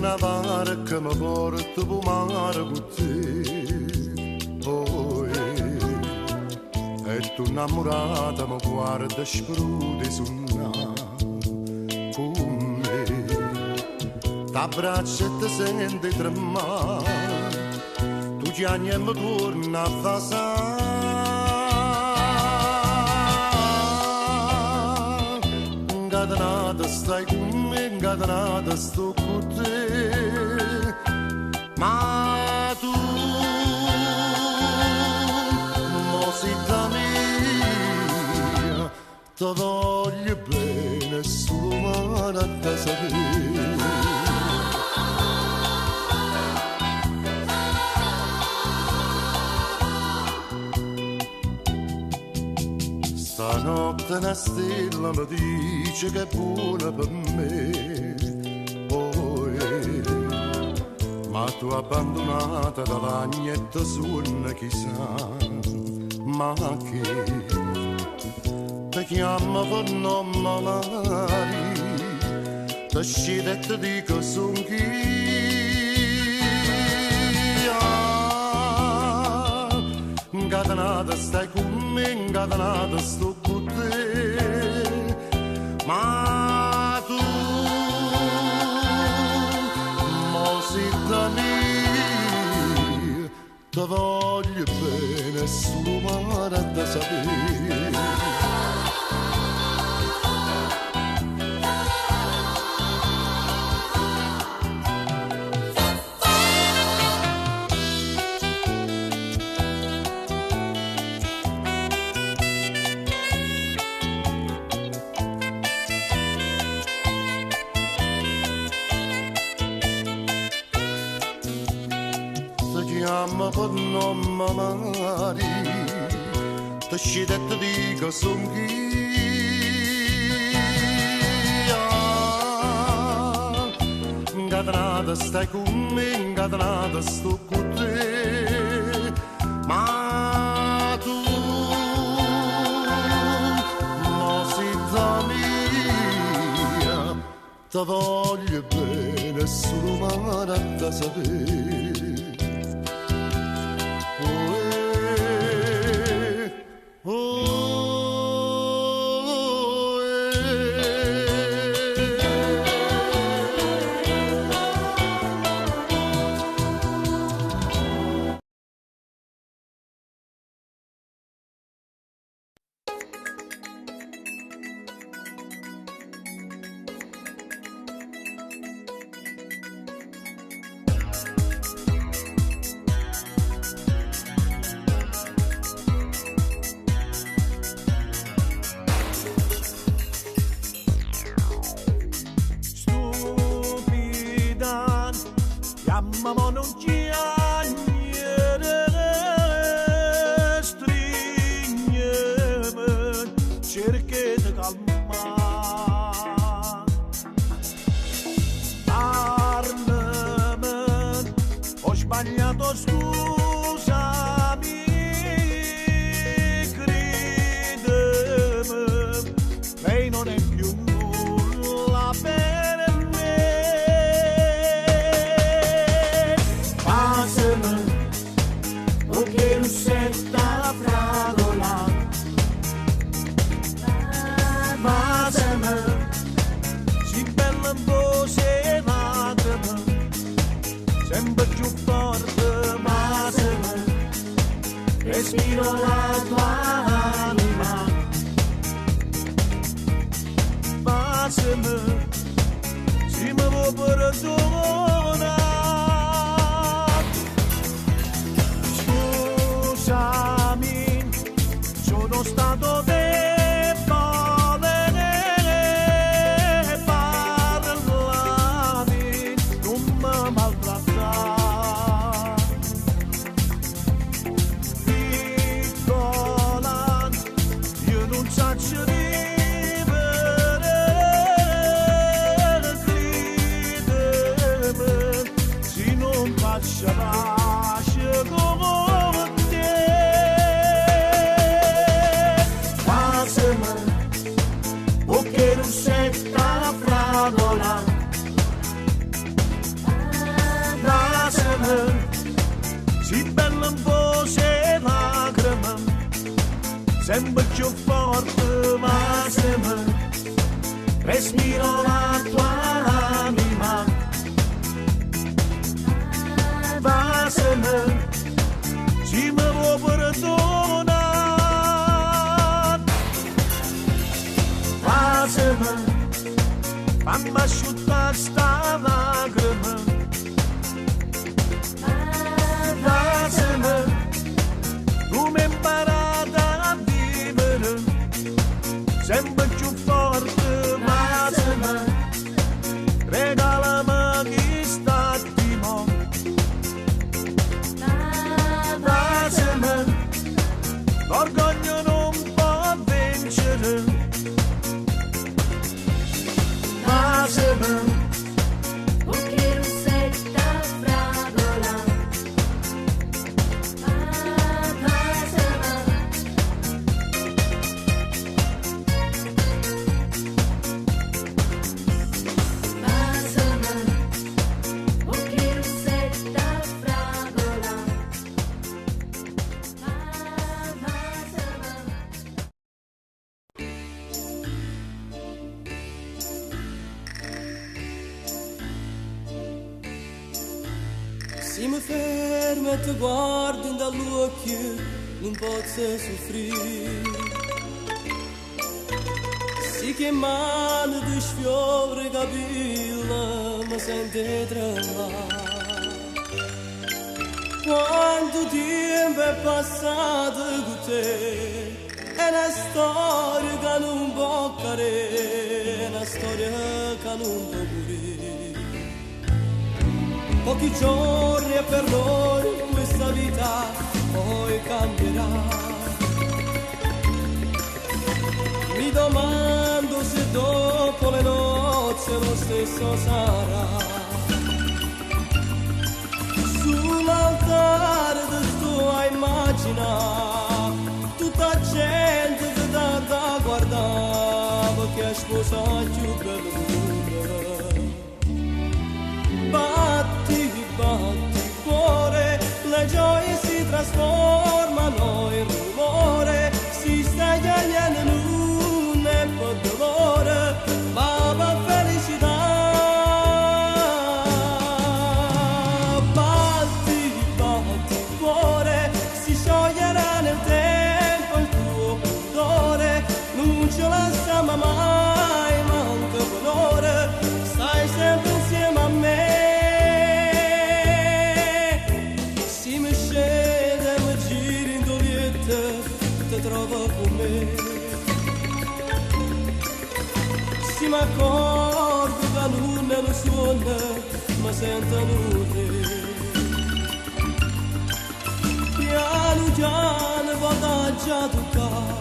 una barca mi porta per mare con te. Oh, e tu innamorata mi guarda sprude suonare con me. T'abbraccia e ti senti tremare, tu chiami e mi torna a fasare. Incatenata stai con me, incatenata sto con te, ma tu mosita mia, ti voglio bene solo male a te sapere. Stanotte una stella mi dice che è buona per me, ma tu abbandonata da l'agnetto suona chissà, ma che ti chiama per nome magari, ti scende e ti dico son chi. Incatenata stai con me, incatenata sto con te, ma tu mosita mia, ti voglio bene solo male a te sapere. Chiama per nome magari, ti scende e ti dico son chi. Incatenata stai con me, incatenata sto con te, ma tu mosita mia, ti voglio bene solo male a te sapere. Ma non c'è niente, stringermi, cerchi di calmare. Parlami, ho sbagliato, scusami, credimi, lei non è più nulla per me. Che russetta la fragola, masema, si bella voce lacrima, sembra più forte, masema, respiro la tua anima, masema, si mi vuoi perdonare. Sono stato debole, parlami, non mi maltrattare. Piccola, io non so vivere, credimi, si bella un po' se lacrime, sempre più forte vasema, respiro la tua anima, vasema, ci me vuoi perdonare, vasema, fammi asciuttare sta lacrima, vasema, come imparare a vivere, sempre più forte, vasema, regalami chi sta di mo, vasema, l'orgoglio non può vincere, vasema, perché Rosetta fragola, vasema, vasema, perché Rosetta fragola, Se mi fermo e ti guardo dall'occhio, non posso soffrire. Se che mano di sfiore capilla mi sente tremare. Quanto tempo è passato con te, è una storia che non può cadere, è una storia che non può morire. Pochi giorni e per noi questa vita poi cambierà. Mi domando se dopo le nozze lo stesso sarà. Sull'altare del tuo immagina tutta gente che da guardava, che è sposato più bello. Batti, batti cuore, le gioie si trasformano in rumore, si sta chiagliando non è per dolore, ma per felicità. Batti, batti cuore, si scioglierà nel tempo il tuo pudore, non ce la stiamo mai, manca valore, stai sempre insieme a me. Trova con me, si mi accorgo che non è lo suono, ma sentono te. Piano piano vado già a toccare,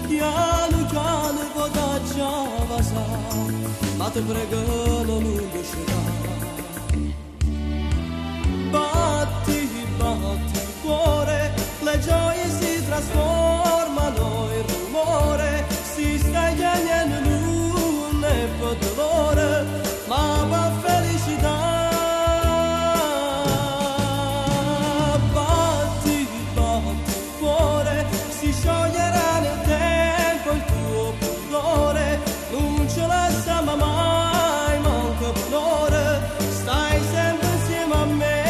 piano piano vado già a vasare, ma ti prego non lascerà. Batti, batti cuore, le gioie si trasformano in rumore, si sta chiagliando non è per dolore, ma per felicità. Batti, batti cuore, si scioglierà nel tempo il tuo pudore, non ce la stiamo mai, manca valore, stai sempre insieme a me.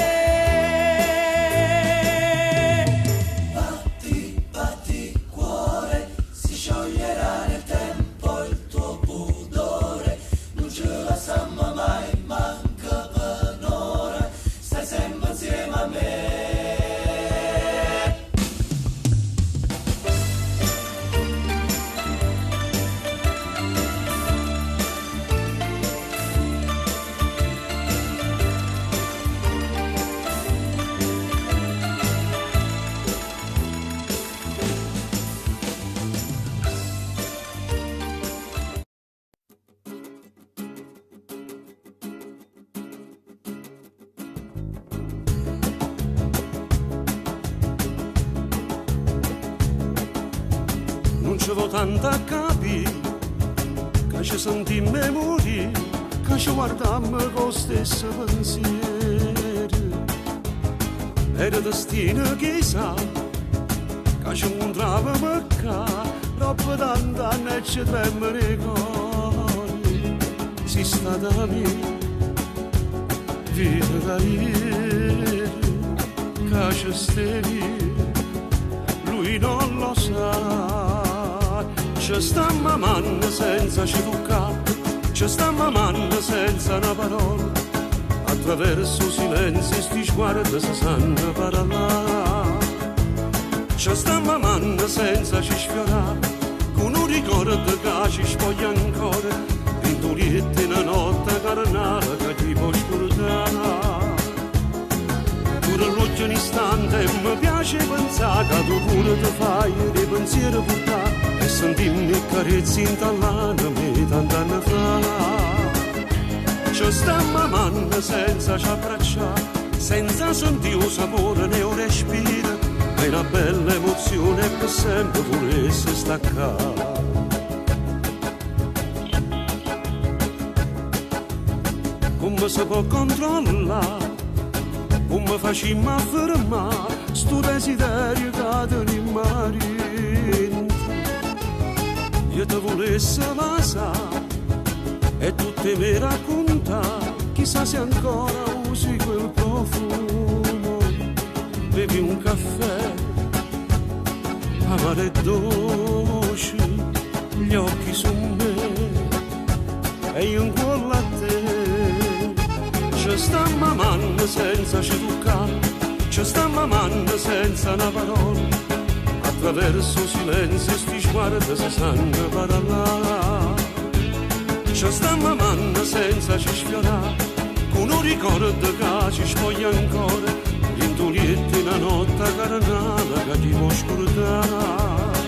Non ci vo tanto a capire, che ci sentimmo morire, che ci guardammo con lo stesso pensiero. era destino chissà, che ci incontravamo qua, troppo tanto e ci tremano i cuori, sei stata mia, vita da ieri, che ci stevi, lui non lo sa, ci sta mamando senza ci toccare, ci sta mamando senza una parola, attraverso silenzio sti sguardi si sanno parlare, ci sta mamando senza ci sfiorare, con un ricordo che ci spoglia ancora, pinturiette in una notte carnale che ti può scordare. Pure l'occhio un istante mi piace pensare che tu pure ti fai dei pensieri portare e sentirmi carezzi in tallana me tant'anni fa. Ci sta mamando senza ci abbracciare, senza sentire il sapore né un respiro, è una bella emozione per sempre volesse staccare. Come si può controllare, come facciamo a fermare sto desiderio che tenim marito? Io ti volessi lasciare e tu te mi racconta, chissà se ancora usi quel profumo, bevi un caffè, amaro e dolce, gli occhi su me e io incolla a te, ci sta mamando senza ci toccare, ci sta mamando senza una parola, attraverso silenzio sti sguardi si sanno parlare. Ci sta mamando senza ci sfiorare, con un ricordo che ci spoglia ancora, l'intulietti in una notte carnale che ti può scordare.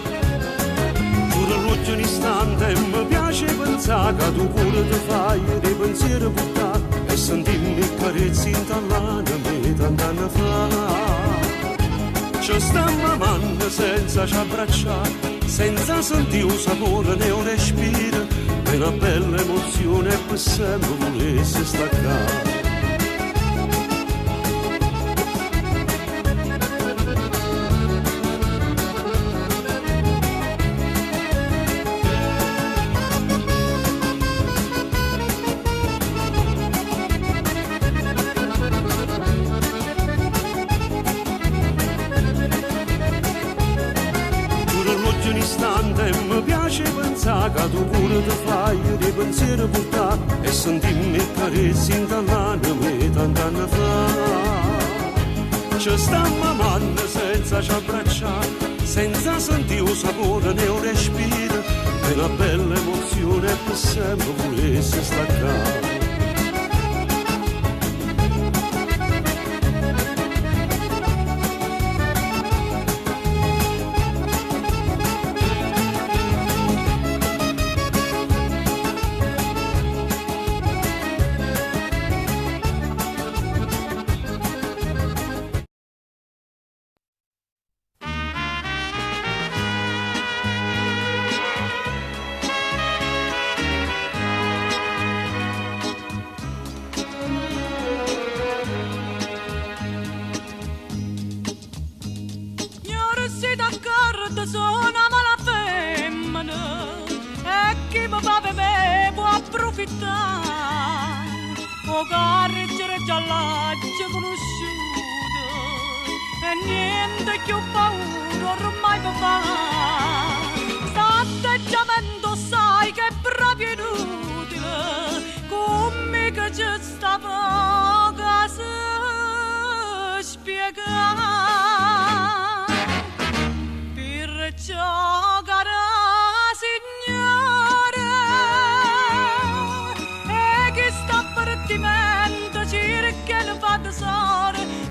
Pure l'occhio un istante mi piace pensare che tu pure ti fai dei pensieri portare e sentirmi carezzi in tallana me tant'anni fa. Ci sta mamando senza ci abbracciare, senza sentire un sapore né un respiro, è una bella emozione per sempre volesse staccare. Che tu pure ti fai dei pensieri portare e sentirmi carezzi in tallana me tant'anni fa. Ci sta mamando senza ci abbracciare, senza sentire un sapore né un respiro, è una bella emozione per sempre volesse staccare.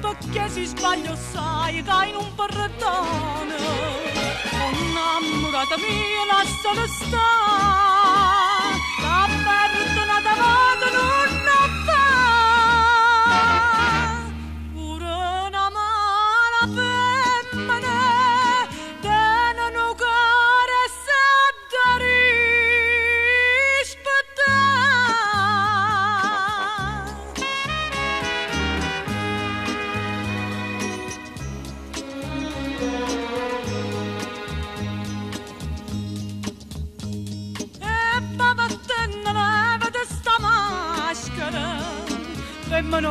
Perché si sbaglia sai che in un perdono innamorata mia lasciala stare la perdonata vado non fa pure una mala femmina tenen un cuore da rispettare.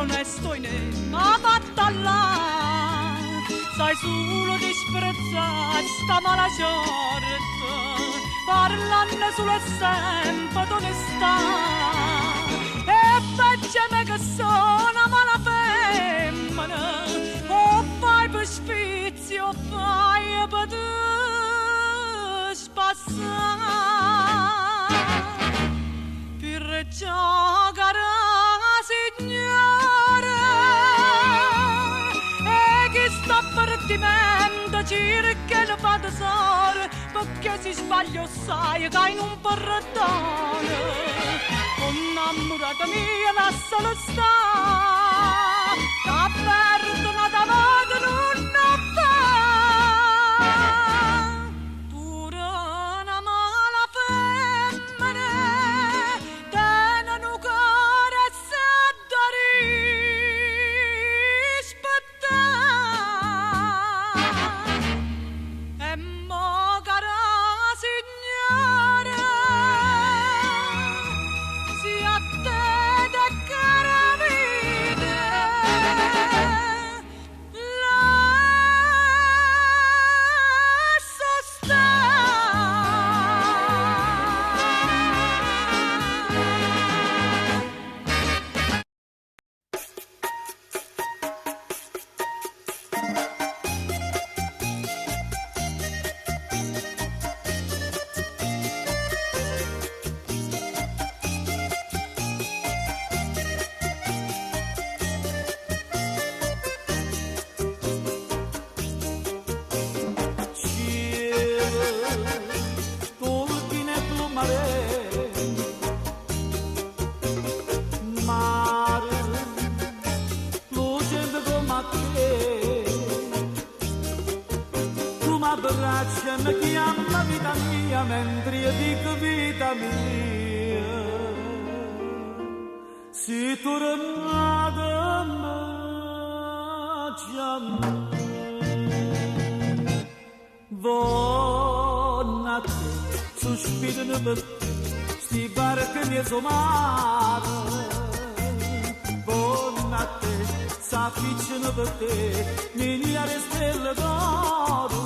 onesto in ma fatta là sai solo disprezzare sta mala sorte parlando solo sempre d'onestà e facciamo che sono mala femmina o fai per sfizio o fai per te spassare per giocare signore e chi sta partimento cerca il padesore perché si sbaglia sai che in un perdone innamorata mia lascia lo sta da perdona davanti non fa pure una mala femmina tenano cuore e sa da rispettare e mo cara signore si a te da cara vita lascia Turbine tu mare, mare, lucente come te. Tu mi abbracci e mi chiama vita mia, mentre io dico vita mia. Si tornata me, chiama. Buonanotte, sospirano per sti barche mie somare. Buonanotte, s'afficciano per te, miliardi stelle d'oro.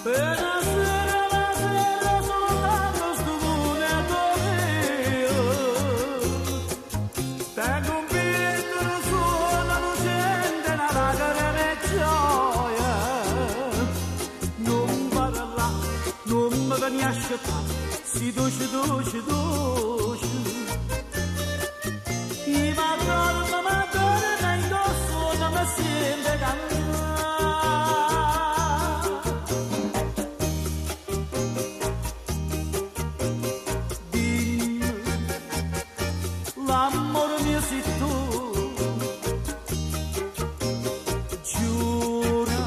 Per la sera soltanto sto mondo mio. Tengo un biglietto da suona lucente, una lacrima e gioia. Non parla, non mi vieni a scettare, si duce. I madonna, ma indosso non mi sente cantare. Dimmi, l'amore mio sei tu, giura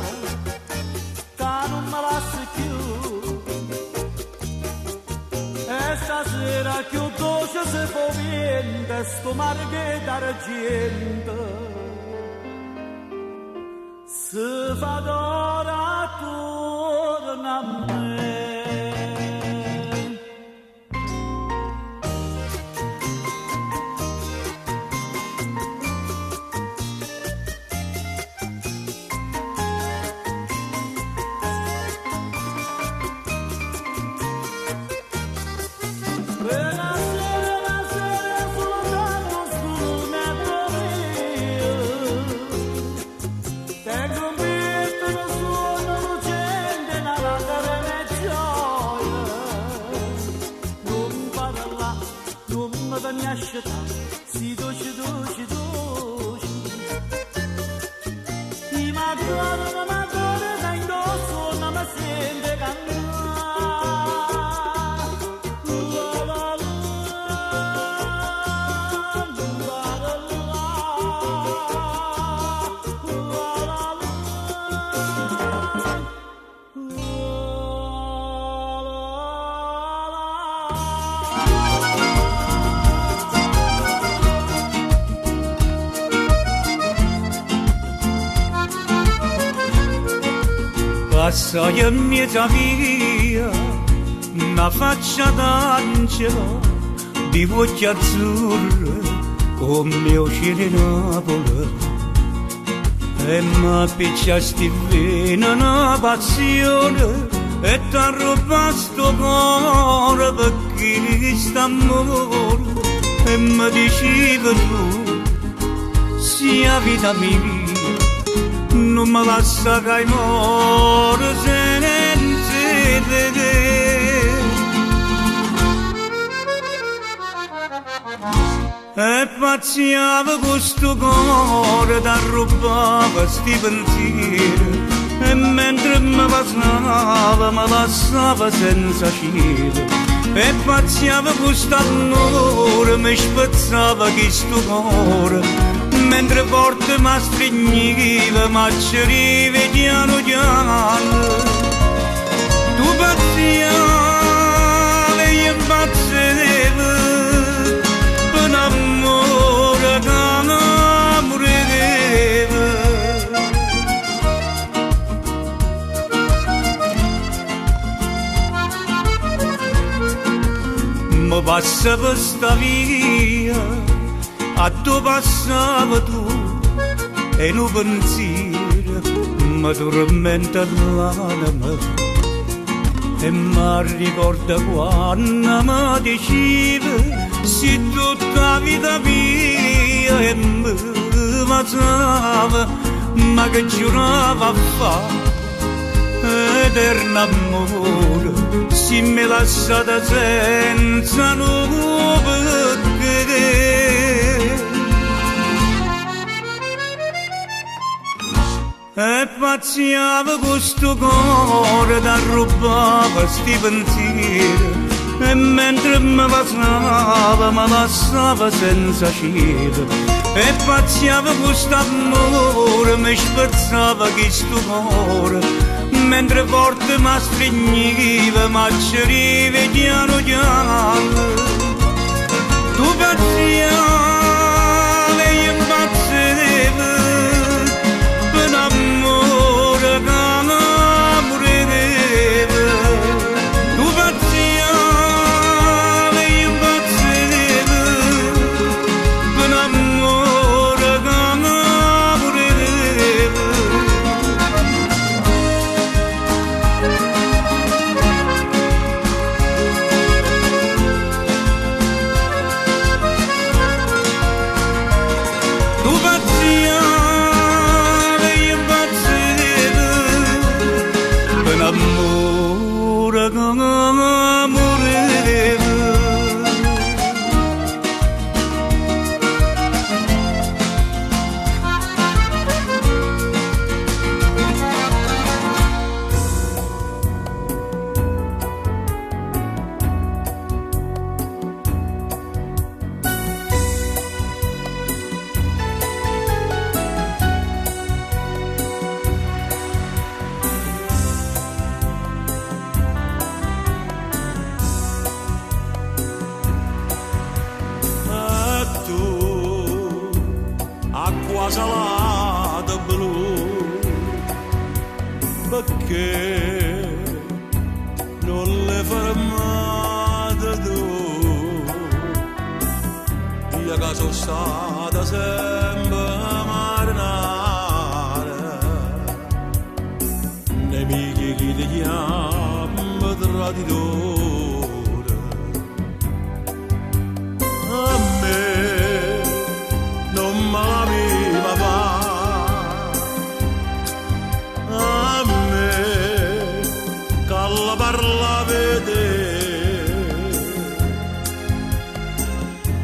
che non me lasci più. E stasera che un dolce se può vende sto mare d'argento se fa d'ora torna a me. Si dolce. I madonna, da indosso non mi sente Passai in mezzo a via una faccia d'angelo di voce azzurre con mio cielo Napoli e mi picciasti vino una passione e t'ha rubato sto cuore perché st'amore e mi dicevi tu sia vita mia non mi lascia che muore senza te e pazziava questo cuore da rubava sti pensieri e mentre mi passava mi lasciava senza cielo e pazziava questo amore mi spezzava questo cuore mentre forte mi stringiva ma ci arrivi piano piano tu pazziava e io impazzevo per un amore che non morireva mi passava sta via a tu passava tu e un pensiero mi tormenta l'anima e mi ricorda quando mi diceva se tutta la vita mia e mi passava ma che giurava a fare eterno amore si mi lasciata senza nuove e pazziava questo cuore da rubava sti pensieri e mentre mi passava mi lasciava senza cielo e pazziava questo amore mi spezzava questo cuore mentre forte mi stringiva ma ci arrivi piano piano tu pazziava e io impazzevo per un amore che non morireva tu pazziava e io impazzevo per un amore che non morireva amore che non morireva acqua salata blu perché non le fermate tu io che sono stata sempre marinare nemici che ti chiamano traditore a me non m'aveva va a me che la parla vede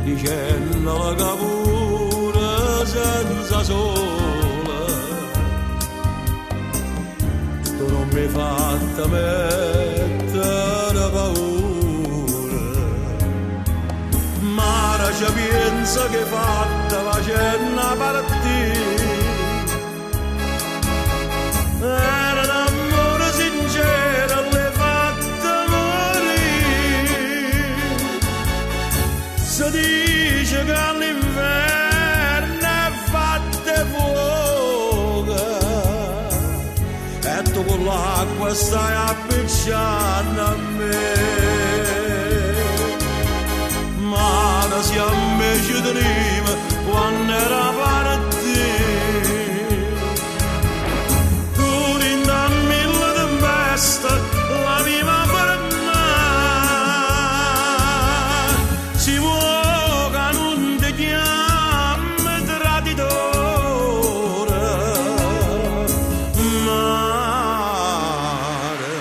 dicendo che pure senza sole tu non mi hai fatta mettere paura ma ora ci pensa che fatta facendo partire era un amore sincero l'hai fatta morire si dice che all'inverno è fatta fuoco e tu con l'acqua stai appicciando a me ma da siamo ci tenim quando era partito. Tu rinda mille tempeste, la viva per me. Si vuole che non ti chiami traditore, mare,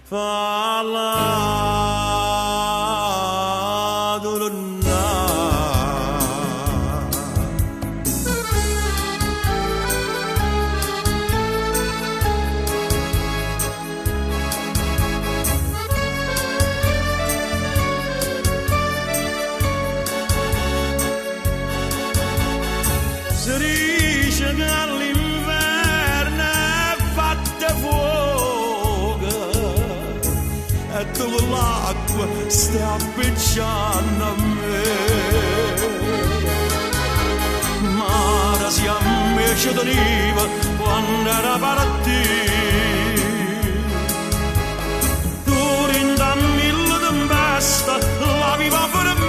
falla si dice che all'inverno è fatta fuoco e tu l'acqua stai appicciando a me. Ma si ammesce d'oliva quando era partito. Tu rinda mille tempeste, la viva per me.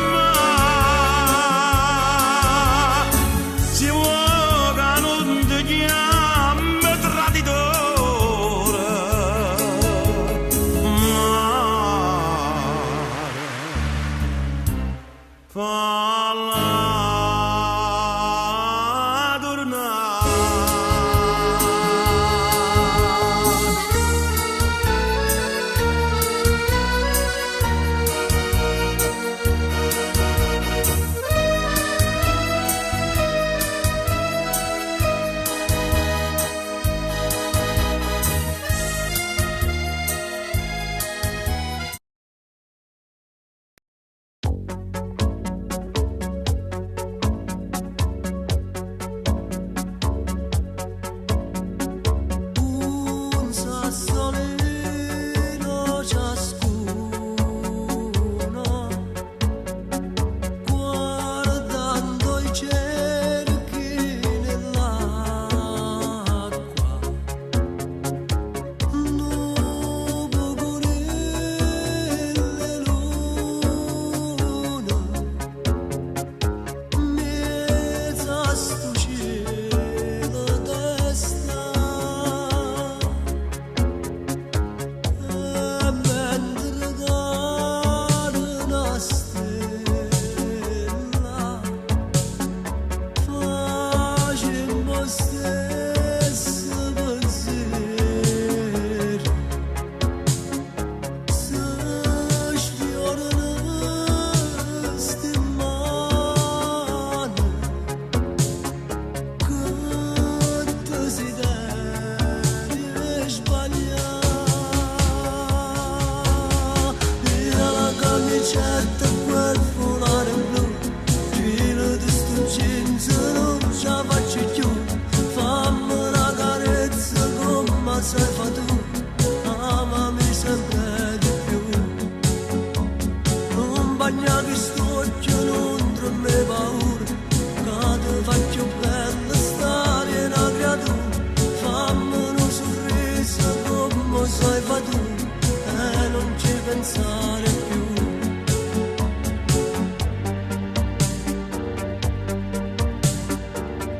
Si vuole che non ti chiami traditore, mare, falla tornare. Un sassolino ciascuno, guardando i cerchi nell'acqua, nuvolelle luna, mezza sto cielo d'esta. Mentre cade una stella, facemmo stesso pensiero, se sfiorano ste mani che desideri sbagliare. Via la camicetta e quel foulard blu, filo di sto jeans non ce la faccio più. Fammi una carezza come sai fa tu, amami sempre di più. Non bagnare sto occhio, non tremare paura, che ti faccio bella stare una creatura. Fammi un sorriso come sai fa tu e non ci pensare più.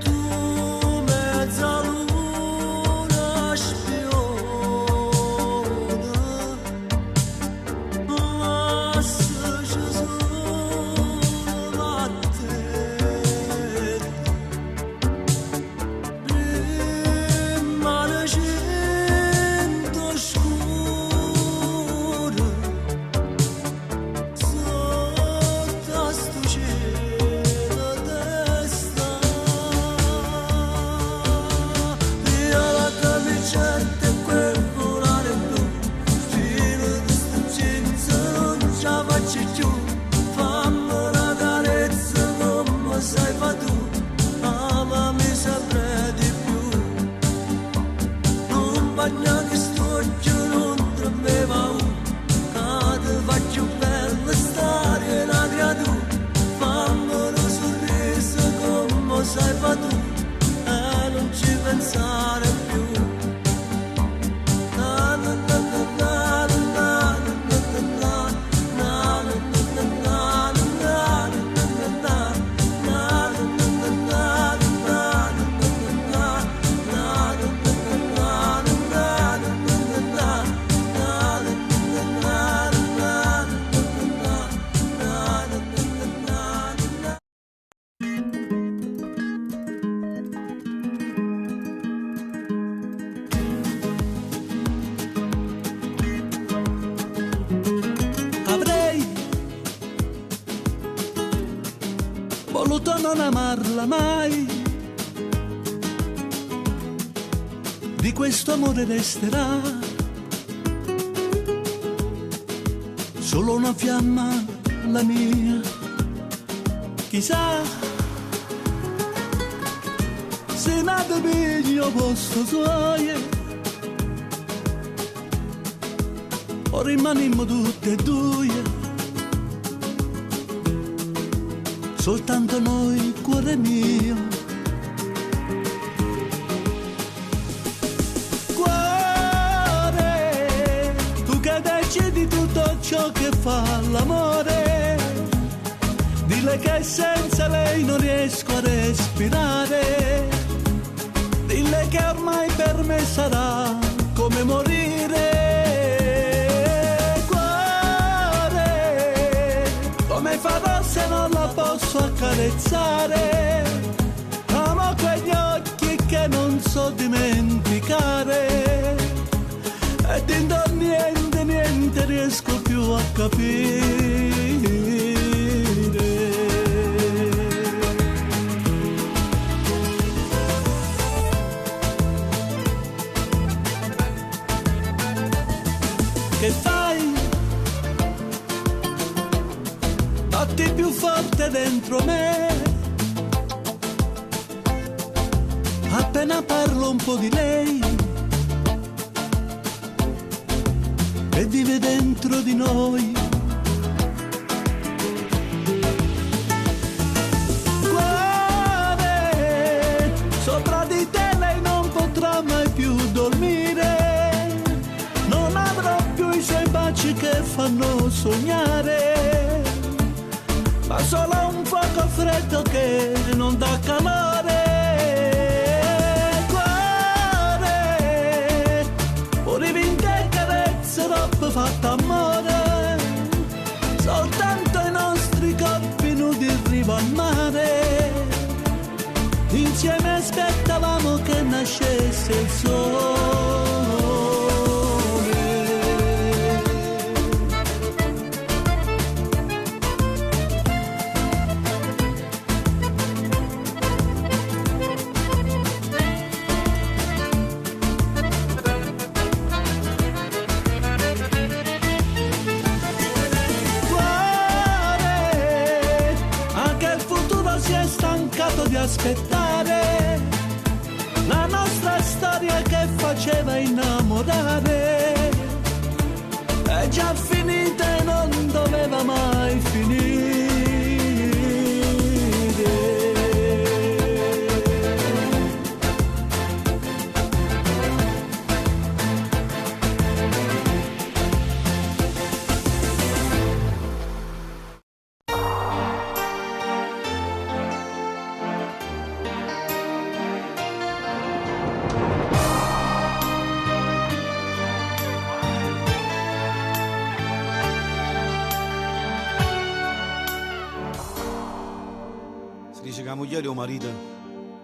Tu mezza luna spiona, giurato non amarla mai, di questo amore resterà solo una fiamma, la mia. Chissà se nata meglio posto suoi o rimanimmo tutte e due, soltanto noi, cuore mio. Cuore, tu che decidi tutto ciò che fa l'amore, dille che senza lei non riesco a respirare, dille che ormai per me sarà come morire. Cuore, come farò se non la posso accarezzare? Amo quegli occhi che non so dimenticare e dentro niente, niente riesco più a capire. Che fai? Batti più forte dentro me, appena parlo un po' di lei e vive dentro di noi. Cuore, sopra di te lei non potrà mai più dormire, non avrò più i suoi baci che fanno sognare, ma solo un fuoco freddo che non dà calore. Cuore, pure vinche carezze, roba fatta amore, soltanto i nostri corpi nudi in riva al mare, insieme aspettavamo che nascesse il sole. Di aspettare la nostra storia che faceva innamorare, è già finita e non doveva mai finire. La moglie o marito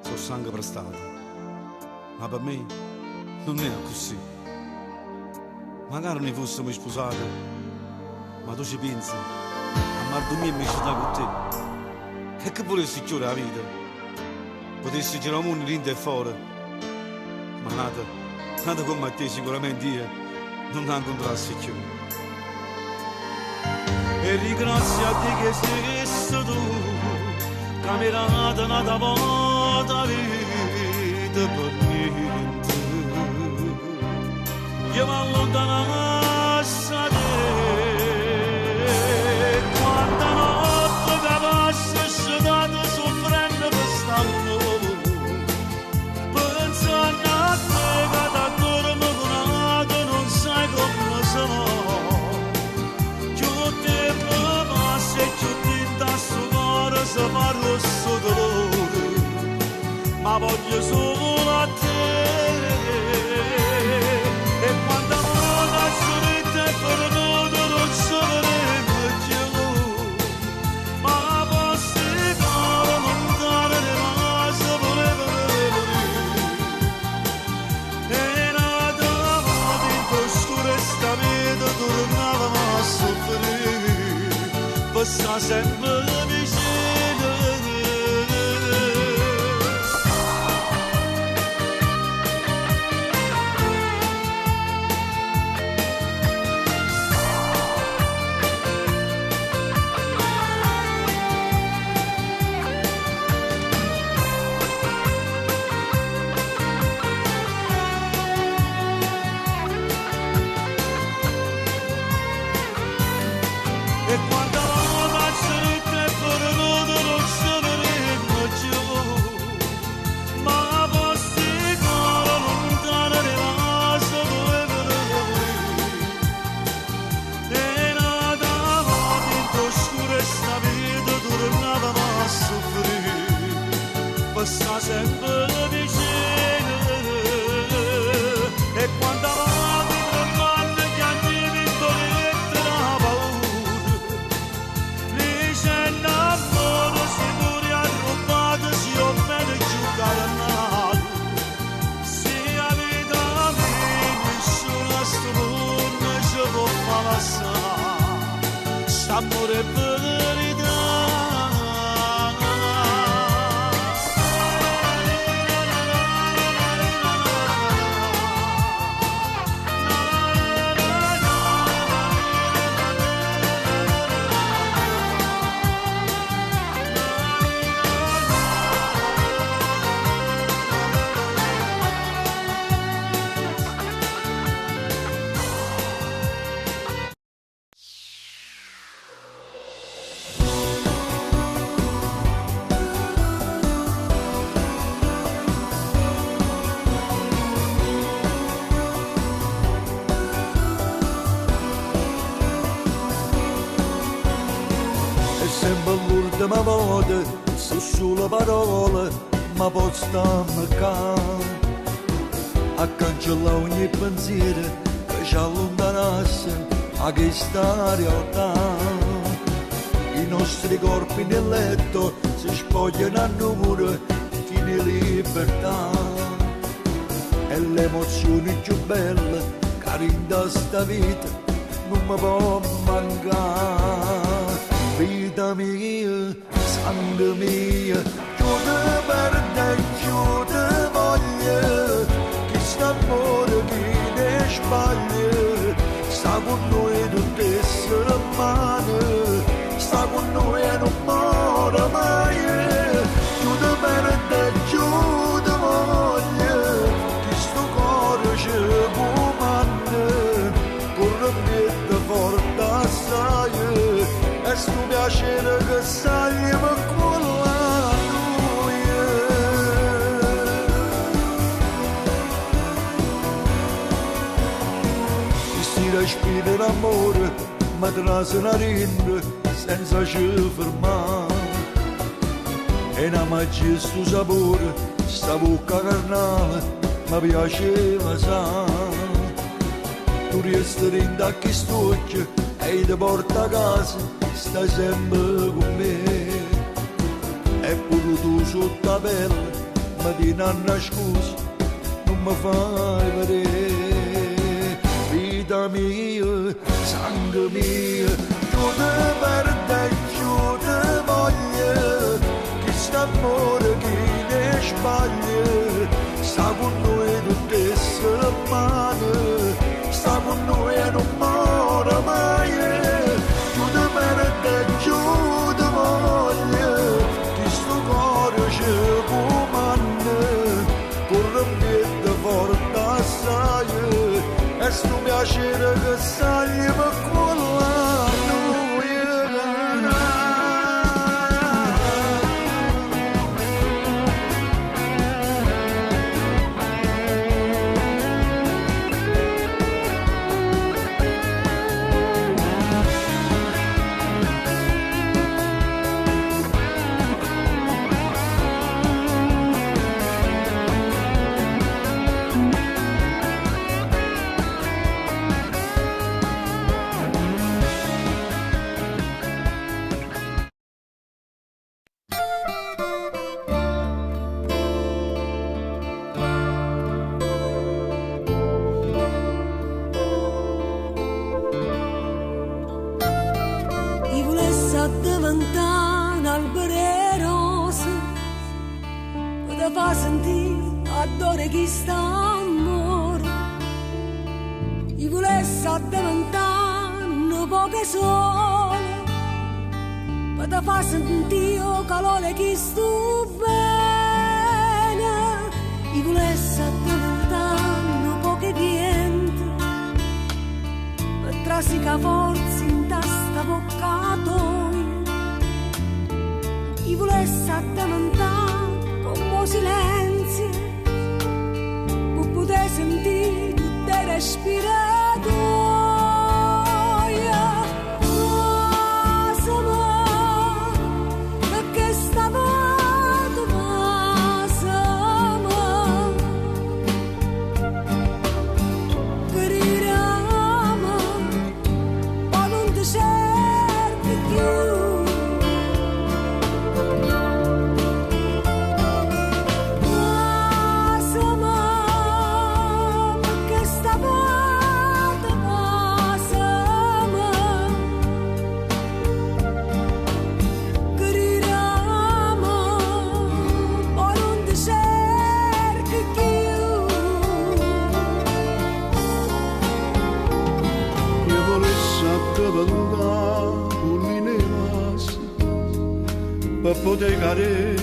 sono sangue prestato, ma per me non è così. Magari ne fossimo sposati, ma tu ci pensi a Mardomia e mi città con te, e che volessi chiudere la vita, potessi girare il mondo dentro e fuori, ma nata come te sicuramente io non la incontrassi più. E ringrazio a te che sei stato tu, camerata nata volta vita per niente. Io mi allontanassi da te, quanta notte che passa sciato soffrendo per st'amore, pensando a te che da dormo conato non sai come sono. Più tempo passa e più tinta sto cuore si fa rosso dolore, ma voglio solo a te. E quando la soretta è perduta non sapremo più, ma posso fare lontano le mani voleva venire. E nata dentro scuro sta vita tornavamo a soffrire, passa sempre vicino. amore e verità. Sempre l'ultima volta, sono solo parole, ma posso starmi qua. A cancellare ogni pensiero che ci allontanasse a questa realtà. I nostri corpi nel letto si spogliano a numero fine libertà. E l'emozione più bella che rinda sta vita non mi può mancare. Vita mia, sangue mio, chiude per te, chiude voglia, chi sta amore, chi ne sbaglia, sta con noi tutte essere umane, sta con noi e non muore mai, chiude per te, chiude voglia, chi sto cuore ci comanda, corre piede forte assai, e sto piacere che sai ma quella noia. Questi respiri d'amore mi trase una rinda senza ci fermare. E una magia sto sapore, sta bocca carnale mi piaceva sai. Tu resti rinda a chi stocchia e ti porta a casa, stai sempre con me. E pure tu sotto la pelle mi ti nanna scusa, non mi fai vedere. Vita mia, sangue mio, chiude per te, chiude voglia, chi sta amore, chi ne sbaglia, sta con noi tutte essere umane, sta con noi e non muore mai. Chiude per te, chiude voglia, chi sto cuore ci comanda, corre piede forte assai, e sto piacere che sai ma quella noia. Diventare un albero rosa, mi da fa sentire adore chi sta amore. Io volessi diventare un poco sole, mi da fa sentire calore chi sto bene. Io volessi diventare un poco vento, per trasica forza in testa boccato. Io volessi addamantare come silenzio, per poter sentire tutte le respiratori. Perché stavate passando, cariramo, ma non ti cerchi più. Perché stavate andare pulmine mas per poter cadere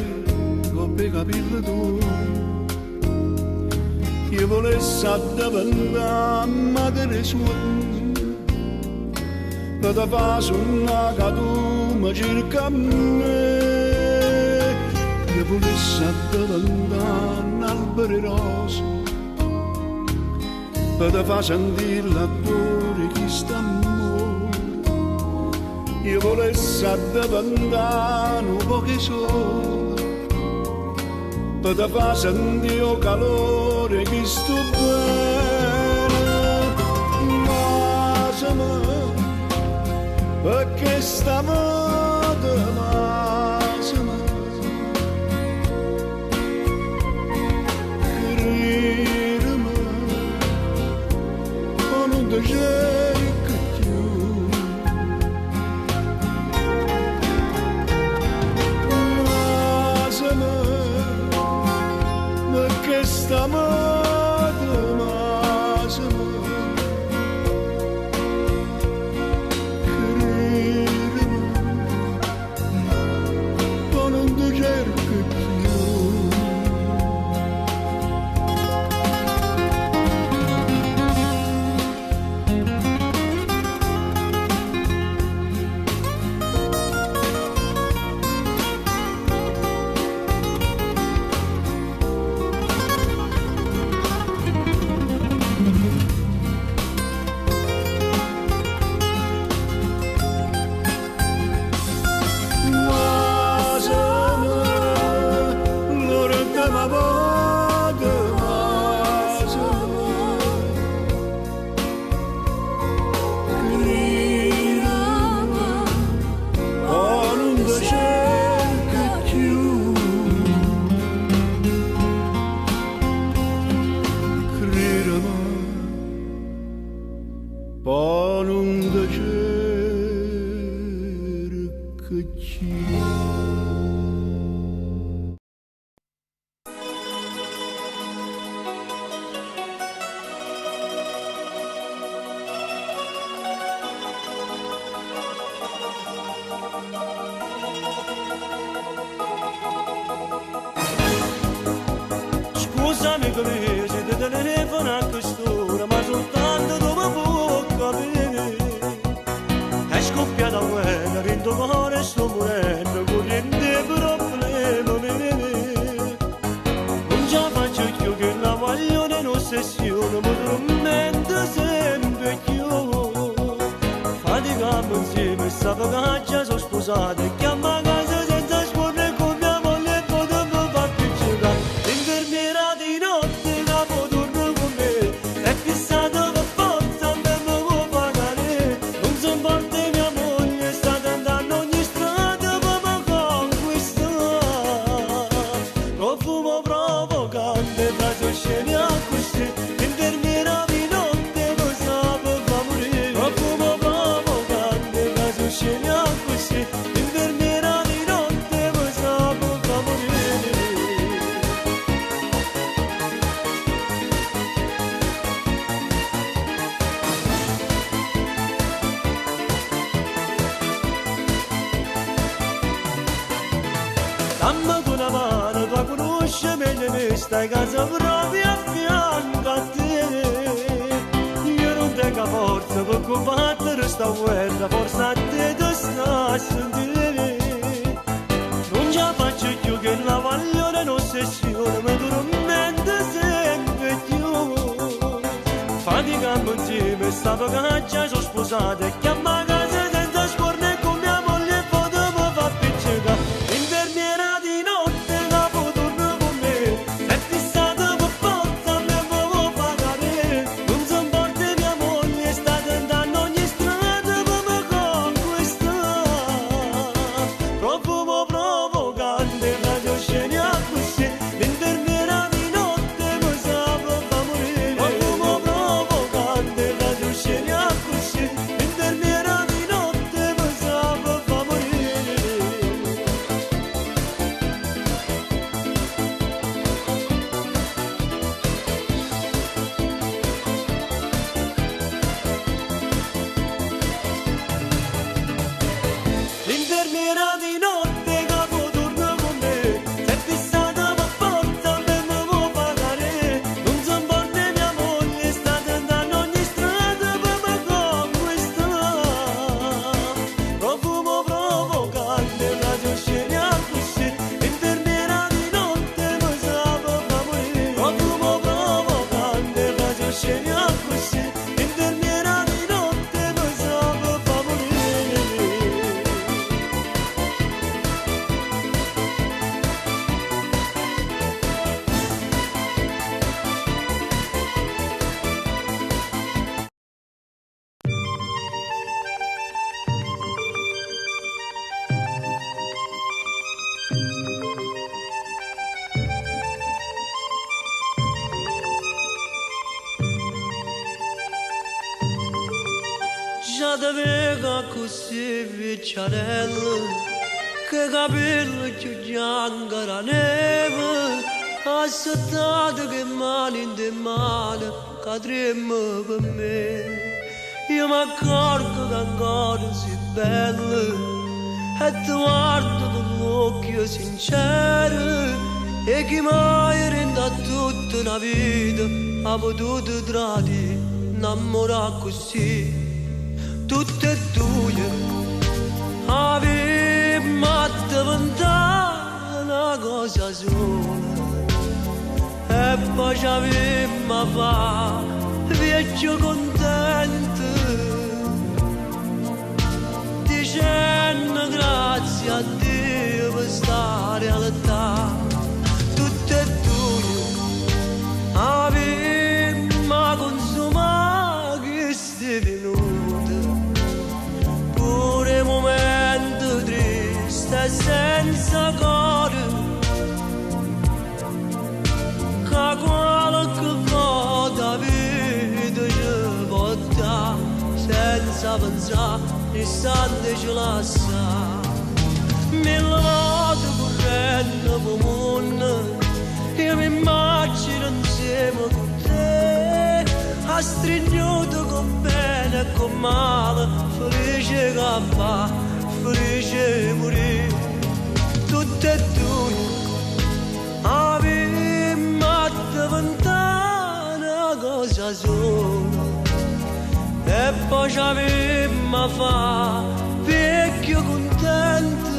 come capire tu. Io volessi andare madre sua per te fare una catuma circa me. Io volessi andare alberi rosa per te fare sentire l'odore che sta amore. Io volessi andare un po' che sole per te fare sentire il calore che sto bene. Ma se me perché stavolta ma se me credimi o non ti cerco più. Ma se me perché stavolta ma se me Scusami come se ti telefono a quest'ora, ma soltanto dove può capire. È scoppiata guerra, dentro cuore sto morendo, corrente problema me. Non ce la faccio più che la voglio un'ossessione, mi tormenta sempre più. Faticamo insieme, sta pagaccia sono sposata e chiama a casa senza scorrere con mia moglie e potremmo far piccicare. L'infermiera di notte capo torna con me, è fissata per forza, me lo può pagare. Non si importa mia moglie, sta tentando ogni strada per mi conquistare. Profumo provocante, frasi scene a così, l'infermiera di notte lo sa per fa morire. Profumo provocante, frasi scene a così, l'infermiera di notte lo sa per fa morire. Dammi con una mano, tu conosci meglio me, stai a casa proprio a fianco a te. Io non tengo forza per combattere sta guerra, forse a te ti sta a sentire. Non ce la faccio più che la voglio un'ossessione, mi tormenta sempre più. Faticando insieme, sta pagaccia sono sposata e chiama a casa senza scorrere con mia moglie e potremmo far piccicare. L'infermiera di notte capo torna con me, è fissata per forza, me lo può pagare. Non si importa mia moglie, sta tentando ogni strada per mi conquistare. Profumo provocante, radio scene a così, l'infermiera di notte lo sa per fa morire. Profumo provocante, radio scene a così, l'infermiera già da vega così vecchiarello, che capello più bianco la neve, aspettato che mani in te mano cadremmo per me. Io mi accorgo che ancora sei bella e ti guardo con l'occhio sincero e chi mai renda tutta una vita ha potuto tradire, innamorare così tutte e due. Avevamo a diventare una cosa sola e poi ci avevamo a fare vecchio contento, dicendo grazie a Dio per sta realtà. Tutte e due avevamo consumato questi minuti, pure momento triste senza cuore, che qualche volta vita ci porta senza pensare, l'istante ci lascia. Mille volte correndo per mondo, io mi immagino insieme con te, a stringiuto con bene e con male, felice che va, felice morire. Tutte e due avevamo a diventare una cosa sola e poi ci avevamo a fare vecchio contento,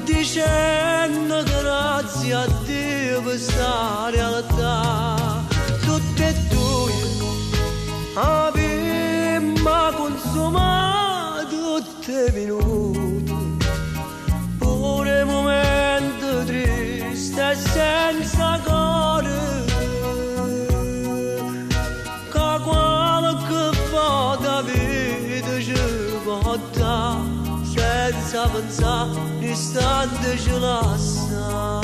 dicendo grazie a Dio per sta realtà. Tutte e due avevamo consumato tutti i minuti, pure momento triste senza cuore, che qualche volta vita ci porta senza pensare, l'istante ci lascia.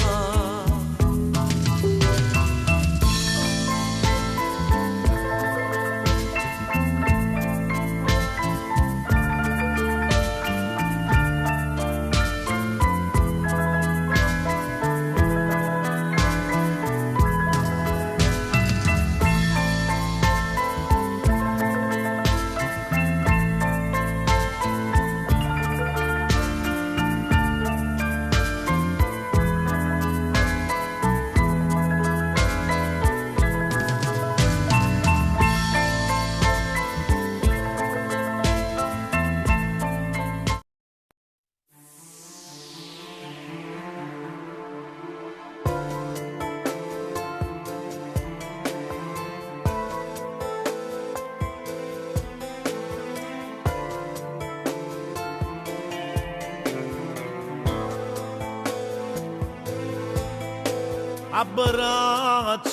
Abbracciami,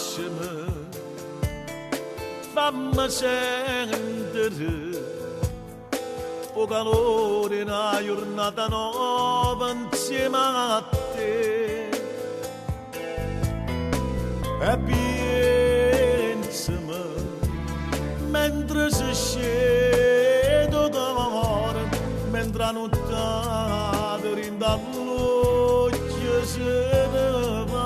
fammi sentire o calore in una giornata nuova insieme a te, e pensami mentre si scende d'amore, mentre la notte rinda l'occhio se ne va.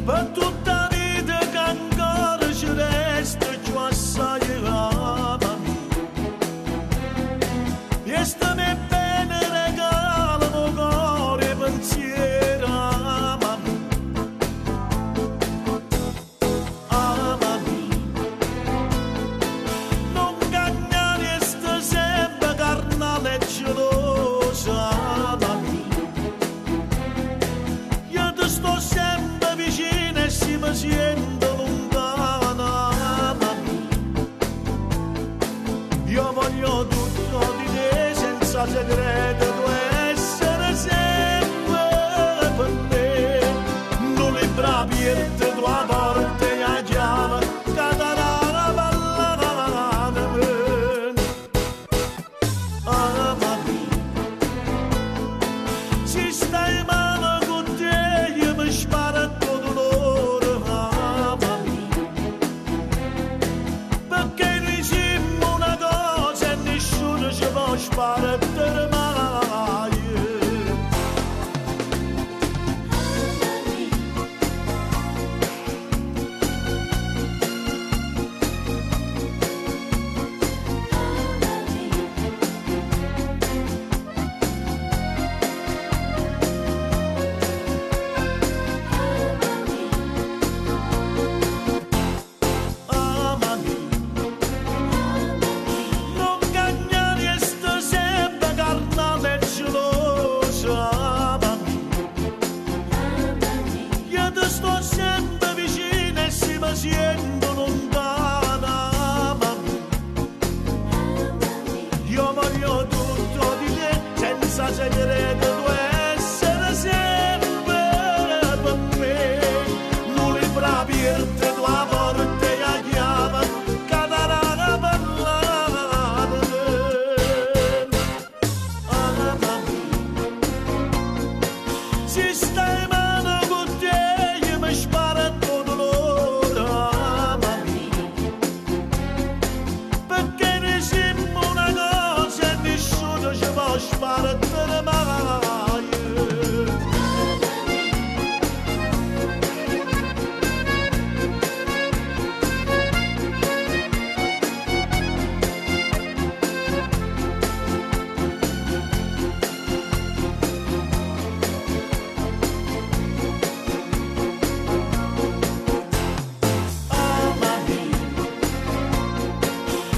Per tutta la vita che ancora ci resta più assai amami, e stammi bene regalano cuore e pensiero, amami, amami, non cagnare sta sempre carnale e gelosa, amami, io ti sto sempre vicino e si mi sento lontana, amami. Io voglio tutto di te senza segreto, tu essere sempre per me, non le bravi aperte tua porta e la chiave cadrà la palla, amami. Si stai male con te io mi sparo tutto amami. Io ti sto sempre vicino e se mi sento lontana, amami. Io voglio tutto di te senza segreto, tu essere sempre per me. Non li aprirti tua porta e la chiave, catarana parlare. Amami, se stai male con te io mi sparo tutto l'ora. Amami, perché ne siamo una cosa e nessuno ci può sparare mai.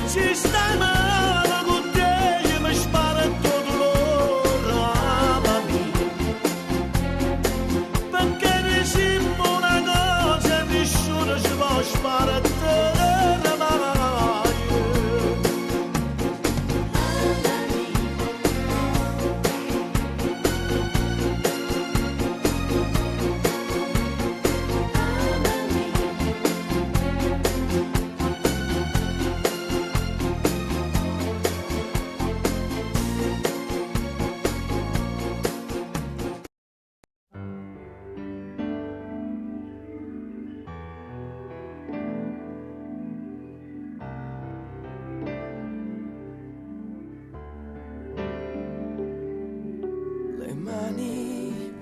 Se stai male con te io mi sparo tutto l'ora. Amami, perché ne siamo una cosa e nessuno ci può sparare mai. Le mani,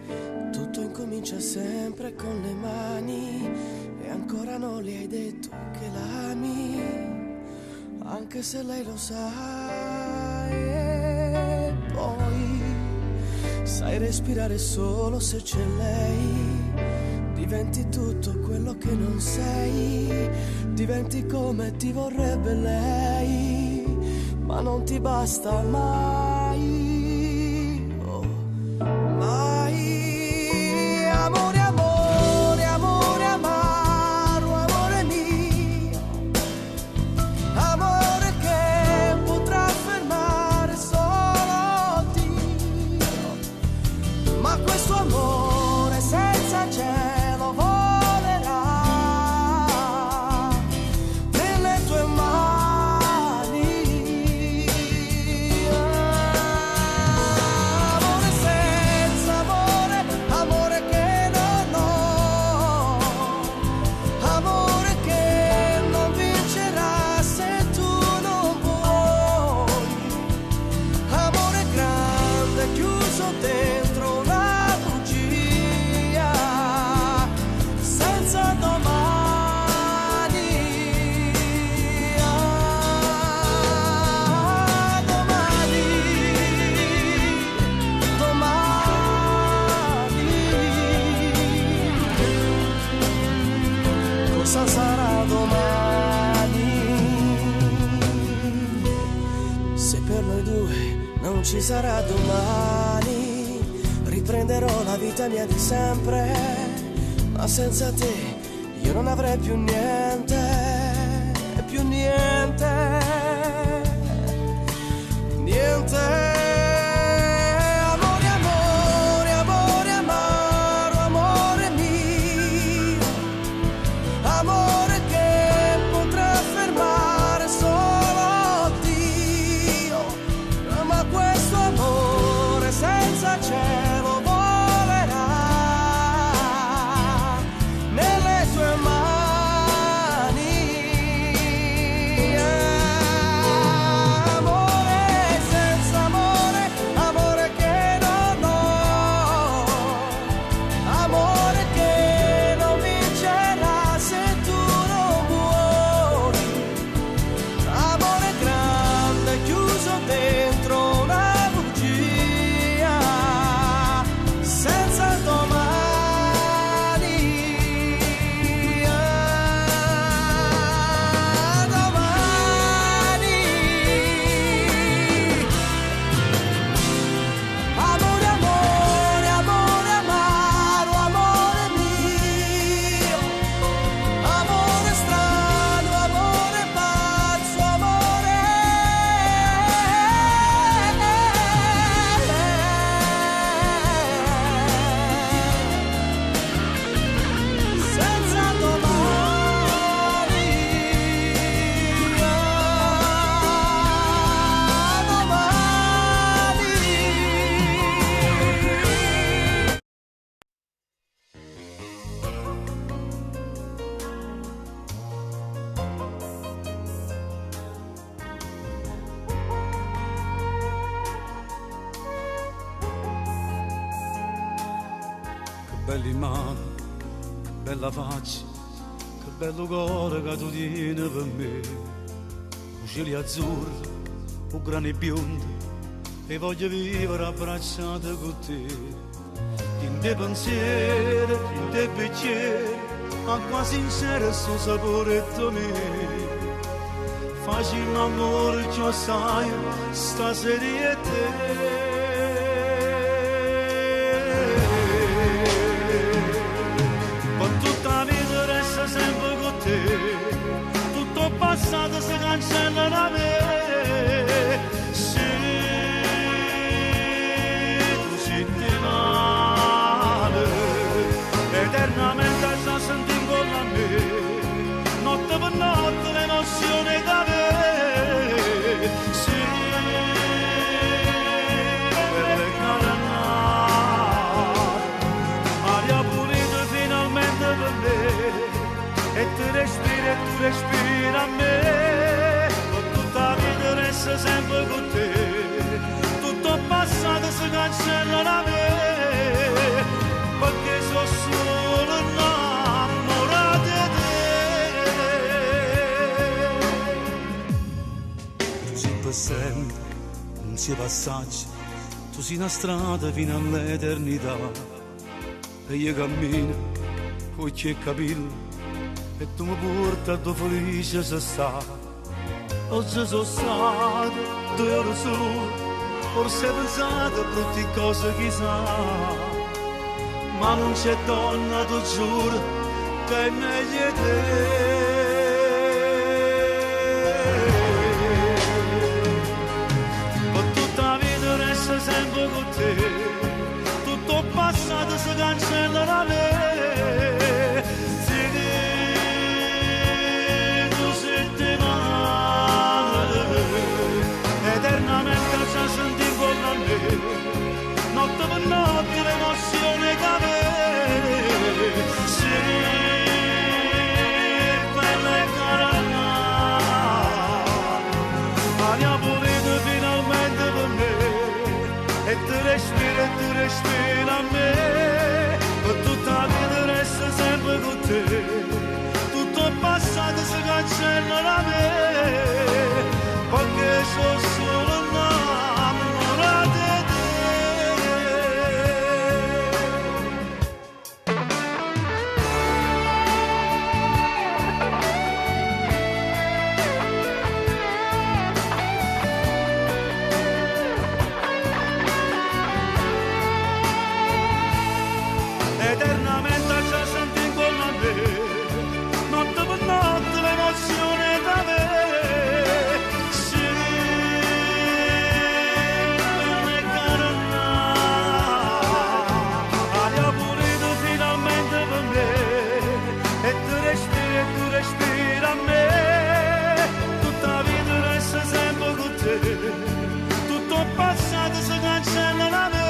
tutto incomincia sempre con le mani e ancora non le hai detto che l'ami, anche se lei lo sa. E poi sai respirare solo se c'è lei, diventi tutto quello che non sei, diventi come ti vorrebbe lei, ma non ti basta mai. Mai. Amore, amore, amore, amaro, amore mio, amore che potrà fermare solo Dio, ma questo amore senza cielo volerà nelle tue mani. Amore senza amore, amore che non ho, amore che non vincerà se tu non vuoi, amore grande chiuso dentro una bugia senza domani. Domani, domani, cosa sarà domani? Se per noi due non ci sarà domani, riprenderò la vita mia di sempre, ma senza te io non avrei più niente, più niente, niente. Amore, amore, amore, amaro, amore mio, amore che potrà fermare solo Dio, ma questo amore senza cielo volerà nelle tue mani. belli mani, bella faccia, che bello cuore che tu tieni per me. Cieli azzurri, o grani biondi, e voglio vivere abbracciata con te. In te pensieri, in te bicchieri, acqua sincera e suo sapore mio. Facciamo amore, già sai, stasera è te. Per tutta la vita resta sempre con te, tutto passato si cancella da me. Se tu sei male, eternamente sta sentendo con me, notte per notte l'emozione da me. Se belle caranate, aria pulita finalmente per me, e tu respiri a me. Resta sempre con te, tutto passato si cancella da me, perché sono solo innamorato di te. Tu sei per sempre, non sei passaggio, tu sei una strada fino all'eternità, e io cammino, occhi e capelli, e tu mi porti a tua felice se sta. Oggi sono stato 2 ore solo, forse ho pensato a tutte cose chissà, ma non c'è donna, tu giuro, che è meglio di te. Per tutta la vita resta sempre con te, tutto passato si cancella da me. Eternamente già senti con me, notte per notte l'emozione da me. Sì, bella e caranata, aria pulita finalmente per me, e tu respiri a me, per tutta la vita resta sempre con te, tutto il passato si cancella da me. Perché sono solo innamorato di te. Eternamente già senti con me, notte per notte l'emozione da me. Respira a me, tutta la vita resta sempre con te, tutto il passato si cancella da me,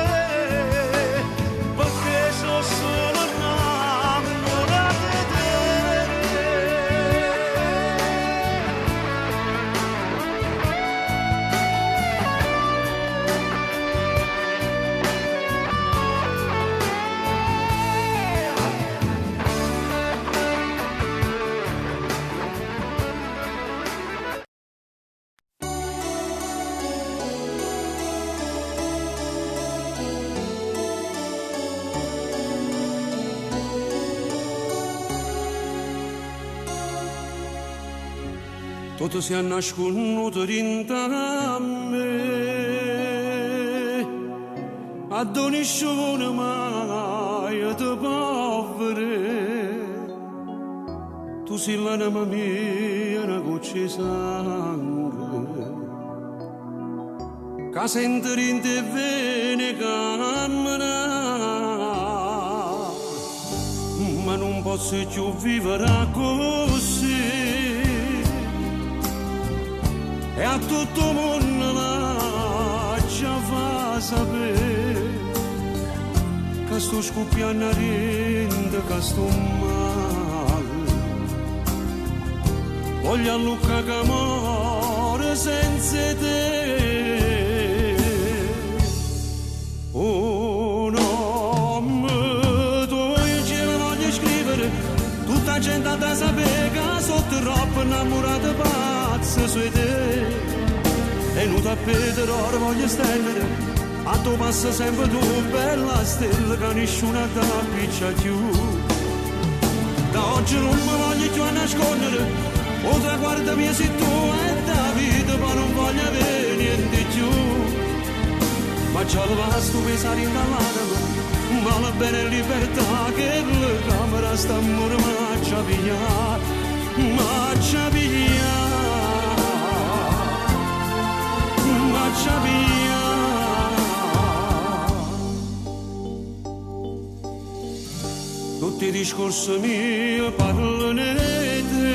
perché sono solo innamorato di te. Tutto si è nasconuto dentro a me, addonisce mai di povere. Tu sei l'anima mia, una goccia di sangue, che sente in te vene camminare, ma non posso più vivere così. E a tutto il mondo la già fa sapere che sto scoppiando a rende, che sto male. Voglio all'ucca che muore senza te. Oh, non mi troppo innamorata pazza su di te. E non t'appeto ora voglio stendere, a tu passa sempre tu, bella stella, che nessuno t'appiccia più. Da oggi non mi voglio più a nascondere, o traguardo mio sei tu e da vita, ma non voglio avere niente più. Ma già lo vasto pensare in dall'anima, ma la bene libertà che la camera sta amore ma ci avvia, ma ci avvia, ma ci avvia. Tutti i discorsi miei parlano di te,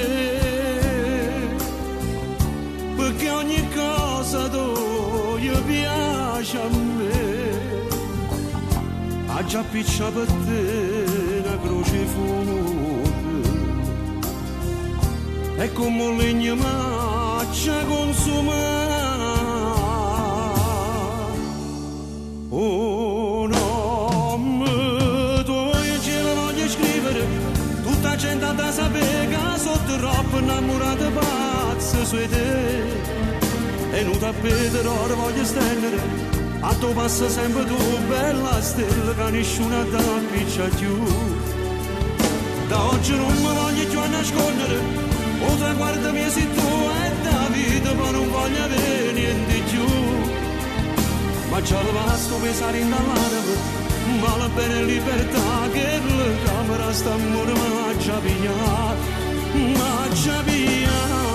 perché ogni cosa tu gli piace a me. Ha già piccia per te una croce fuoco, e come un legno maccia consuma. Oh no, tu ce la voglio scrivere, tutta gente da sapere che sotto troppo innamorata pazza su di te. E non t'appeto ora voglio stendere, a tu passa sempre tu, bella stella, che nessuno t'appiccia più. Da oggi non mi voglio più a nascondere, o traguardo mio sei tu e da vita, ma non voglio avere niente più. Ma già lo basta pensare in dall'anima, ma la bene libertà che la camera sta amore ma ci avvia, ma ci avvia.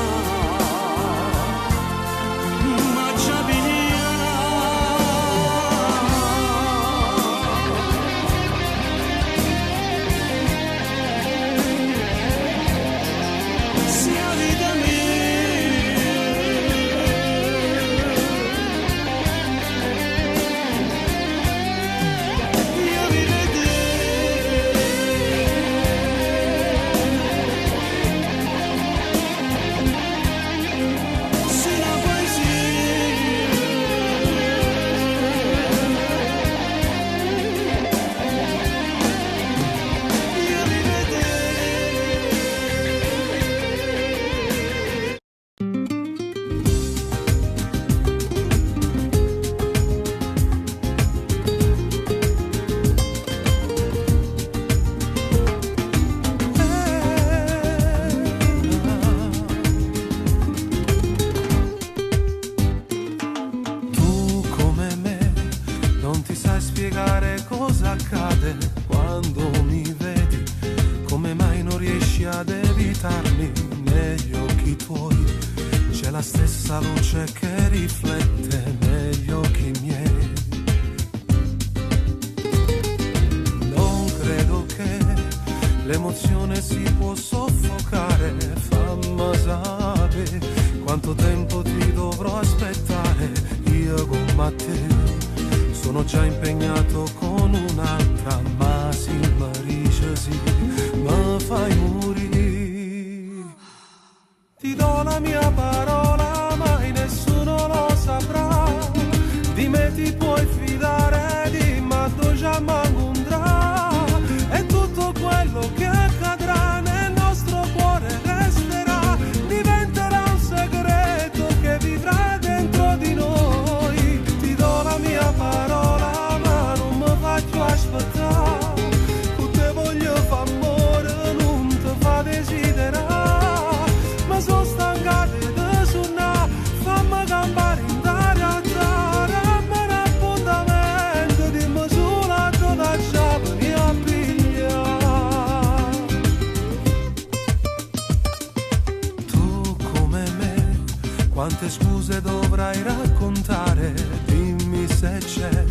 Quante scuse dovrai raccontare? Dimmi se c'è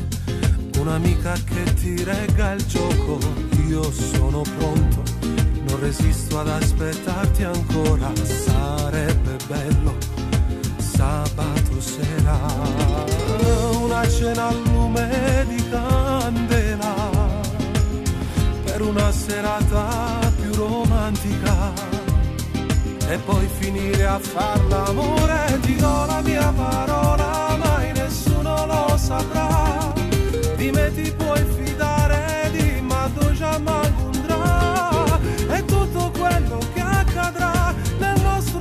un'amica che ti regga il gioco. Io sono pronto, non resisto ad aspettarti ancora. Sarebbe bello sabato sera, una cena al lume di candela, per una serata più romantica, e poi finire a far l'amore. Ti do la mia parola, mai nessuno lo saprà. Di me ti puoi fidare, di Maddo già m'agundrà. E tutto quello che accadrà nel nostro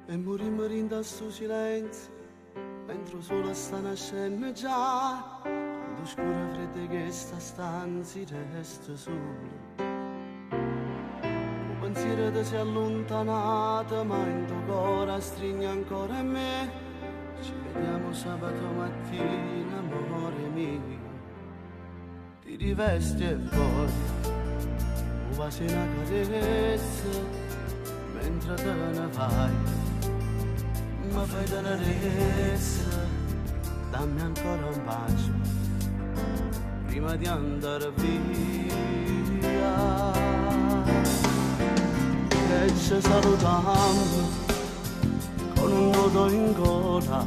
E morimmo in sto silenzio, mentre il sole sta nascendo già, quando scura fredda che sta stanza resta solo. Il pensiero ti si è allontanato, ma in tuo cuore stringe ancora me. Ci vediamo sabato mattina, amore mio. Ti rivesti e poi quasi una carezza, mentre te ne vai. Ma fai tenerezza, dammi ancora un bacio prima di andare via. E ci salutiamo con un nodo in gola,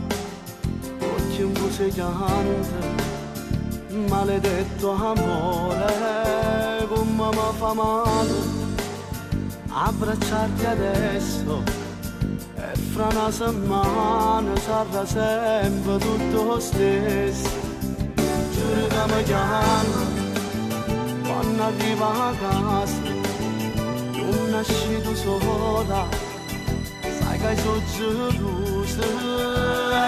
occhi un buseggiante, maledetto amore, come mi fa male abbracciarti adesso. Fra una settimana sarà sempre tutto lo stesso. Giuro che mi chiama quando arriva a casa, non nasci tu sola, sai che sono gelosa.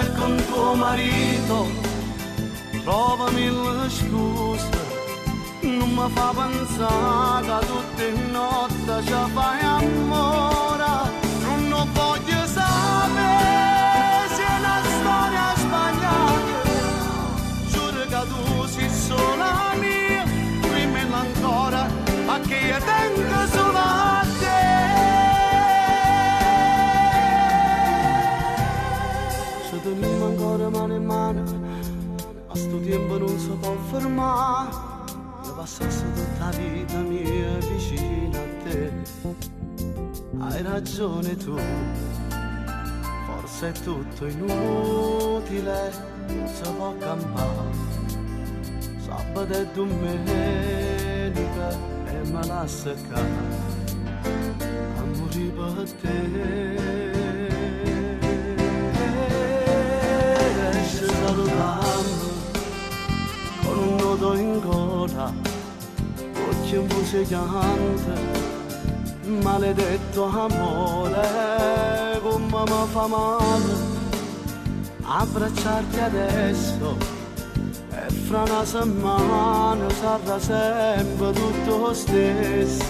E con tuo marito trova mille scuse, non mi fa pensare che tutte le notti ci fai amore. Non voglio sapere se è una storia sbagliata, giuro che tu sei sola mia, dimmelo ancora, perché io tengo solo a te. Se teniamo ancora mano in mano, a sto tempo non si può fermare, io passassi tutta la vita mia vicino a te. Hai ragione tu, forse è tutto inutile, non si può campare. Sabato e domenica e me la seccare, amore per te. E ci salutiamo con un nodo in gola, occhi un buseggiante, maledetto amore, come mi fa male abbracciarti adesso. E fra una settimana sarà sempre tutto lo stesso.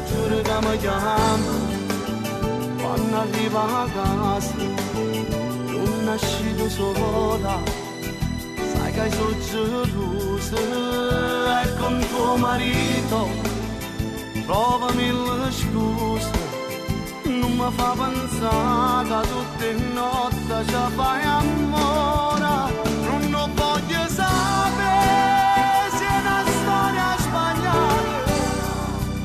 Giuro che mi chiama quando arriva a casa, non nasci tu sola, sai che sono gelosa. E con tuo marito trova mille scuse, non mi fa pensare che tutte le notti ci fai amore. Non voglio sapere se è una storia sbagliata,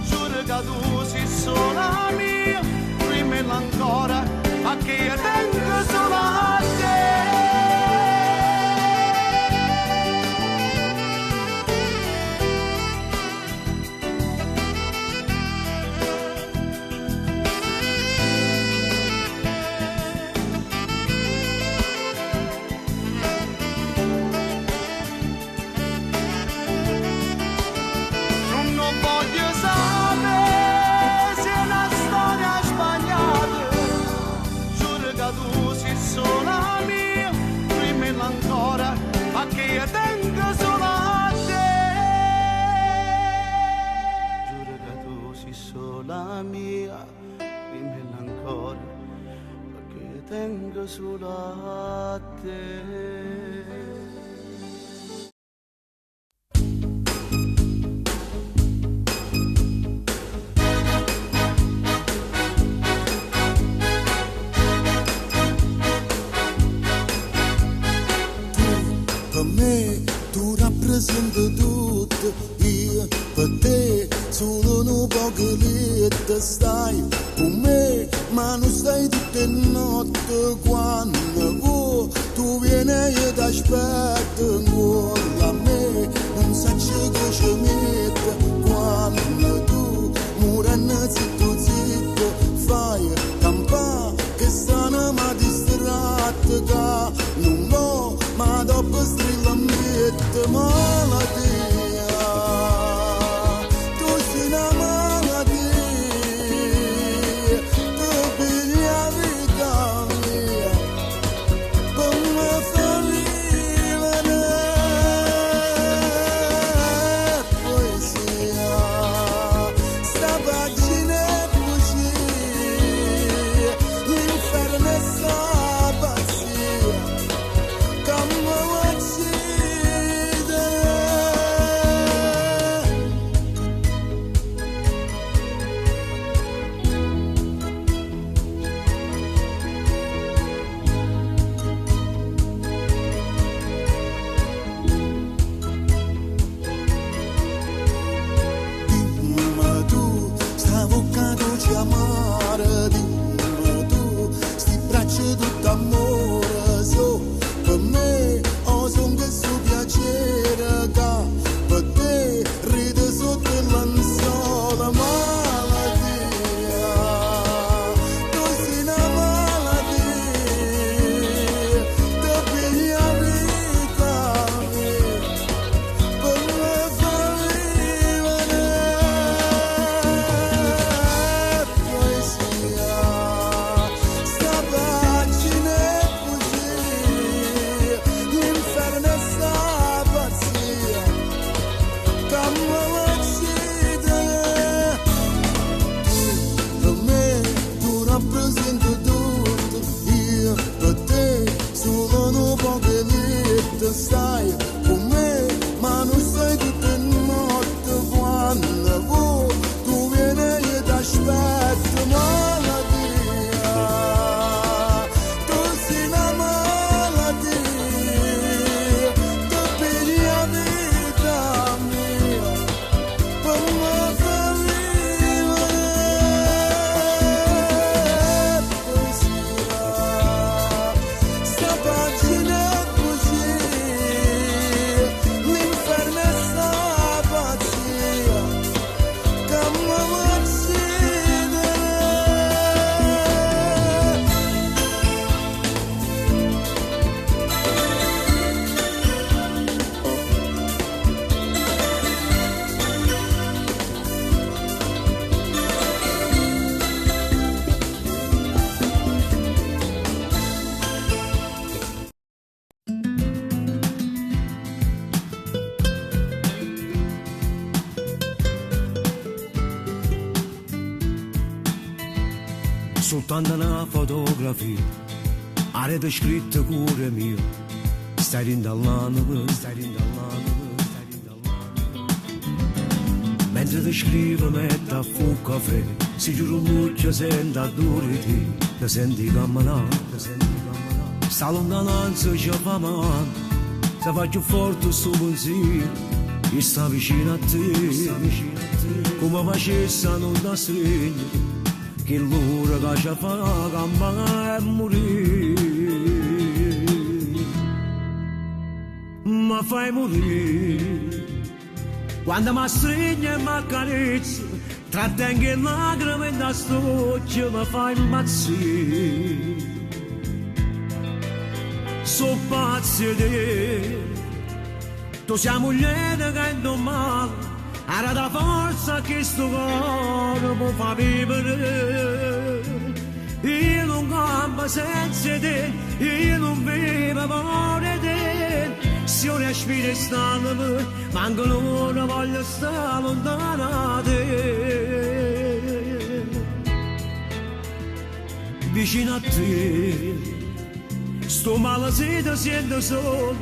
giuro che tu sei sola mia, dimmelo ancora, perché io tengo solo a te. Sola mia, dimmelo ancora, perché io tengo solo a te. Giuro che tu sei sola mia, dimmelo ancora, perché io tengo solo a te. Per me tu rappresenti tutto, io per te solo un po' che lì stai con me, ma non stai tutte le notti. Quando vuoi tu vieni io ti aspetto ancora. A me non sai che ci mette quando tu muoiono zitto zitto fai campare che stanno ma distratta che non vo ma dopo strilla mette malattia. Tu sei una malattia, tu pigli la vita soltanto una fotografia, arete scritta cuore mio, stai rindallando, mentre ti scrivo metto a fu caffè, si giuro muccia sento a dure ti senti camminare, sta lontananza ci fa male, se faccio forte sto pensiero, e sta vicino a te, come facesse non da stringere, che l'ora che ci fa campare e morire, ma fai morire. Quando mi stringi e mi accarezzi, trattengo le lacrime da stoccia, mi fai impazzire. So pazzo di te, tu sei moglie che non male, era da forza che sto cuore può far vivere. Io non campo senza te, io non vivo fuori te. Se io respiro stando, manco l'ora voglio stare lontano da te. Vicino a te, sto male se ti sento solo,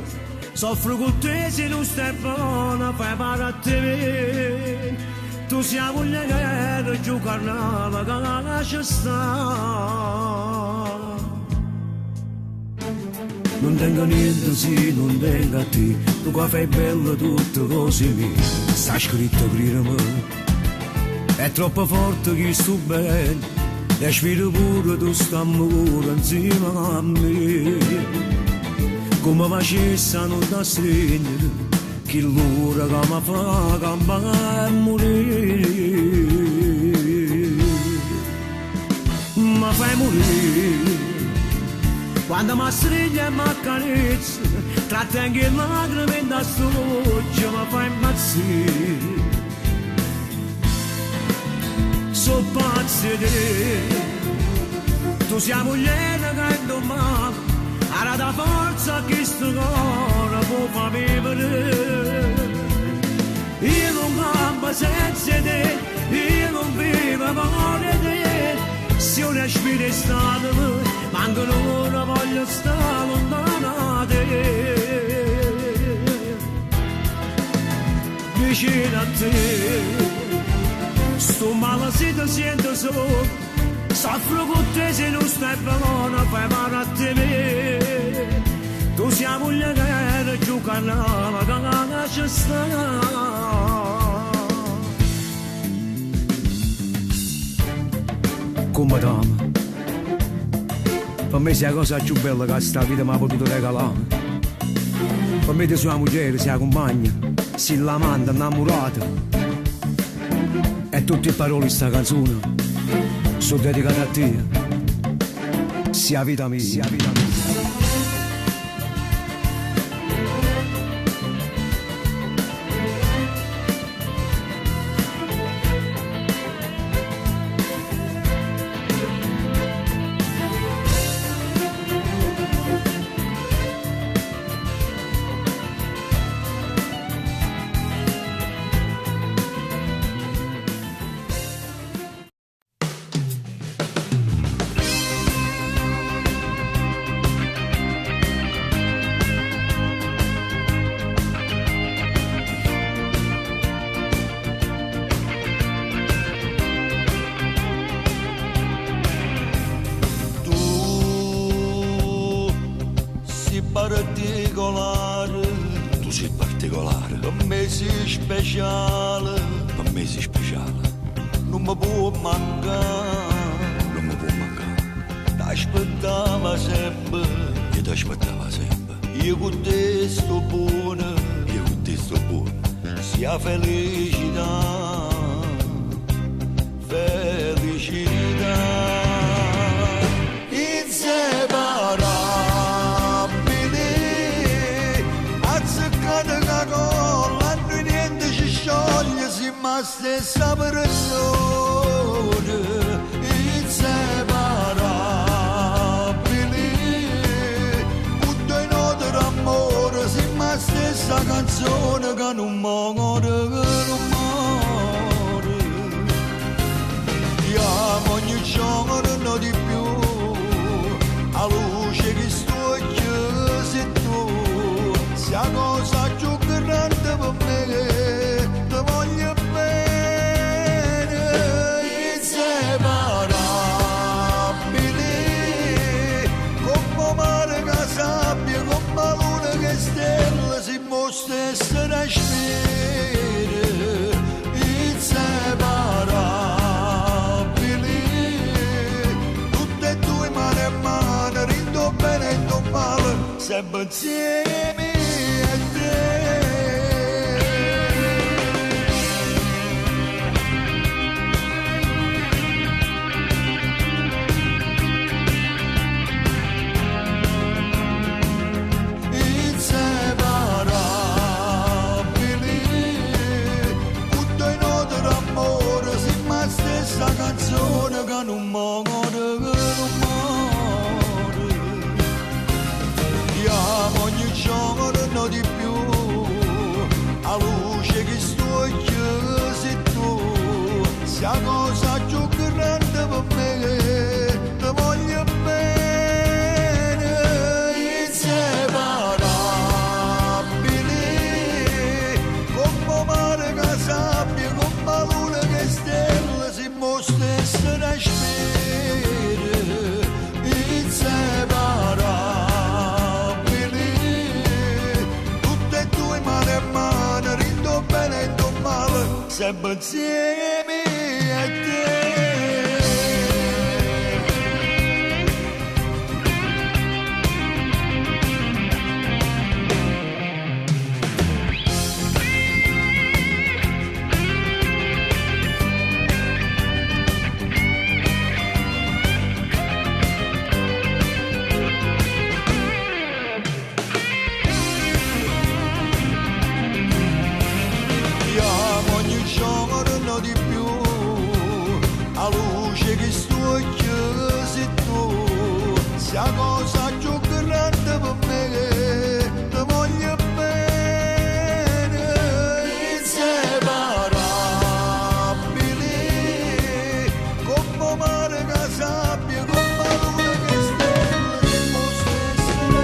soffro con te se non stai buona, fai male a te. Tu sei un legare, giocare ma che la lascia stare. Non tengo niente se non tengo a te, tu qua fai bello tutto così mio, sta scritto prima me, è troppo forte che sto bene, respiro pure tu st'amore insieme a me, come facesse non da stringere, che l'ora che mi fa campare e morire, ma fai morire. Quando mi stringi e mi accarezzi, trattengo le lacrime da stoccia, mi fai impazzire. So pazzo di te, tu sei moglie che non male, era da forza che sto cuore può far vivere. Io non campo senza te, io non vivo fuori te. Se io respiro stato, manco l'ora voglio stare lontano da te. Vicino a te, sto male se ti sento solo, soffro con te se non stai buona, fai male a te. Tu sei moglie che gioca ma che la lascia stare. Come dama, per me sei la cosa più bella che questa vita mi ha potuto regalare. Per me ti sua moglie, sei la compagna, sei l'amante innamorata. E tutte le parole di questa canzone sono dedicate a te. Sia vita mia, sia vita mia. particolare, tu sei particolare, per me sei speciale, per me sei speciale, non mi può mancare, non mi può mancare, t'aspettava sempre, io ti aspettavo sempre, io con te sto buono, io con te sto buono, sia felicità, felicità. Ma stessa persona, inseparabili, tutto in odore amore, sì, ma stessa canzone che non muore, che non muore. Ti amo ogni giorno di più. sempre insieme a te. Stessa canzone che non muore, chiamo ogni giorno di più a luce che sto sei tu, sei la cosa più grande per me, ti voglio bene, inseparabili, come mare che sabbia, come luna che stella. Stessa da spera, inseparabili, tutte e due mano a mano, rindo bene e rindo male, sempre insieme a te. Di più a luce che sto sei tu, sei la cosa più grande per me, ti voglio bene, inseparabili, come mare che sabbia, come luna che stella, siamo stesse da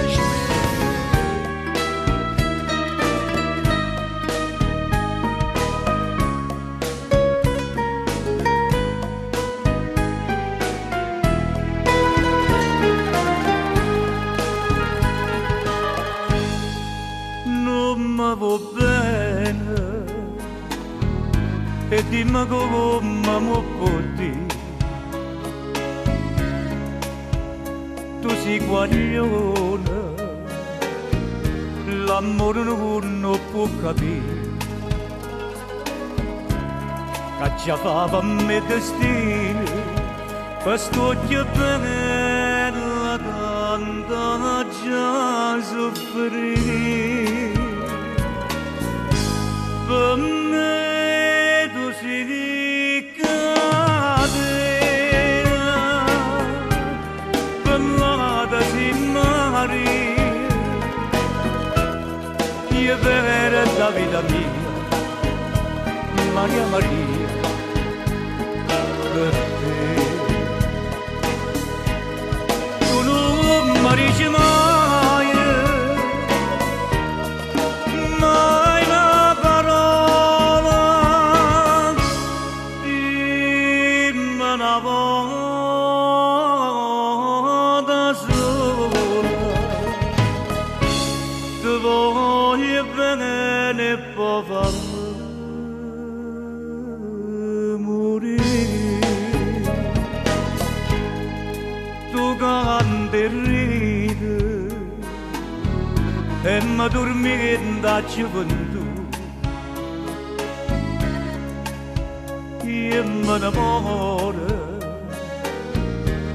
va bene e dimmi come mi puoi dire tu sei guaglione l'amore non può capire che già fa per me destino questo che bella tanta già soffrire. Per me tu sei catena, per l'ada si Maria, io per la vita mia, Maria Maria, per te. Tu non mi dici mai, mai una parola, dimmi una volta sola, ti voglio bene e poi farmi morire. Tu canti e ridi e mi dormi da gioventù, io mi innamoro,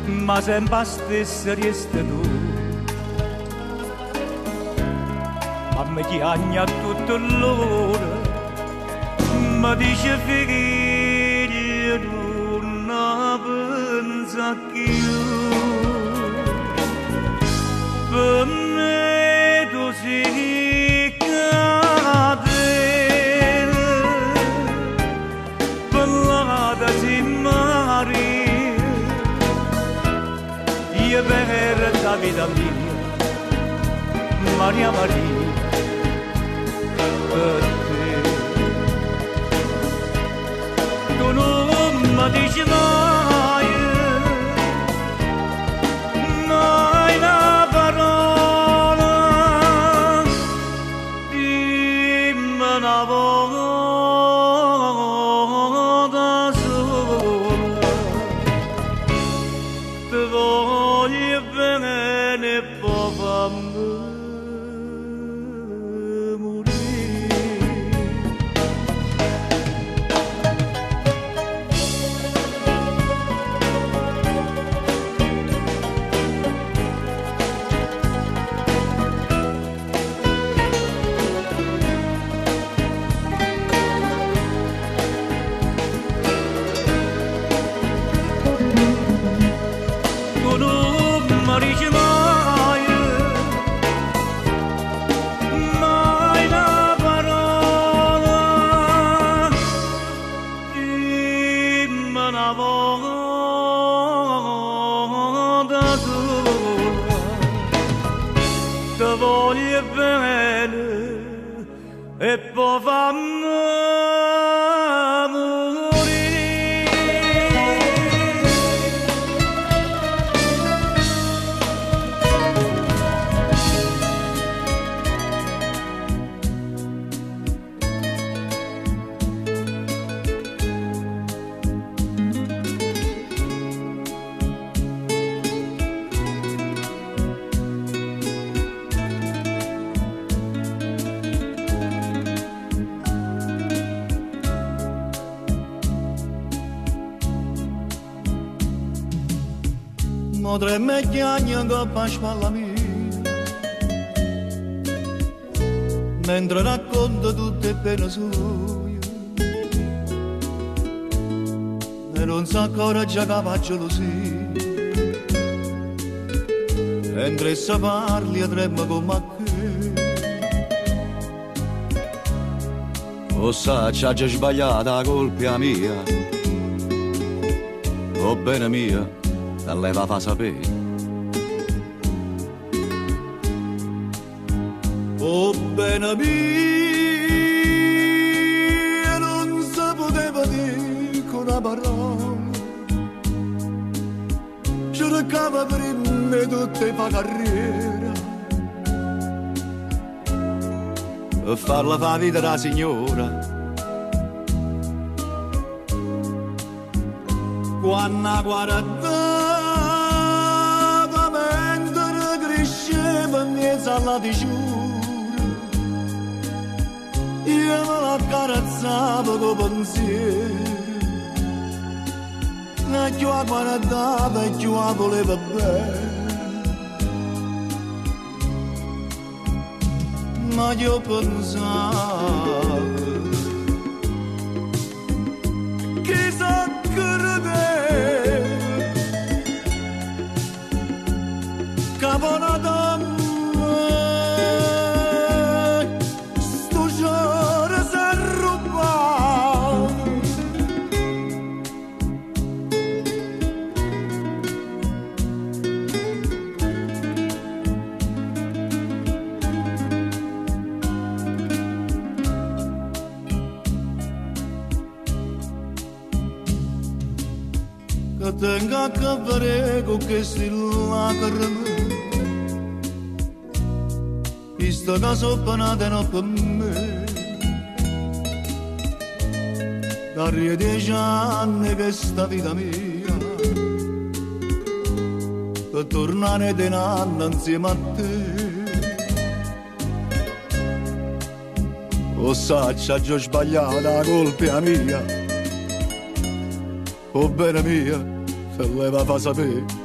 ma sempre stessa resta tu. Ma mi chiagna tutto l'ora, mi dice figlio non pensa più. Per me tu sei catena, per l'ada si Maria, io per la vita mia, Maria Maria, per te. Tu non mi dici mai, mai una parola, dimmi una volta sola, ti voglio bene e poi fammi voglia bene e poi fammi Tre megliagni che fa spalla mia mentre racconto tutte le pene sue e non sa ancora già che fa gelosia mentre se parli e trema come che o sa c'ha già sbagliata la colpa mia o bene mia te leva fa sapere. Oh bene mia, non si poteva dire con una parola, cercava prima tutte fa carriera, e farla fa vita da signora. Quando guarda alla diciura io me l'accarezzavo con pensiero e più la guardava e più la voleva bene ma io pensavo chissà credere caponata tengo a cavare con questi lacrime questa casa panata non per me da 10 anni che sta vita mia per tornare di nanna insieme a te o sa c'ha già sbagliata la colpa mia o bene mia se leva fa sapere.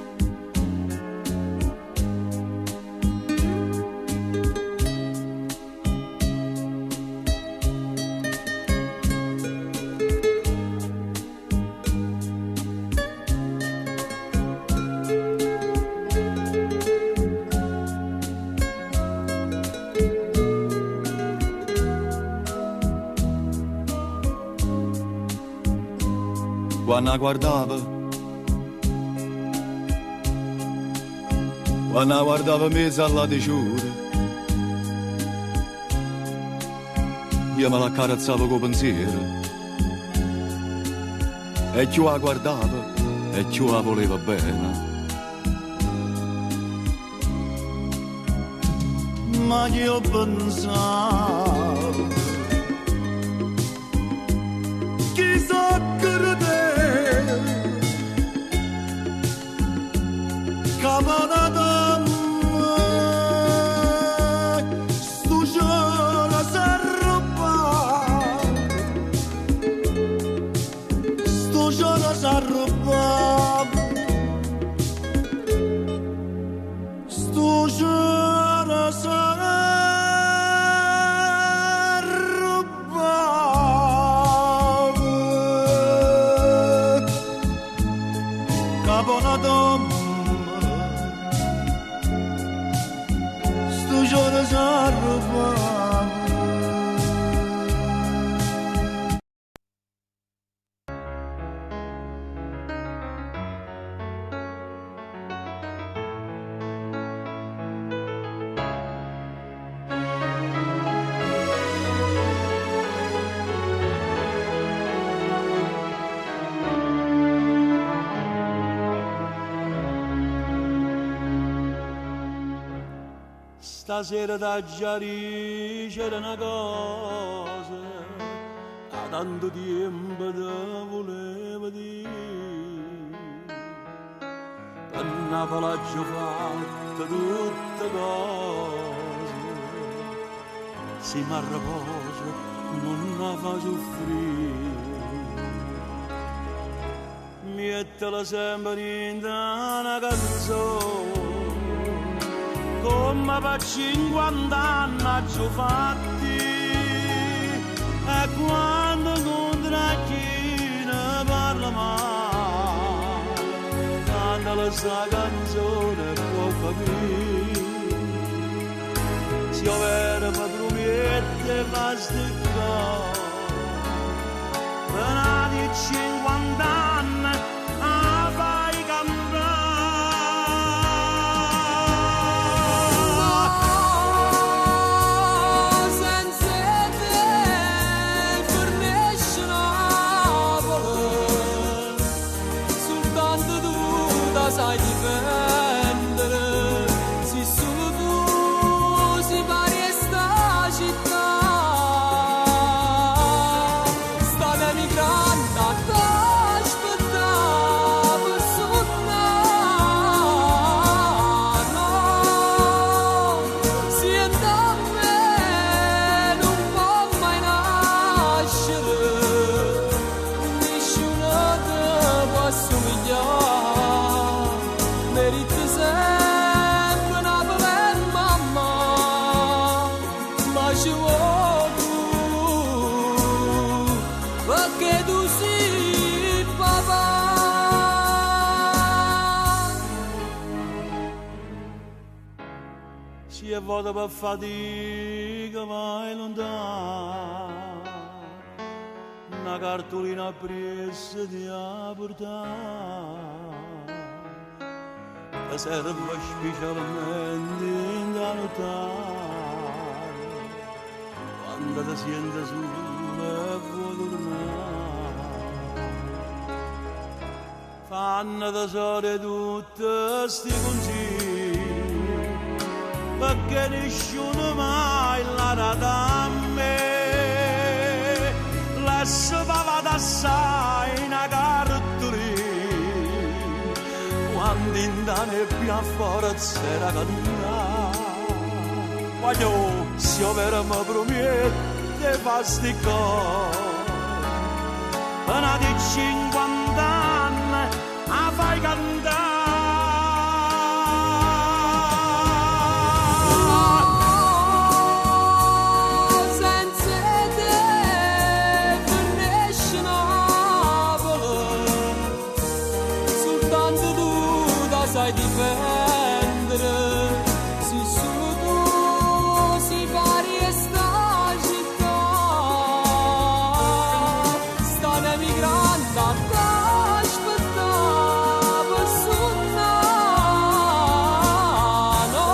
Quando guardava mezzo alla diciura io me l'accarezzavo con pensiero e più la guardava e più la voleva bene ma io pensavo chissà credere caponata Stasera da Giari c'era una cosa, da tanto tempo te volevo dire. Per Napoli ho fatto tutte cose, se mi riposo non la fa soffrire. Mettela sempre in una canzone, come per 50 anni ho fatti, e quando incontra chi ne parla male, cantala sta canzone può capire. Se io vero mi promette fa sticcare, per di 50 anni a fai cantare. Sai difendere, se solo tu si pari a sta città, sta emigrando a t'aspettare per suonare, no, siete a me non può mai nascere, nessuno te può assomigliare. Meriti sempre una bella mamma, ma ci vuoi tu, perché tu sei papà. Si è vuota per fatica, vai lontano, una cartolina presa ti ha portato. Che serve specialmente in da notare, quando ti senti sola e vuoi tornare. Fanno tesoro tutti sti consigli, perché nessuno mai l'ha dato a me. Lascia pava d'assai una cartolina, quando in da nebbia forza era caduta. Voglio, se io vera mi promette fa sti cose, una di 50 anni a fai cantare. Sai difendere, se solo tu si pari a sta città, stanno emigrando a t'aspettare per suonare, no,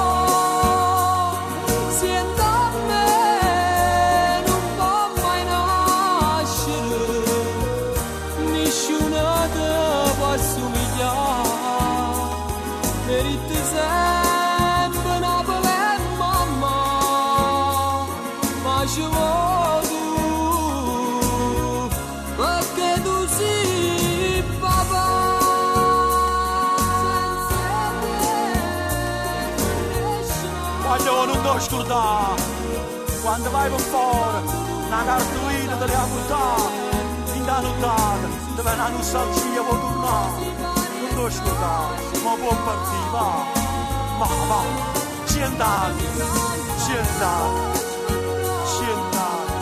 siete a me non può mai nascere, nessuno te può assomigliare. Meriti sempre una bella mamma, ma ci vuoi tu, perché tu sei papà. Voglio non ti scordare, quando vai per fuori, una cartolina te la portare, in da nottata, dove una nostalgia può tornare. Non ti scordare, ma può partire, va, ci andate, ci andate, ci andate.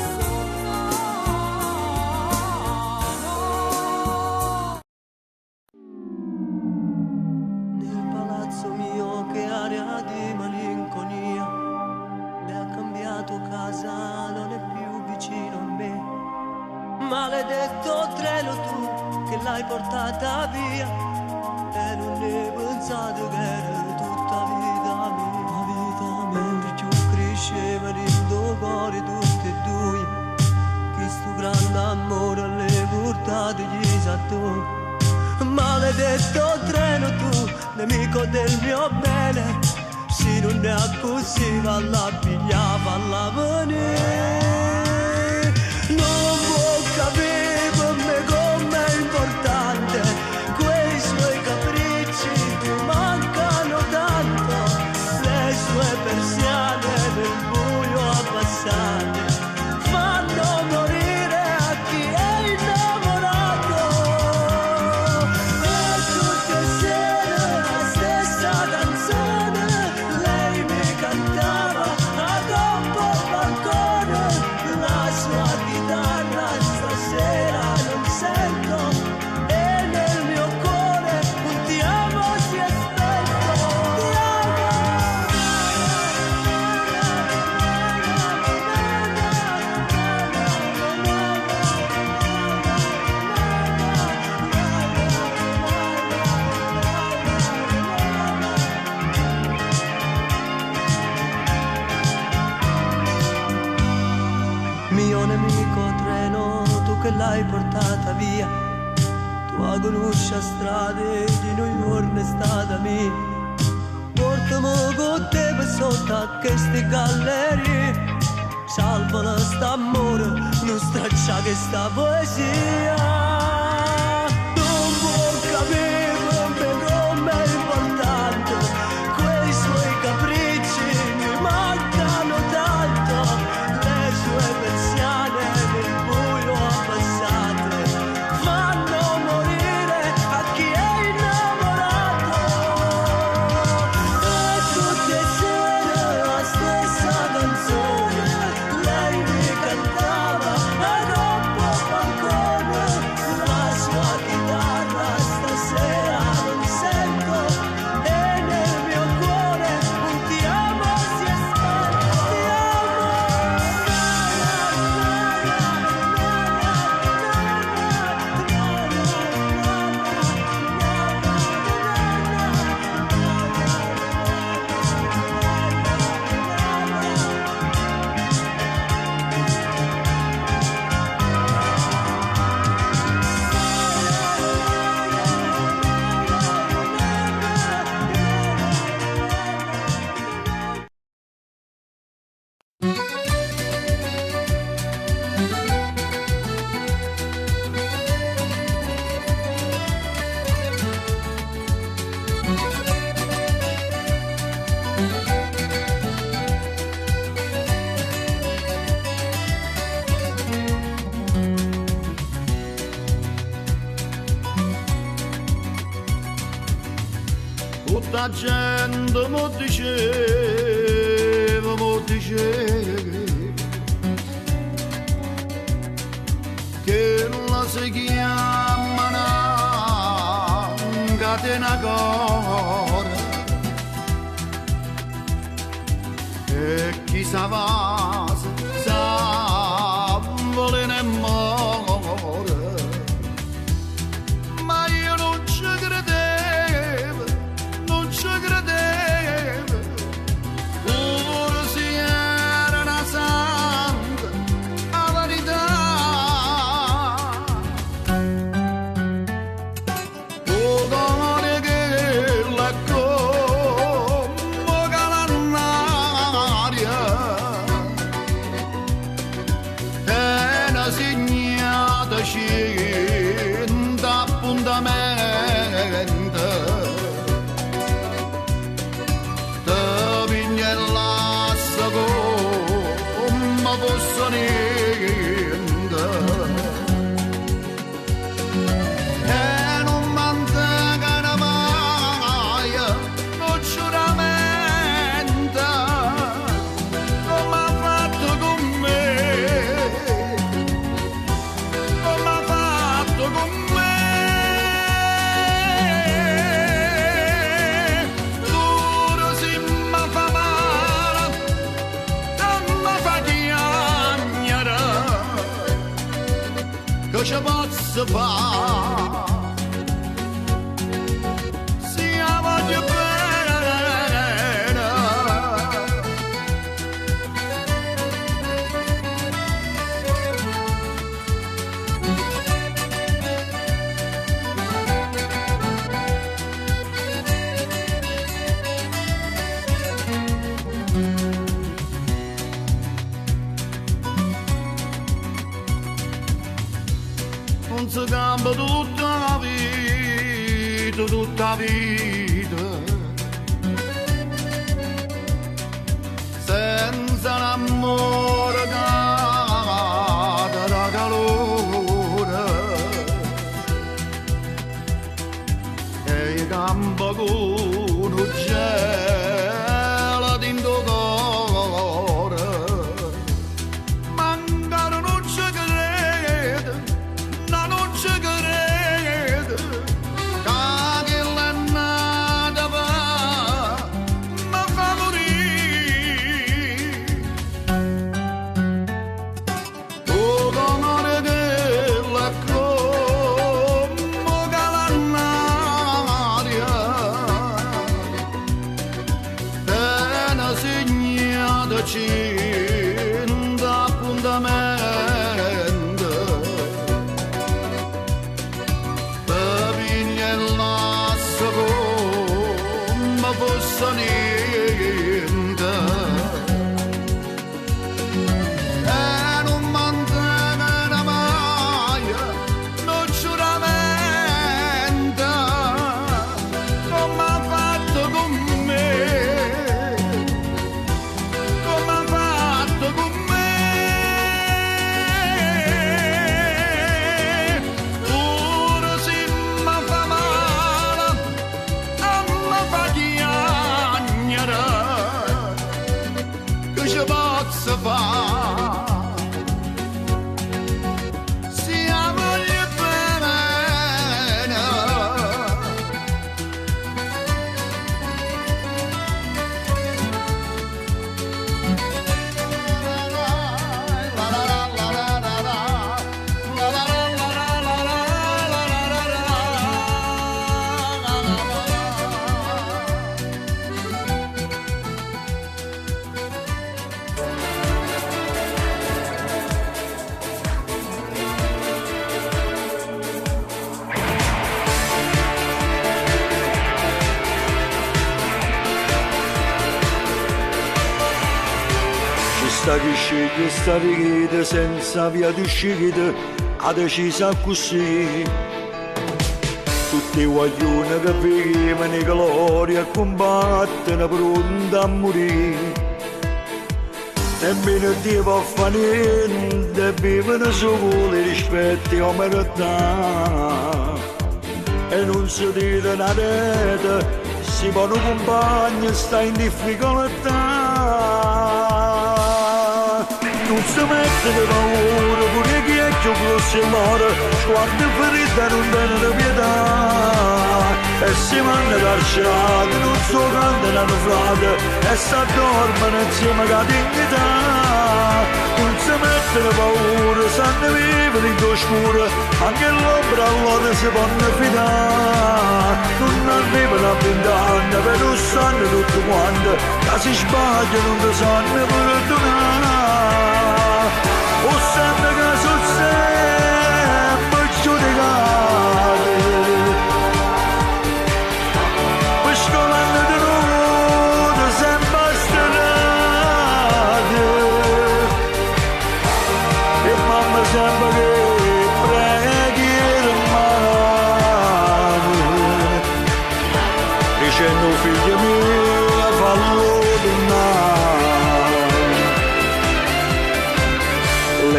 Nel palazzo mio che area di malinconia, le ha cambiato casa, non è più vicino a me. Maledetto treno tu che l'hai portata via, e non ne pensato che era tutta vita mia. Mentre più cresceva il cuore tutti e due, che sto grande amore alle portate gli sattori. Maledetto treno tu, nemico del mio bene, se non non è così, valla a pigliare, valla a venire. Non può capire per me com'è importante, quei suoi capricci mi mancano tanto, le sue persiane nel buio abbassate fanno morire a chi è innamorato. E tutte sere la stessa canzone lei mi cantava ad un po' balcone, la sua chitarra stasera non sento e nel mio cuore un ti amo si è spento. Ti mio nemico treno, tu che l'hai portata via, tua conosce strade di New York è stata mia. Portami con te per sotto a queste gallerie, salvala st'amore, non straccia che sta poesia. Non può capire per me com'è importante, quei suoi capricci mi mancano tanto, le sue persiane nel buio abbassate fanno morire a chi è innamorato. E tutte sere la stessa canzone lei mi cantava ad un po' balcone, la sua chitarra stasera non sento e nel mio cuore un ti amo si è spento. Ti Tutta gente mo diceva che la si chiama una catena core e chi sa va sa vuole ne muore, ma io non ci credevo, non ci credevo, pure se era una santa a verità. O domani che la come calannaria è una segnata cinta appuntamento. Come posso niente e non mantengono mai non giuramento come ha fatto con me, come ha fatto con me. Duro si mi fa male, che ci posso fare? Se la voglio bene. si cambia tutta la vita, senza l'amore cade da calore, e campa con un gelo dentro cuore. Mancare non ci crede, no, non ci crede, che la nata mi fa morire. Oh, l'amore della come calannaria, tena segnata cinta appuntamento, te piglia il lasso come fosse niente, e non mantiene mai non giuramento, come ha fatto con me, come ha fatto con me. Pure se mi fa male, mi fa chiagnere, che ci posso fare? Siamo gli bene. Ci sta chi sceglie sta vita senza via d'uscita, ha deciso così. Tutti i guaglioni che vivono in gloria combattono pronti a morire. Nemmeno Dio può fare niente, vivono solo rispetti e omertà. E non si tira una rete, si va un compagno e sta in difficoltà. Non si mette di paura, pure chi è più grosso e mare, sguardo ferita non danno pietà. E si vanno carcerati, non so quando hanno frate, e si addormano insieme a dignità. Non si mette di paura, sanno vivere in oscuro, anche l'ombra allora si vanno fidare. Non arrivano a 20 anni, per non sanno tutto quanto, che si sbagliano non sanno perdonare. O sanno che sono sempre giudicati, pescolando di nudo sempre sterati, e mamma sempre che preghiera in mano, dicendo figlio mio fallo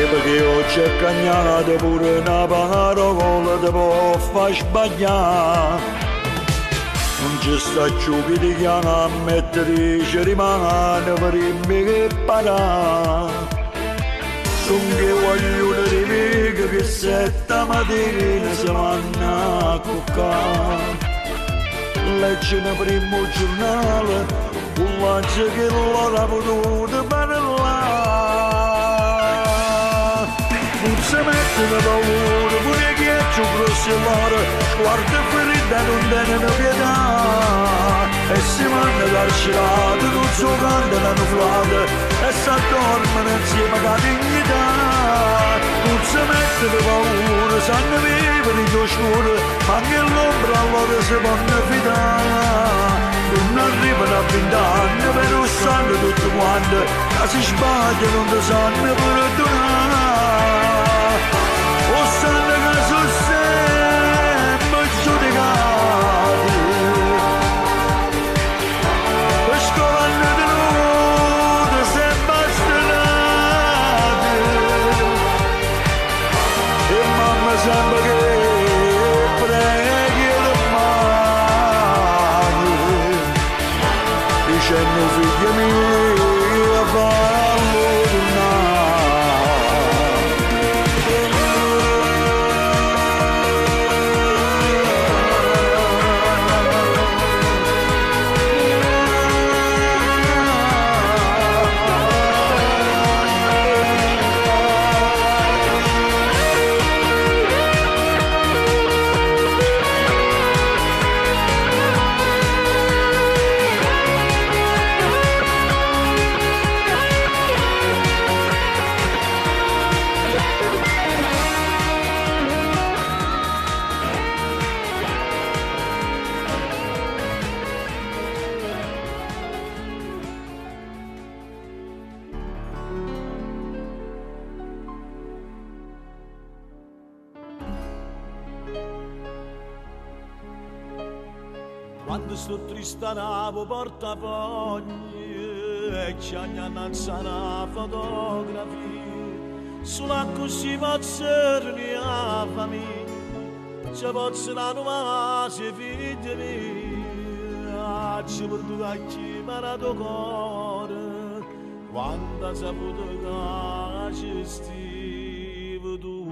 perché oggi è cagnata pure una parola ti può far sbagliare. Non ci sta più chi ti chiama a mettere ci rimane per me che parà. Sono che voglio di me che setta mattina si vanno a cuccare. Leggono primo giornale, un lancio che loro ha potuto parlare. Non si mette di paura, pure chi è più grosso e loro, sguardo ferita non danno pietà. E si vanno carcerati, non so quando l'hanno flata, e si addormano insieme a dignità. Non si mette di paura, sanno vivere in oscuro, anche l'ombra allora si vanno fidare. Non arrivano a 20 anni, però sanno tutto quanto, che si sbagliano non ti sanno perdonare. O sanno che sono Vieni a farlo Quando sto triste navo portafogli e ci annanza una fotografia sulla così pozzerni a famiglia ci pozzano nuova se figli miei ci porto a chi marato cuore quando si può che ci stivi tu.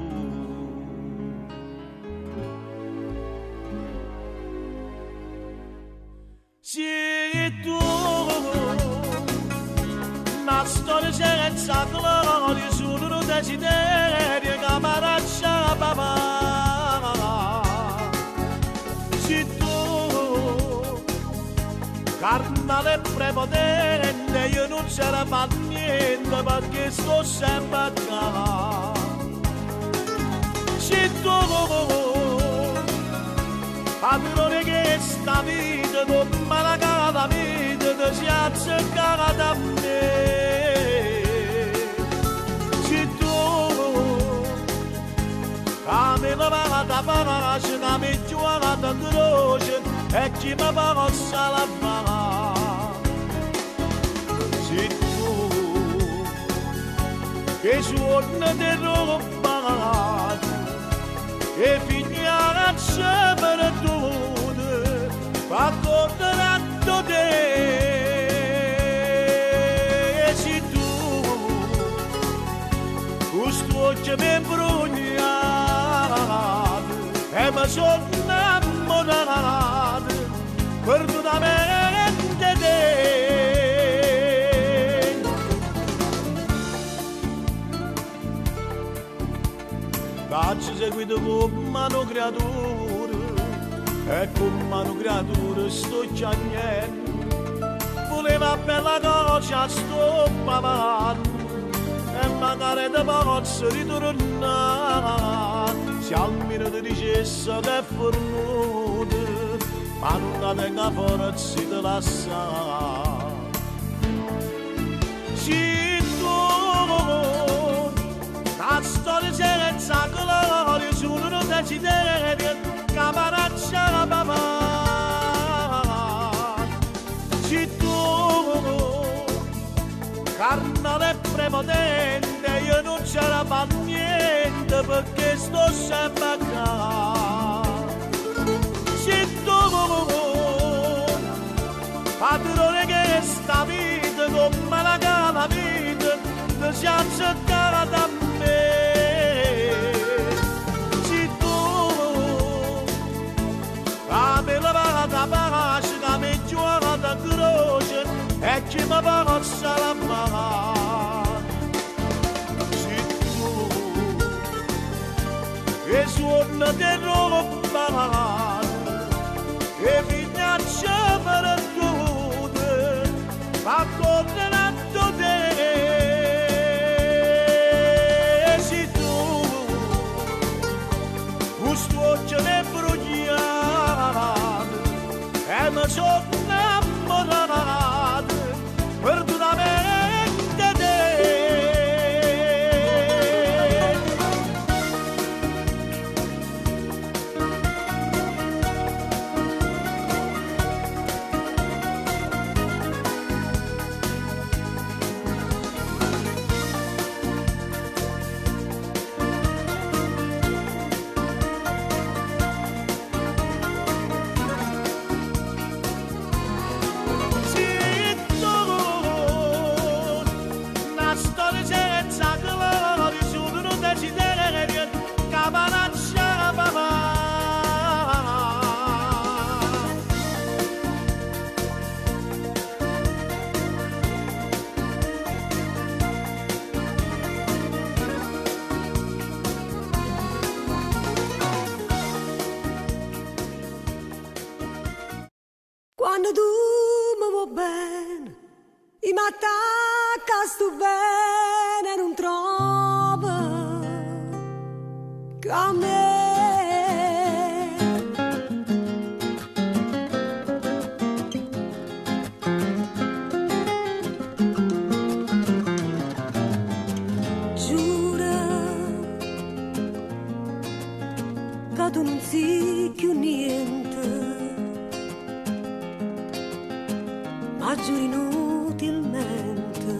Se tu una storia senza gloria solo un desiderio che mi lascia papà. Se tu carnale prepotente io non ce la fa niente perché sto sempre a casa. Se tu padrone che sta vita con malacata vita ti si azzeccata da me. Se tu a me la vada pace a me giocata croce e chi mi possa la fare. Se tu che suona di roba e figlia sempre tutte fa tornando te e se tu questo occhio mi brugnato e mi sono innamorato perdonamente te. Faccio seguito con mano creatura e con mano creatura sto chiagnendo voleva bella cosa sto pavando e magari te posso ritornare se almeno ti dicesse che è fornuto ma non tenga forza di lasciare. Se tu la storia senza gloria solo un desiderio che mi lascia la papà. Se tu carnale prepotente io non ce la fa niente perché sto sempre a casa. Se tu padrone che sta vita come la cala vita ti si azzeccata da me. Se tu a me la vada pace a me giocata croce e chi mi possa la fare. Se tu che suona di roba e figlia per tutte ma condannato te. Se tu questo occhio mi brugnato e mi sono innamorato perdonamente te. attacca sto bene non trova che a me. Tu non sei più niente, ma giuri inutilmente,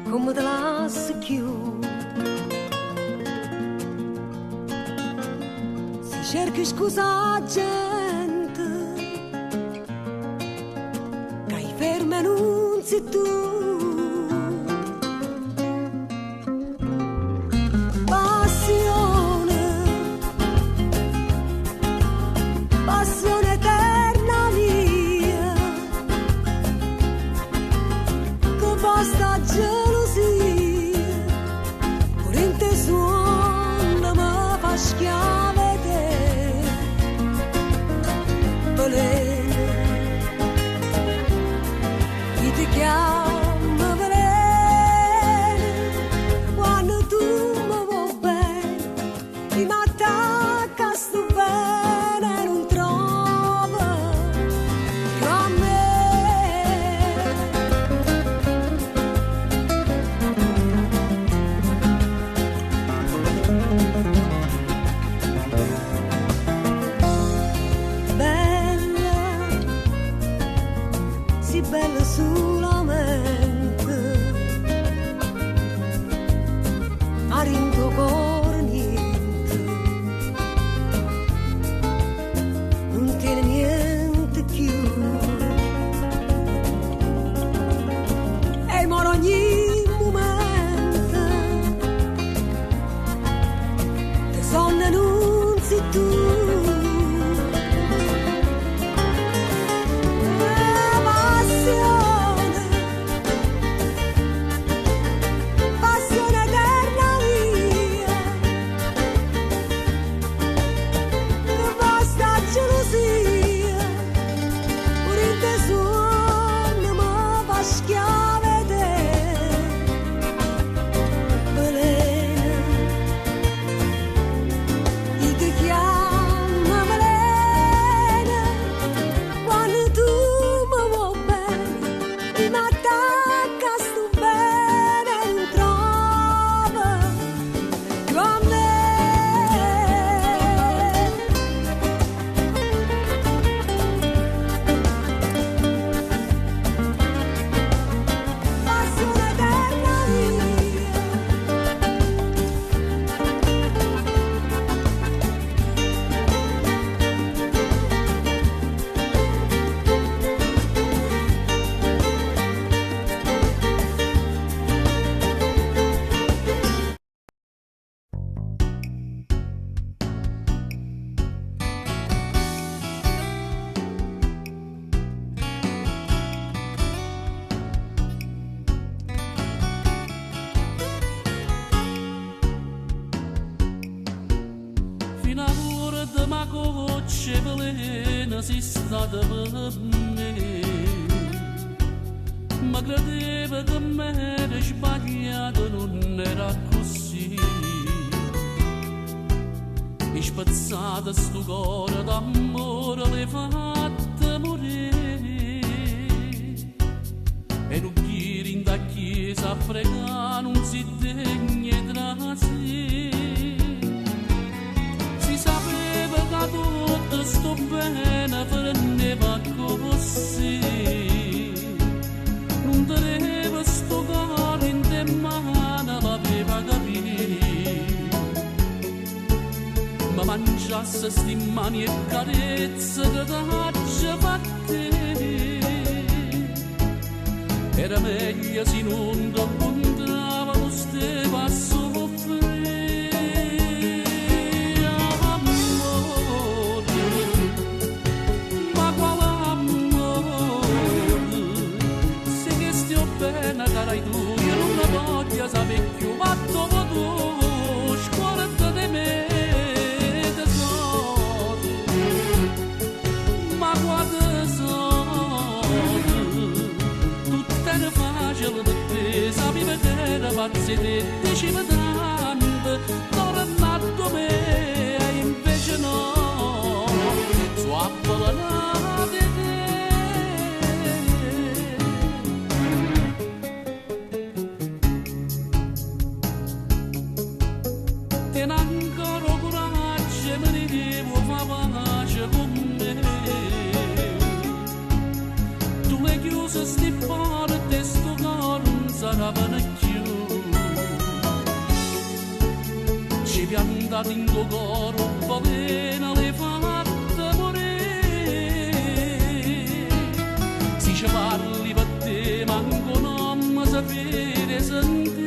come te lasci più. Si cerca scusa gente, che hai ferma non sei tu. Si stata per me, ma credeva che me era sbagliato, non era così. E spazzata sto cuore d'amore l'hai fatta morire, e non chiedi in da chiesa a pregare non si degna tra sé. Si sapeva che tutto sto bene prendeva così, non teneva sto cuore in te mano, l'aveva capito, ma mangiasse sti mani e carezze che t'ha fatte, era meglio se non ti incontrava lo steva a soffrire. Carai tu, io non la voglio sapere più, ma dopo tu, scuola di me, tesoro, ma guarda tesoro, bazzete diceva tanto tornato me invece no su appallanate ten ancora coraggio me ne devo fa pace con me tu mi chiuso sti porte sto cor non sarà più ci piantate in tuo coro povera le fatte morire si ci parli per te manco non mi sapere sentire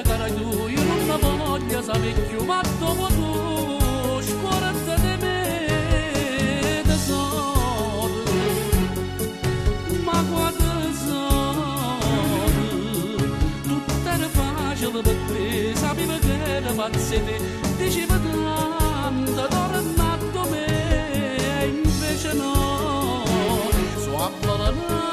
cara tu, io non la voglio sapere più, ma dopo tu, scorda di me, tesoro, ma guarda tesoro, tutto era facile per te, sapevo che era pazzete, diceva tanto, tornato me, invece no, su appallanate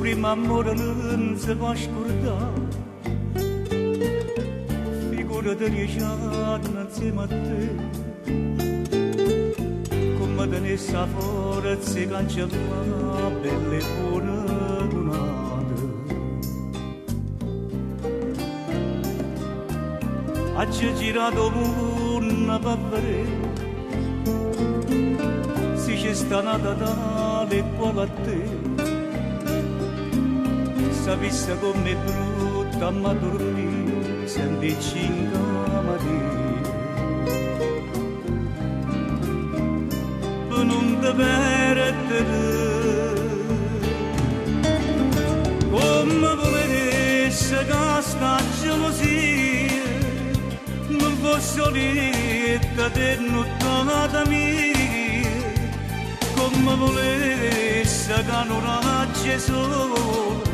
prima amore non si può scordare figura di 10 anni insieme a te come tenesse a forza cancella belle buone donate ha girato una per si c'è sta nata tale quale a te sapesse come brutta ma dormì sentirci in cama per non te perdere come volesse che sta gelosia non fosse solita te nottata mia come volesse che non raggi solo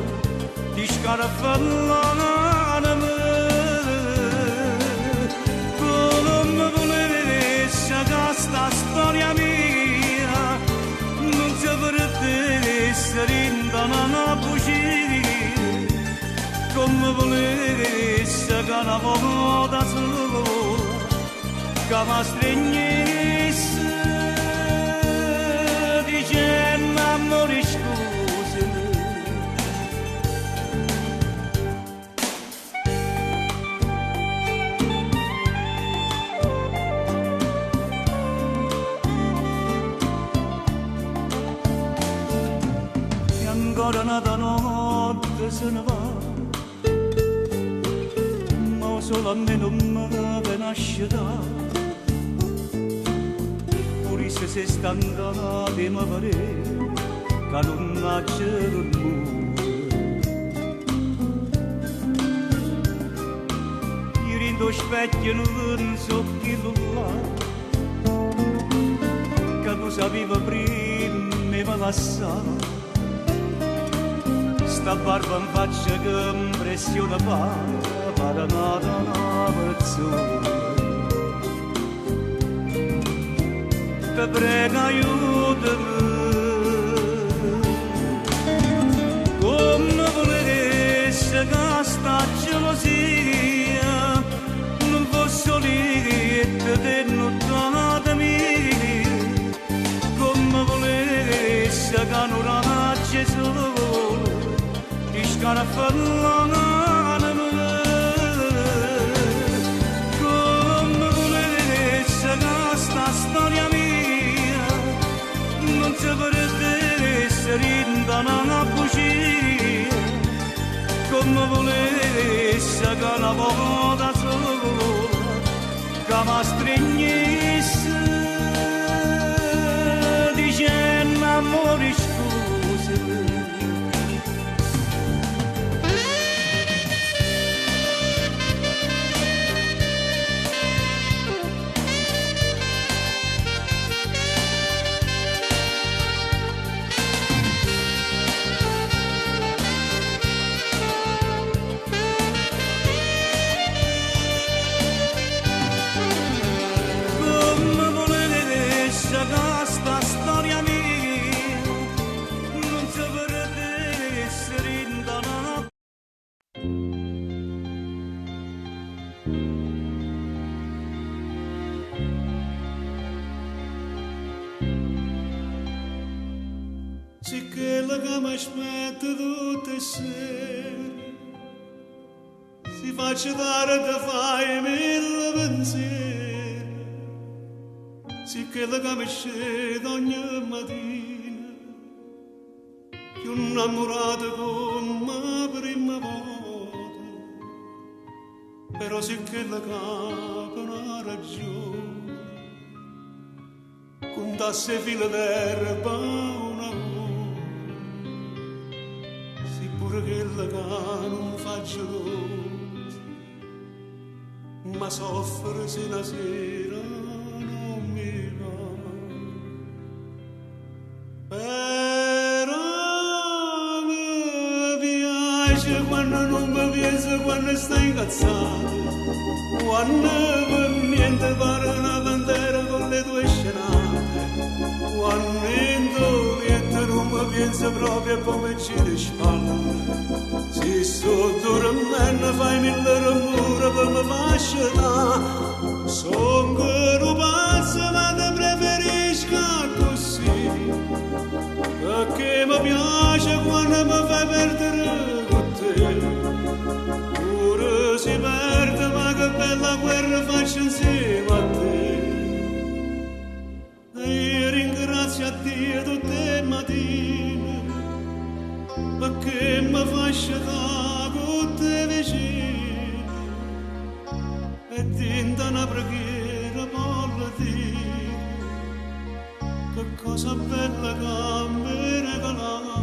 ti scarafallano me come volesse che sta storia mia non si perdesse rindana bugie come volesse che una volta sola che mi stregnesse dicendo amore scusa ancora una notte se ne va ma solo a me non mi nasce da pure se sei stanca di me pare che non nasce l'amore io rindo specchio non so chi là che tu sapevi prima mi lasciare sta barba in faccia che impressiona para nada una persona te prego aiutami come volesse che sta gelosia non fosse solita te nottata mia come volesse che non raggi solo ti scarafallano me come volesse una volta sola che mi stringesse dicendo amore scusa. Questa storia mia non si perdesse rindana. Sì che la che mi aspetta tutte le sere si faccia dare da fare mille pensieri. Sì che la che mi scende ogni mattina più innamorata come la prima volta, però sì che la capa una ragione contasse fila d'erba una volta, sì pure che la capa non faccia dolce ma soffre se la sera quando non mi pienso, quando stai incazzato, quando per niente pare una bandera con le tue scenate, quando in niente non mi pienso proprio come ci di spalle, se sto dormendo fai mille rumore per mi fascinare, son che non pazzo ma te preferisco così, perché mi piace quando mi fai perdere. Pure si perde ma che bella guerra faccio insieme a te. E io ringrazio a Dio tutte le mattine perché mi fa scegliere con te vicino e tinta una preghiera voglio dire che cosa bella che mi regalato.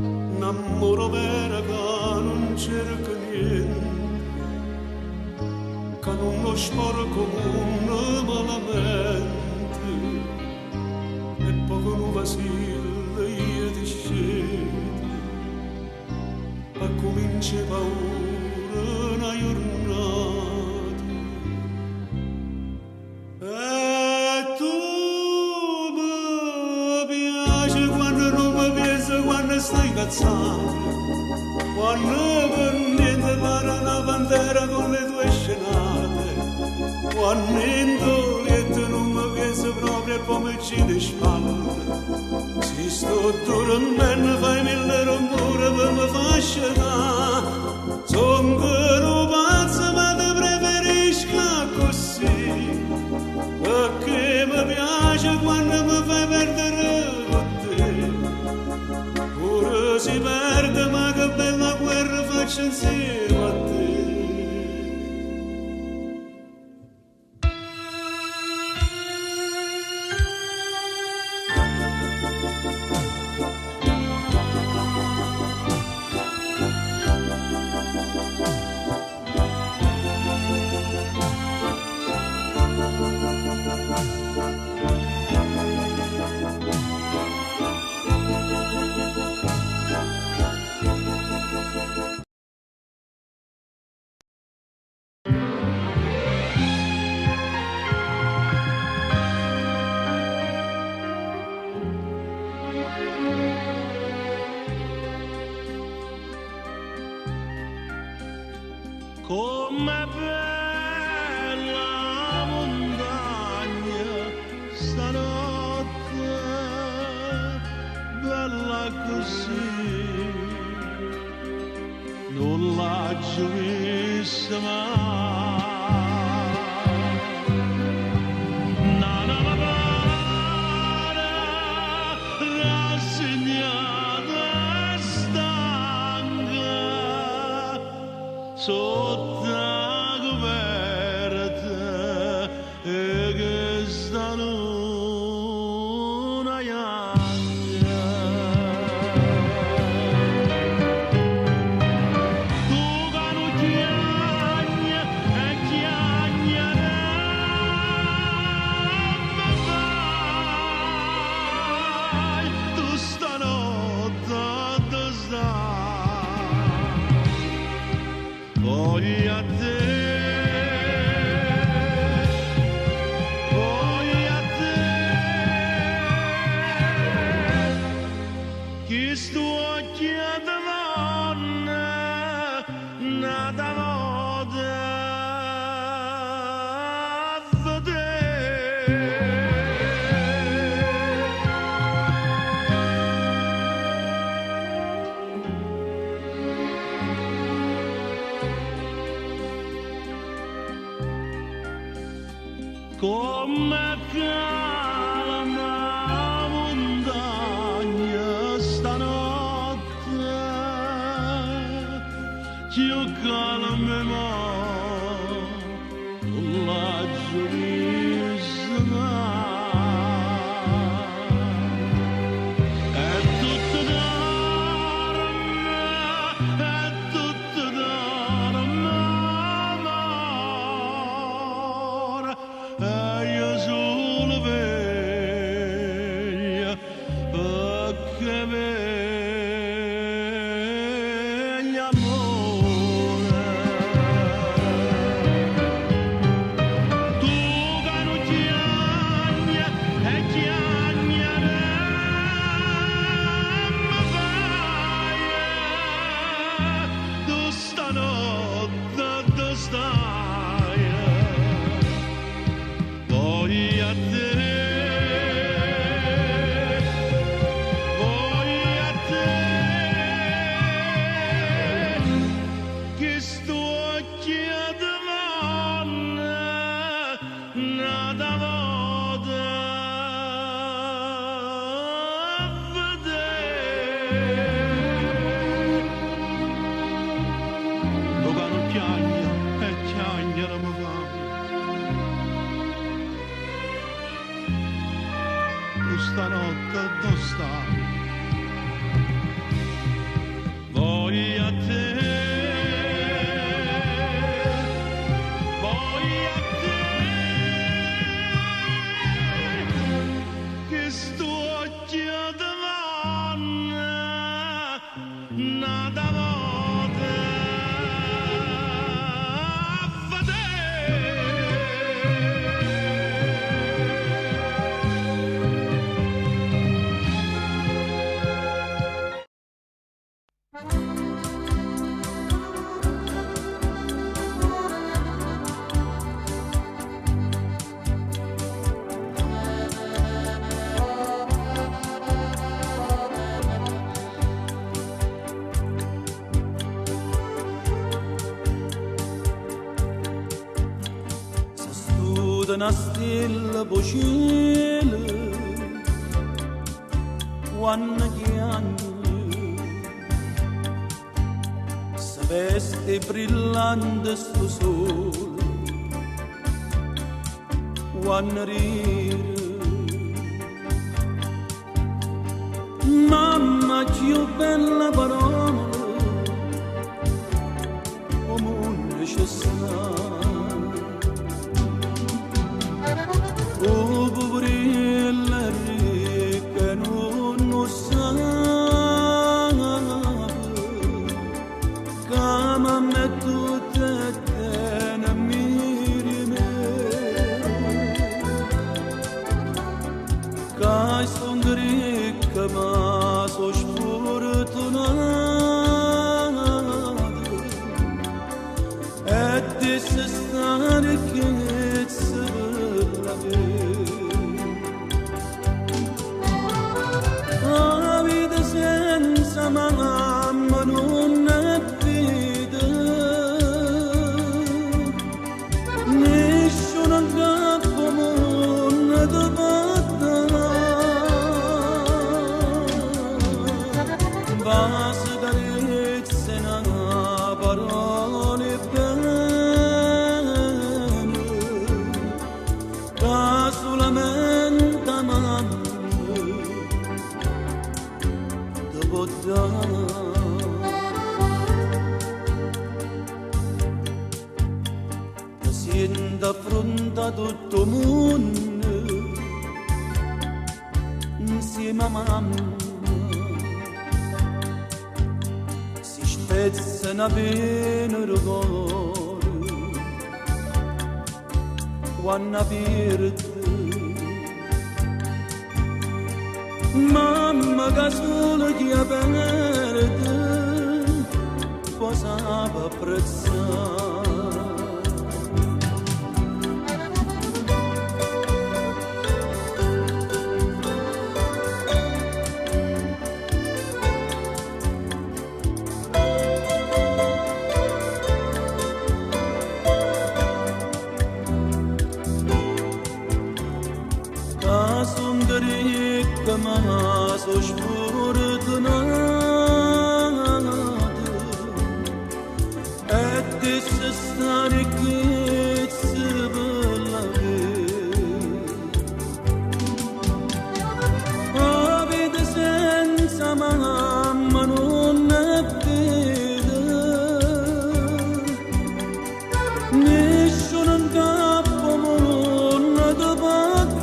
Un amore vero che non cerca niente, che non lo sporco come malamente, e poco non vacilla io ti scendo, e comincia paura una giornata. E tu mi piace quando non mi penso, quando stai incazzato, quando per niente pare una bandera con le tue scenate, quando in niente non mi penso proprio come ci di spalle, si sto dormendo fai mille rumore per mi fascinare, son che non pazzo ma te preferisco così, perché mi piace quando mi fai perdere con te. Pure si perde ma che bella guerra faccio insieme a te. Com'è bella la montagna stanotte, bella così, non l'ho vista mai. Nana mi pare rassegnata e stanca, sotto la coperta e che stanno una iagna. Tu che non chiagna e chiagna vai, tu stanotte dove stai? Voglio a te, voglio a te, chi sto occhiando donna, nata moda a vedere. Come calma montagna stanotte, più calma ma la giornata è tutto d'arma, è tutto d'arma, amore. E io solo veglio perché veglio amore. Tu che non chiagna e chiagna ma vai, tu stanotte dove stai? Voglio a te, voglio a te, che sto occhiando donna, nata moda a vedere. Tu che non piagna e piagna non mi vai. Stanotte dove stai? Voglio a te, voglio a te, che sto occhiando donna, nata moda a vedere. Una stella vocile quando chiami se veste brillante sto sole quando ride mamma più bella parola come un necessario. Oh, poverella ricca non lo sa, che mamma tutta te ne miri me, che sono ricca ma sono sfortunata e ti sei stata ricchezza. La vita senza mamma non è vita, nessuno capo mondo ti basta, basta carezza una parola affronta tutto il mondo insieme a mamma. Si spezza una pena ricordo quando perde. Mamma che solo chi perde cosa va apprezzare. Ma so sfortunato e ti sei stanchezza per la vita. Vita senza mamma non è vita, nessuno in capo non ti batta.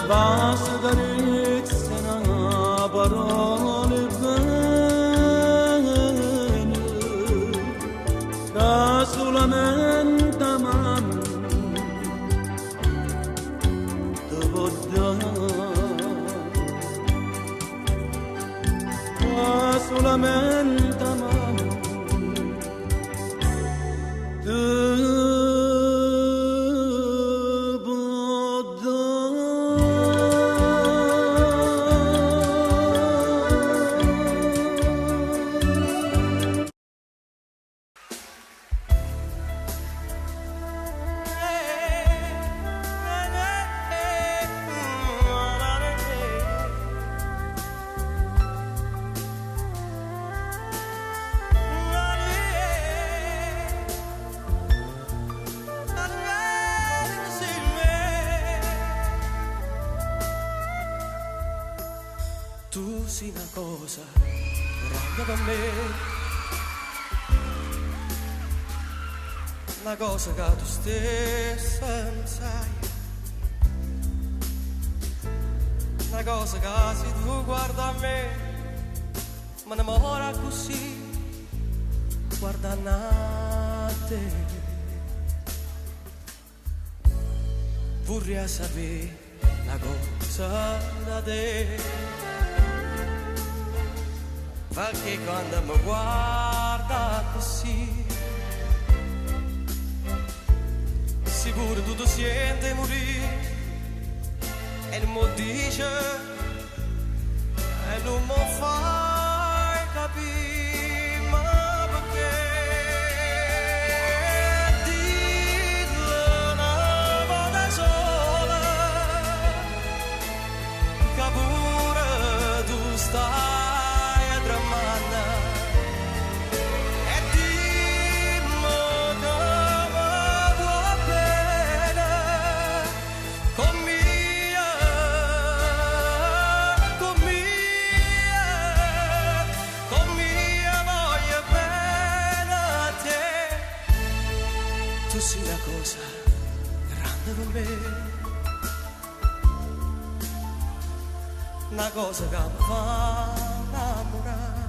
Basta carezza una parole bene che solamente mamma ti può dare, che solamente mamma ti tu sei una cosa grande per me, una cosa che tu stessa non sai, una cosa che se tu guarda a me mi innamora così, guarda a te. Vorrei sapere una cosa da te, perché quando mi guarda così sicuro tu ti senti morire e non mi dice e non mi fai capire ma perché dillo una volta sola che pure tu stai una cosa grande per me, una cosa che mi fa innamorare,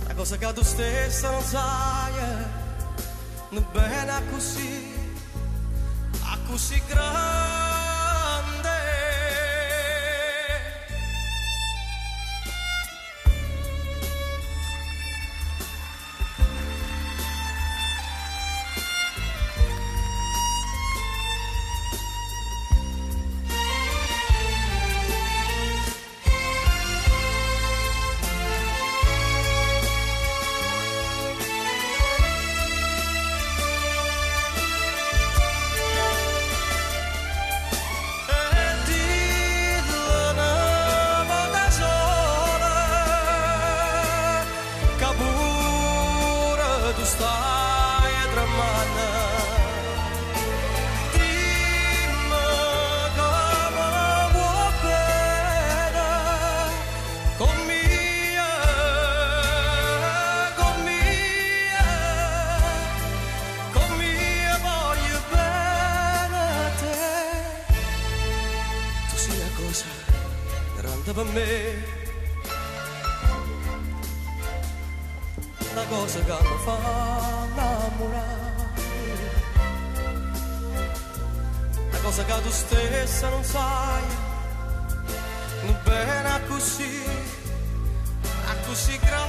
una cosa che tu stessa non sai, non bene a così grande. la cosa che mi fa innamorare, la cosa che tu stessa non sai, non bene a così grande,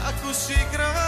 a così grande.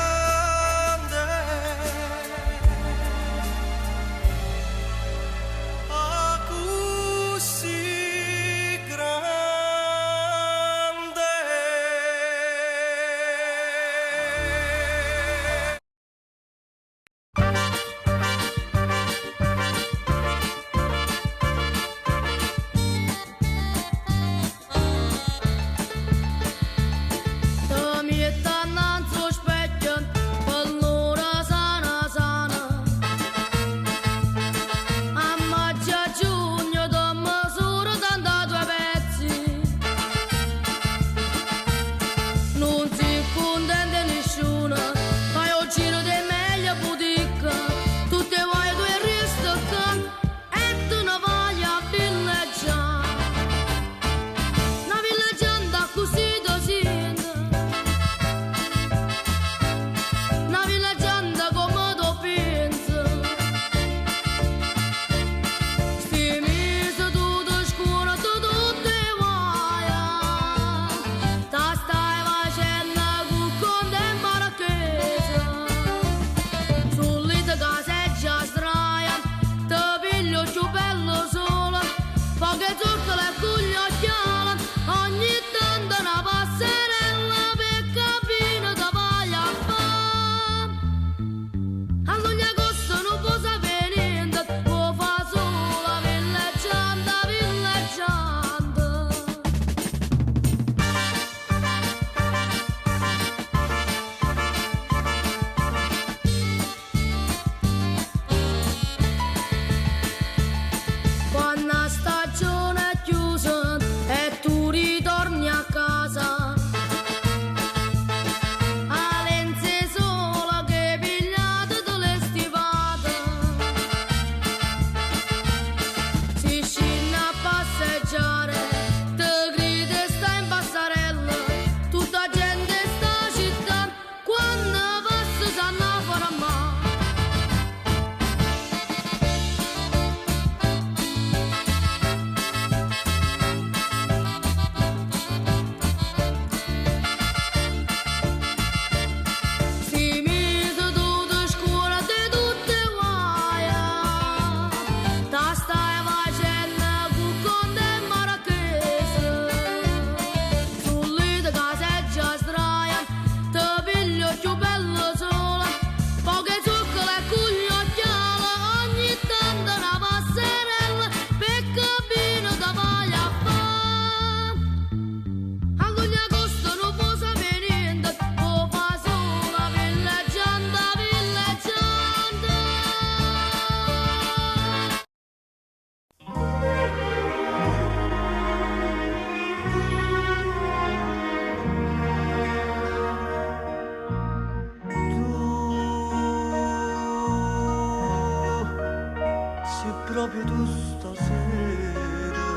proprio tu stasera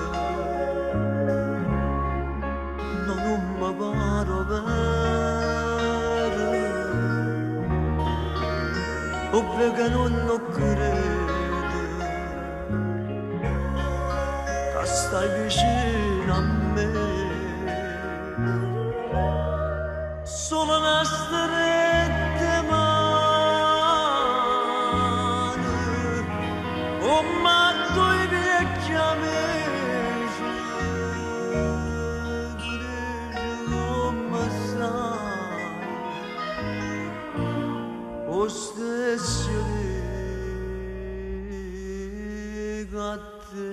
non mi pare vero, ovvero che non credo che stai vicino a me, solo una stretta mano, un matto i vecchi amici, come sai, o stesso dico a te,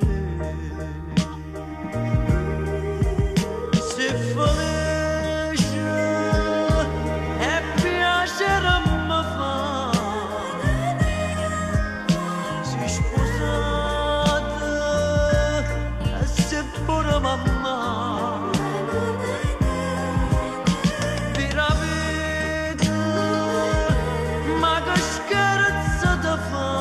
se felice e piacere mi fa, si sposate e se pure mamma, veramente, ma che scherzo ti fa,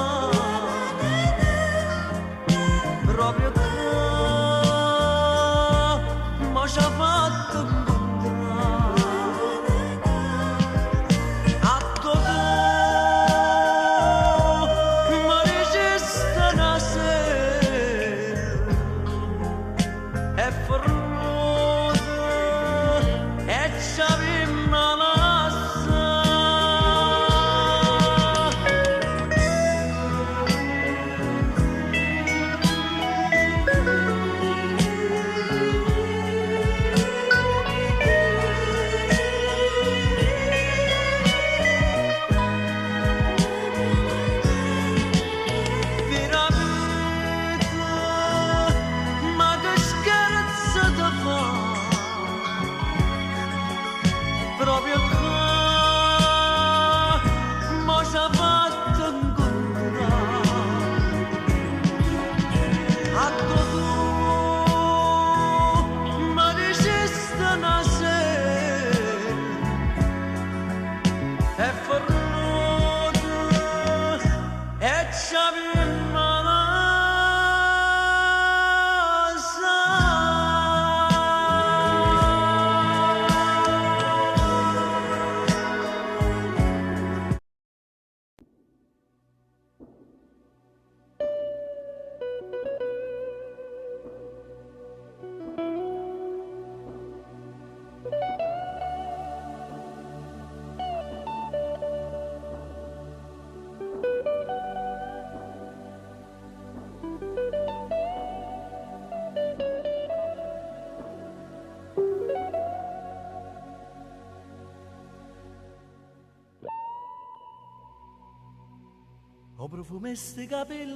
profumo sti capelli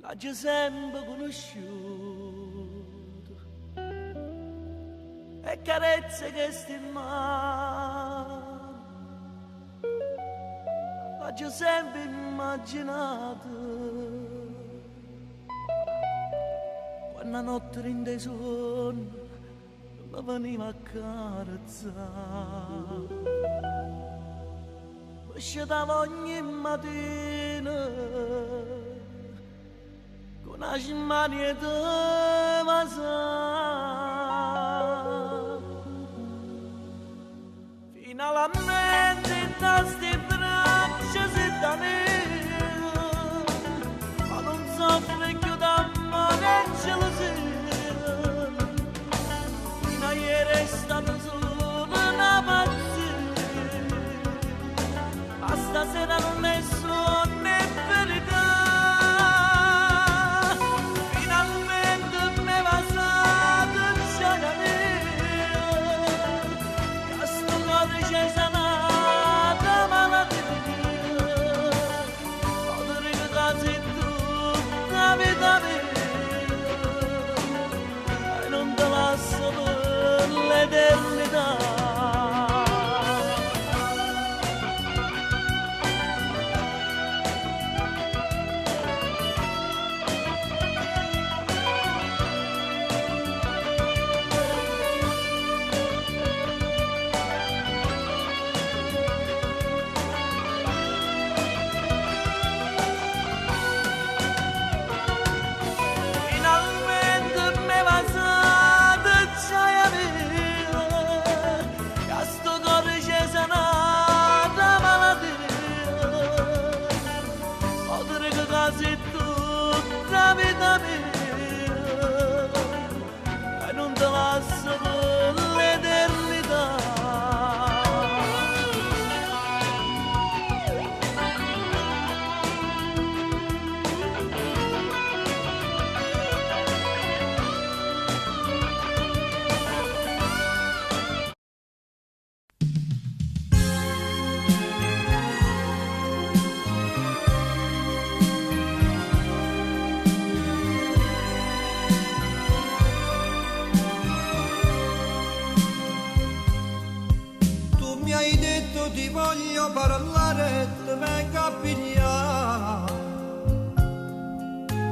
l'ho sempre conosciuto e carezze che sti in mano l'ho sempre immaginato quando la notte in dei sogni mi veniva a carezzare mi scendavo ogni mattina con una cimania di vasà finalmente in queste braccia si da me ma non soffre più d'amore e gelosia fino a ieri è stata solo una pazzia ma stasera non è solo né verità e non te lascio per l'eternità. E non te lascio per l'eternità. Ti voglio parlare, ti vengo a pigliare.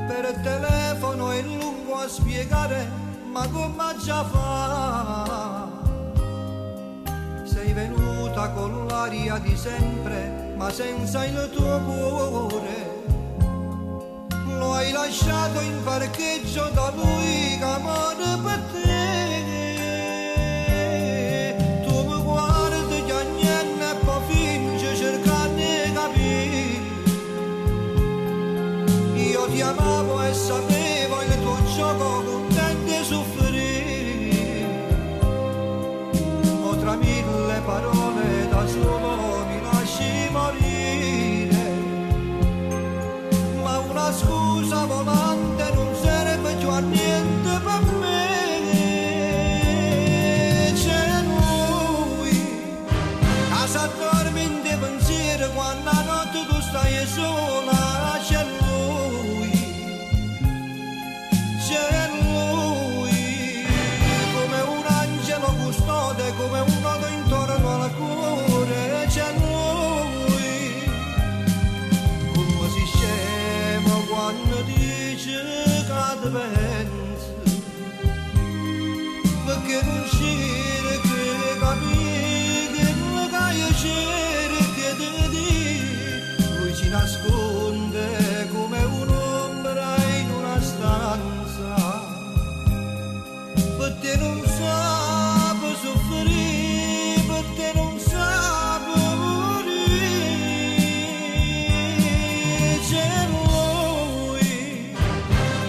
Per telefono è lungo a spiegare, ma come già fa? Sei venuta con l'aria di sempre, ma senza il tuo cuore. Lo hai lasciato in parcheggio da lui che amore per te. Io ti amavo e sapevo il tuo gioco contento e soffrire. O tra mille parole da solo mi lasci morire. Ma una scusa volante non serve più a niente per me. C'è lui, casa dormi in te pensiero quando a notte tu stai sola. C'è lui, come un angelo custode, come un nodo intorno al cuore. C'è lui, come si scemo quando dice che ti pensi, perché non c'era che capire che lo che io cerco di dire. Lui ci nasconde come un'ombra in una stanza, per te non sa soffrire, per te non sa morire. C'è lui,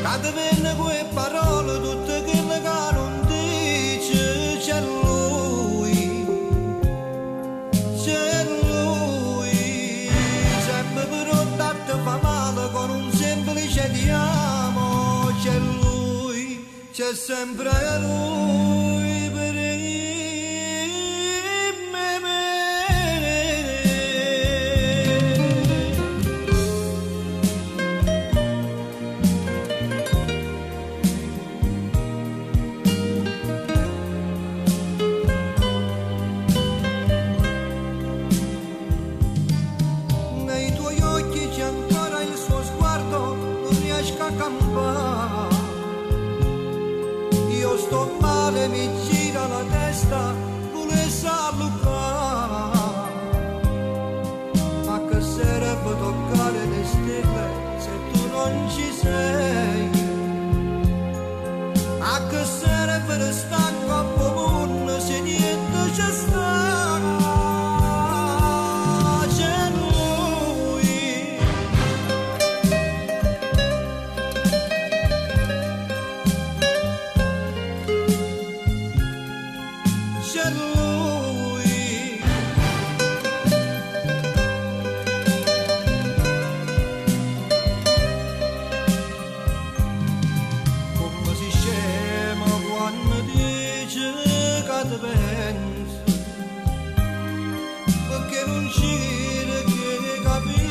che ti venne quelle parole tutte quelle che non dice. C'è lui, sempre pronto a te fa male con un semplice ti amo. C'è lui, c'è sempre lui per me. riesco a campare. Io sto male, mi gira la testa, volessi allungare. Ma che serve toccare le stelle se tu non ci sei? A che serve restare come mondo se niente c'è sta? C'è lui. C'è lui. Come si scema quando dice che ti penso, perché non c'era che capì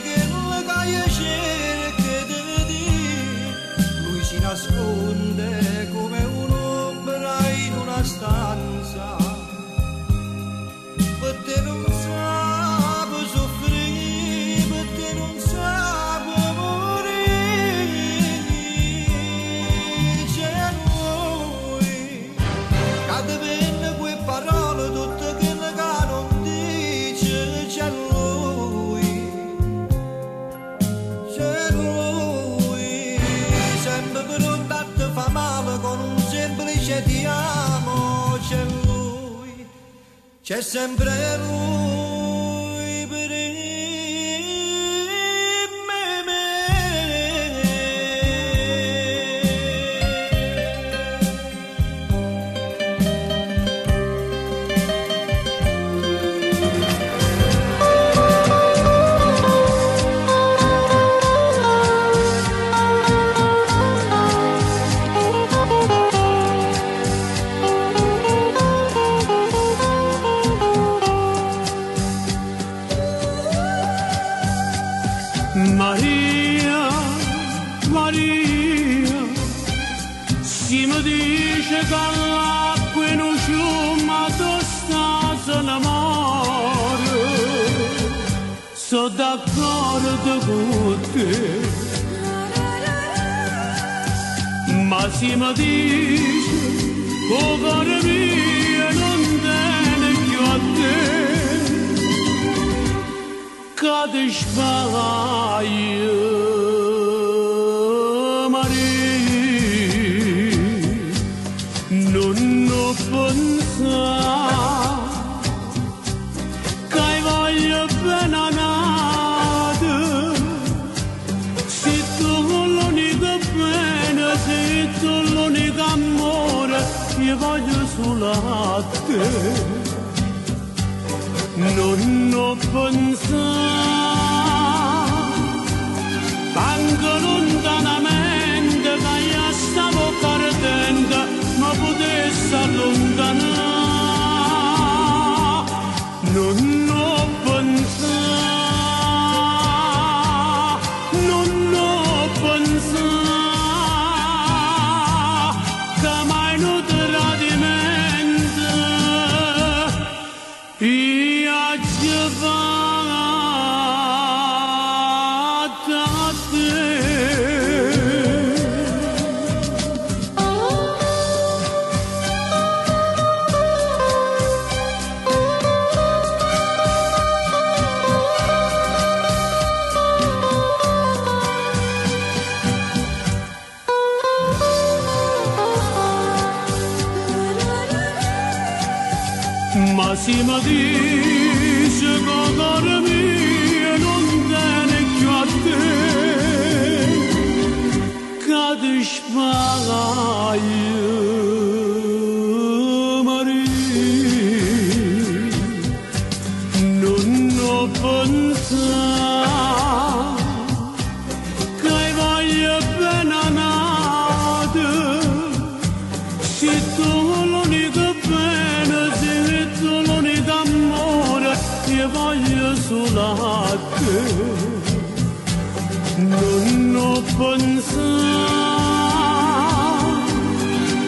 che non la cerca di vedere. Lui si nasconde come un'ombra in una stanza, perché non sa soffrire, perché non sa morire. C'è lui che ti vende quelle parole tutte che non dice. C'è lui, sempre pronto a te fa male con un semplice ti amo. C'è lui, c'è sempre lui per me. Maria, Maria, si mi dice che l'acqua non ciuma tosta se ne muore. Sono d'accordo con te, ma si mi dice che il cuore mio non tiene più a te. Che sbaglio, Maria, non ho pensato che voglio bene a nada. Se tu l'unica bene, se tu l'unico amore, io voglio solo a te. Non ho pensato, anche lontanamente, che io stavo perdendo, ma potessi allontanare. Non ho pensato, non ho pensato, che mai non tradimento. Ma si mi dice che il cuore mio non tiene più a te, che ti sbaglio, Maria, non ho pensato che voglio bene a nada. Se tu l'unico bene, se tu l'unico amore, io voglio solo a te. Non ho pensato,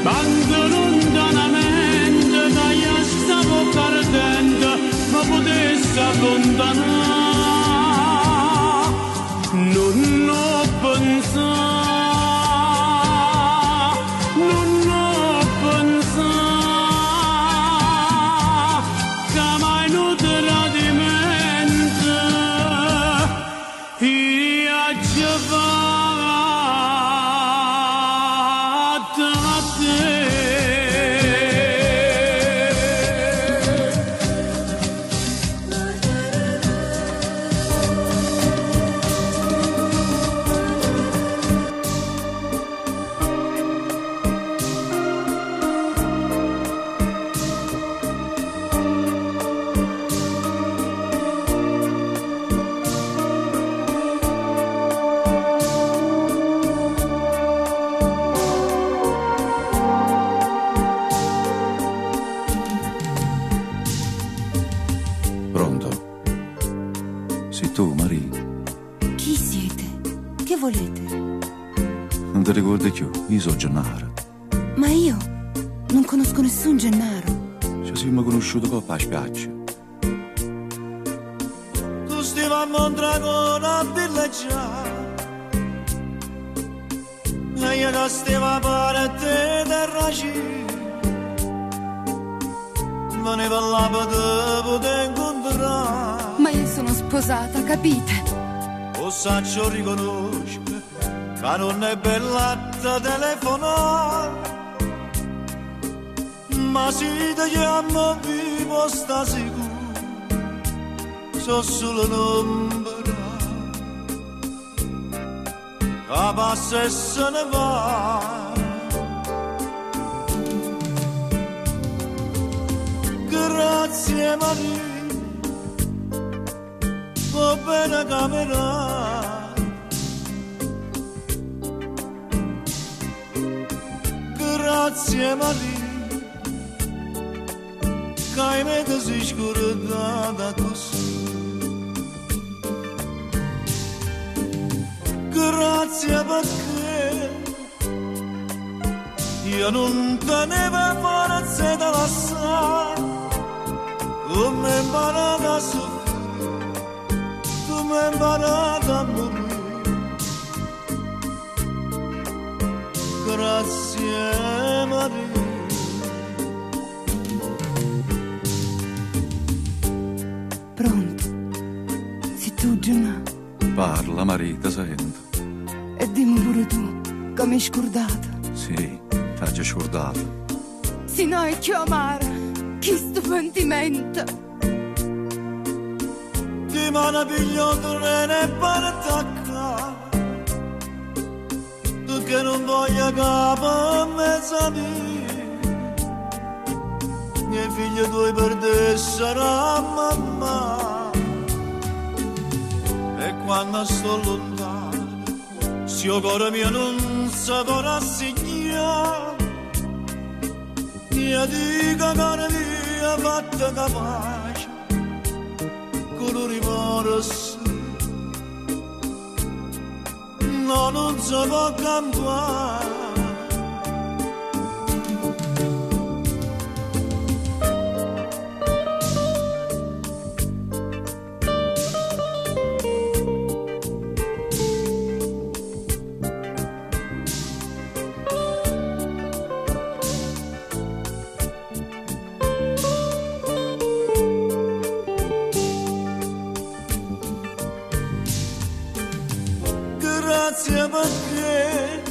anche lontanamente, che io stavo perdendo, ma potessi allontanare. Non ho pensato. Non ti ricordi più? Io sono Gennaro. Ma io non conosco nessun Gennaro. Ci siamo conosciuti proprio a spiaggia. Tu stavamo un dragone a villeggiare e io non stavo a parte del racino. Non ne parlavo di poter incontrare. Ma io sono sposata, capite? O saccio riconosco che non è bella da telefonare, ma se ti chiamo vivo sta sicuro, so solo l'ombra che passa e se ne va. Grazie Maria, va bene camera. Grazie Maria, che hai messo si scordata così. Grazie perché io non tenevo forza da lasciare. Tu mi hai imparato a soffrire, tu mi hai imparato a morire. Grazie Maria. Pronto? Sei tu, Gennaro? Parla, Maria, ti sento. E dimmi pure tu, che mi hai scordata. Sì, t'ha già scordato. Se no è più amara, che sto pentimento. Ti manda piglio treno e partacca, tu che non voglio capo a mezza mia. Miei figli tuoi per te sarà mamma, e quando sto lontano se il cuore mio non si vorrà segnare. Io dico cara mia fatta capace con un rimorso, no, non si può cambiare. Grazie perché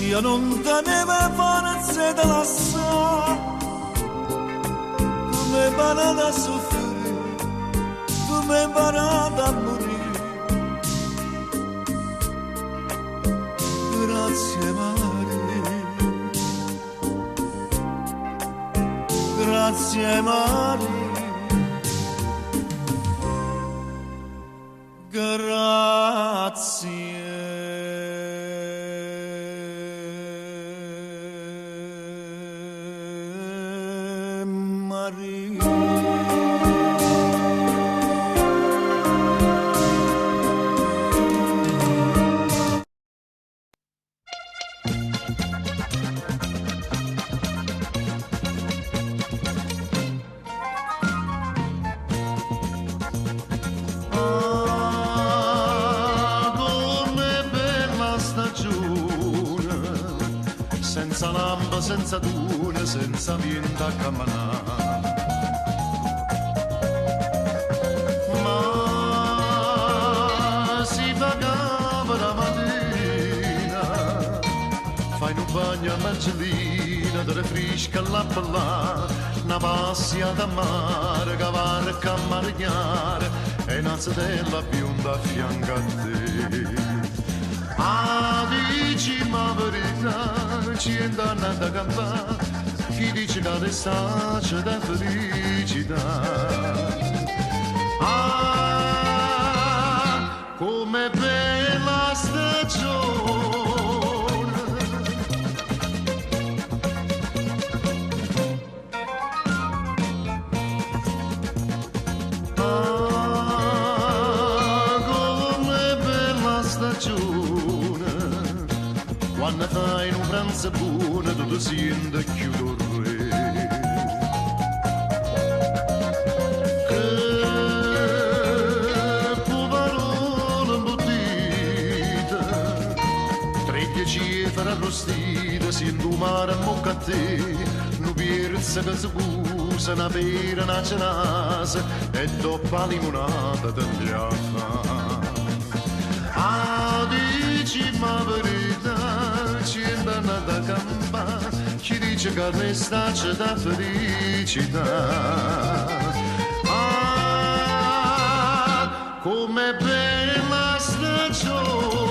io non tenevo forza da lasciare. Tu mi hai imparato a soffrire, tu mi hai imparato a morire. Grazie Maria, grazie Maria. Grazie Maria. Senza lampa, senza dune, senza niente a camminare. Ma si pagava la mattina, fai un bagno a Margellina, te fresca la palla, una passiata a mare, cavarca a marignare, e una zitella bionda a fianco a te. Ah, dici ma verità, ci è andata a cantare, chi dice che adesso c'è da felicità. Ah, come bella stagione. Ah, come bella stagione. ragione, quando fai un pranzo buono tu ti senti chiudo il re. Che parole imbottite, 3-10 cifre arrostite, si indumare a mocca a te, non pierza che si cusa, una pera, una cenasa, e dopo la limonata te la fa. Ah, dici ma verità, ci è andata campa, chi dice che resta c'è da felicità. Ah, come bella stagione.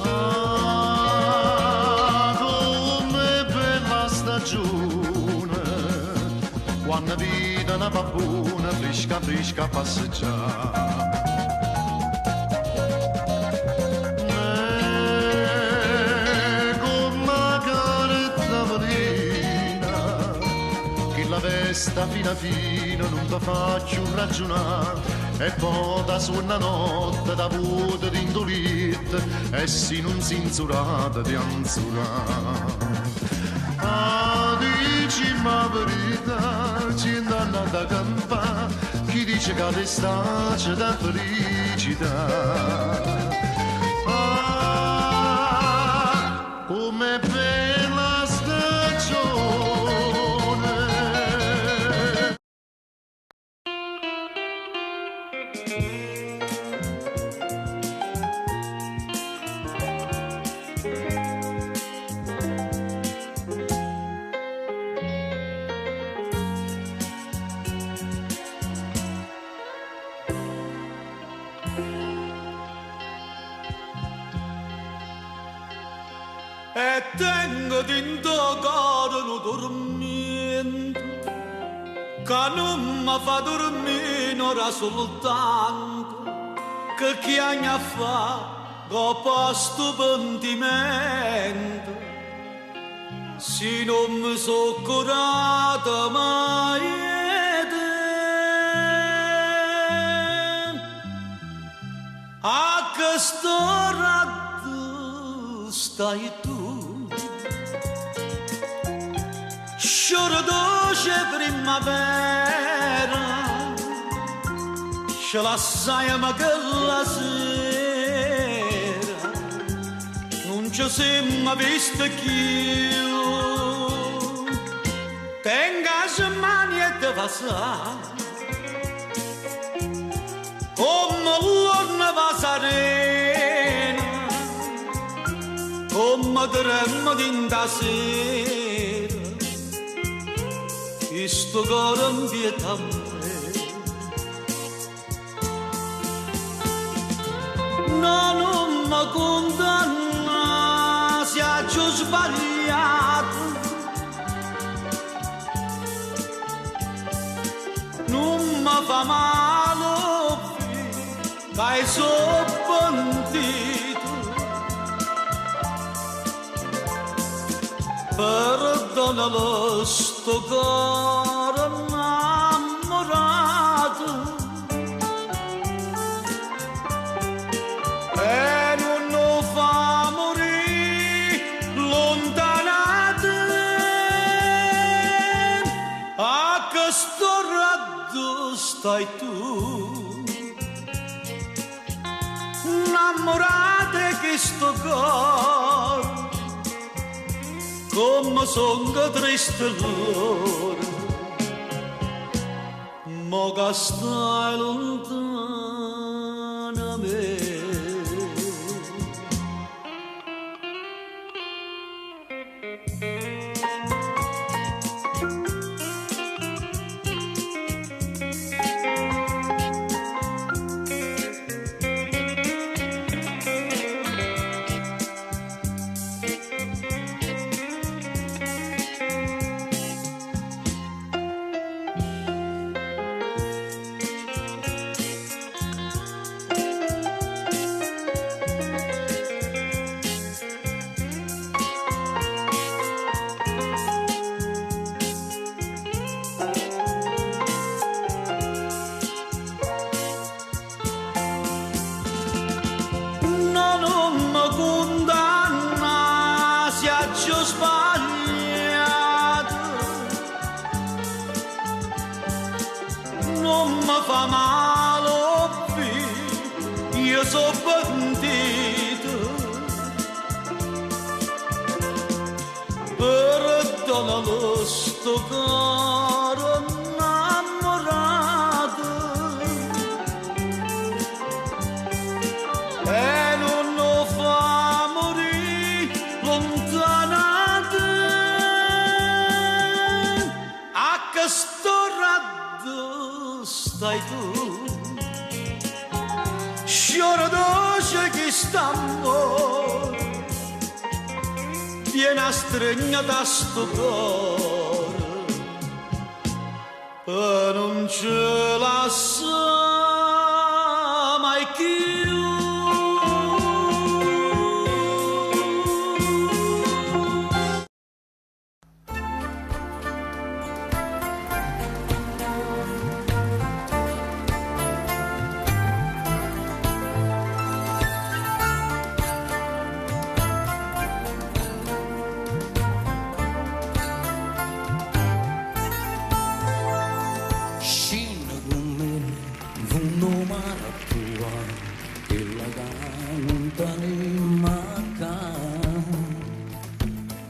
Ah, come bella stagione, quando vita una babbuna fresca fresca passeggiare. La vesta fino a fino non ti faccio ragionare, e poi da su una notte da vuoto di indolite e si non si insurata di anzurare. Ah, dici ma verità, ci è andata campa, chi dice che l'estate da felicità. Ah, come bella stagione. E tengo dentro cuore un dormito che non mi fa dormire ora soltanto, che chiagna fa dopo sto pentimento. Se non mi so curata mai a quest'ora stai tu. Scioro dolce primavera, ce la sai ma che la sera non ci siamo visto più. Tenga le mani e te va sa, come l'orna va serena, come tremmo d'inda sera. Questo cuore invieta me, no, non mi condanna se ho sbagliato, non mi fa male che hai pentito. Perdonalo sto cuore innamorato e non lo fa morire lontanate. A questo raggio stai tu, innamorate che sto cuore, come sonno triste l'ora, mo che stai lontana me. fa male, io so pentito, perdonalo sto caro innamorato e non lo fa morire lontanato a che sto raddo stai tu sciora dolce che stammo viene a stregna da sto cuore e non ce la sa mai più.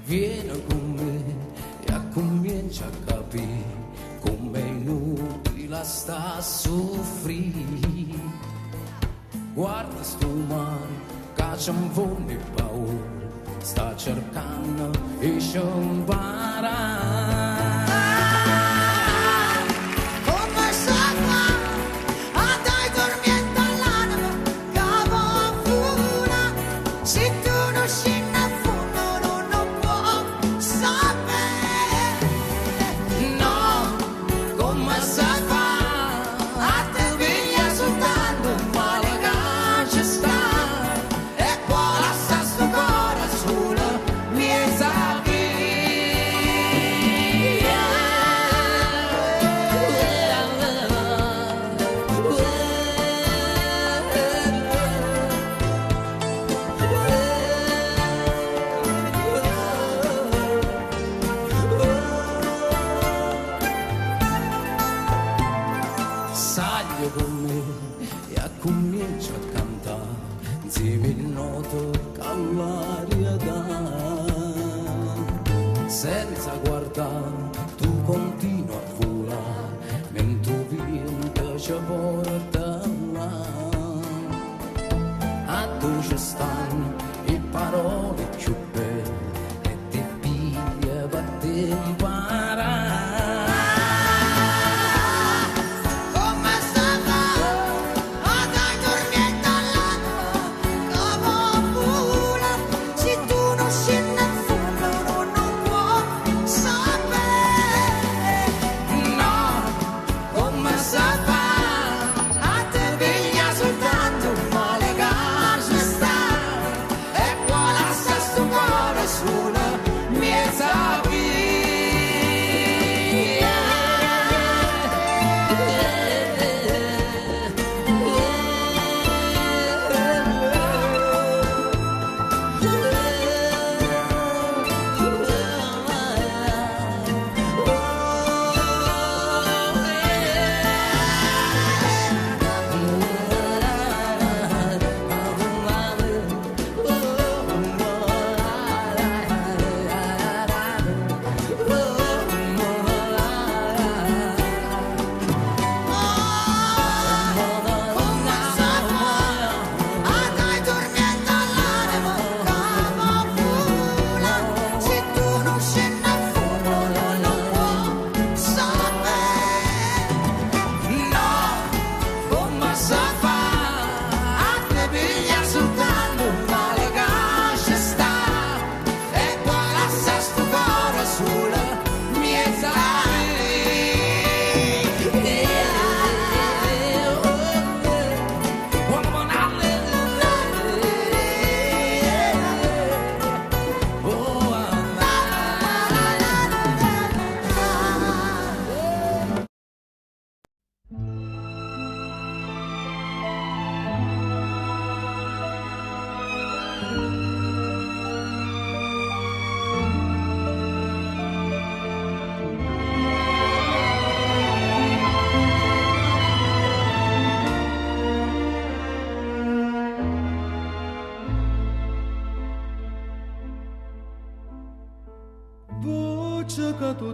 Vieni con me e comincia a capire come è inutile sta a soffrire. Guarda sto mare che c'è un volo di paura, sta cercando e sciambara.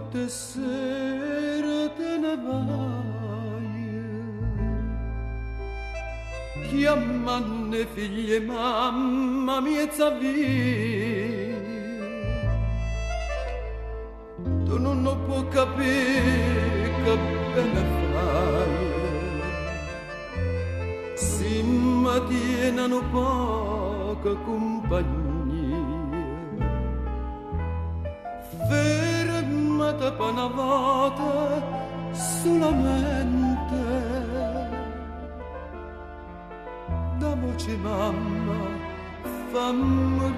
notte sera te ne vai. Chiamane figlie mamma miezza via. Tu non lo puoi capire che bene fai. Si mi tienano poca compagnia. Fermata per una volta solamente. Da voce mamma fammi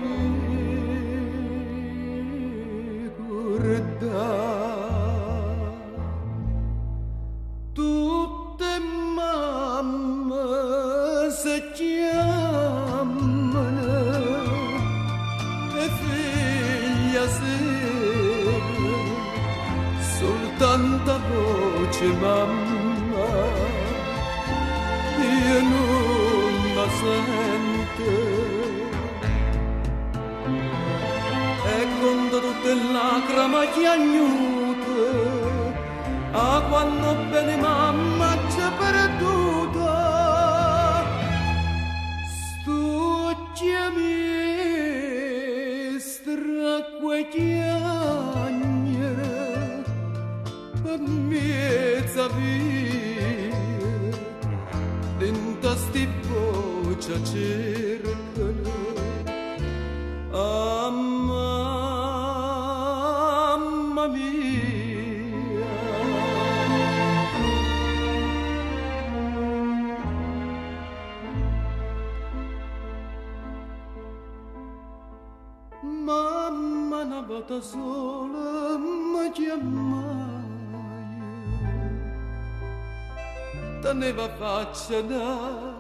ricordare. Tutte mamme si chiamano e figlia sera, soltanto voce mamma io non la sento. E quando tutte lacrime chiagnute, a quando bene mamma c'è perduta, sto chiamestra quei chiagnere per mezza via, dentro sti voce cercano a mamma mia. Mamma una volta sola mi chiamai, teneva faccia da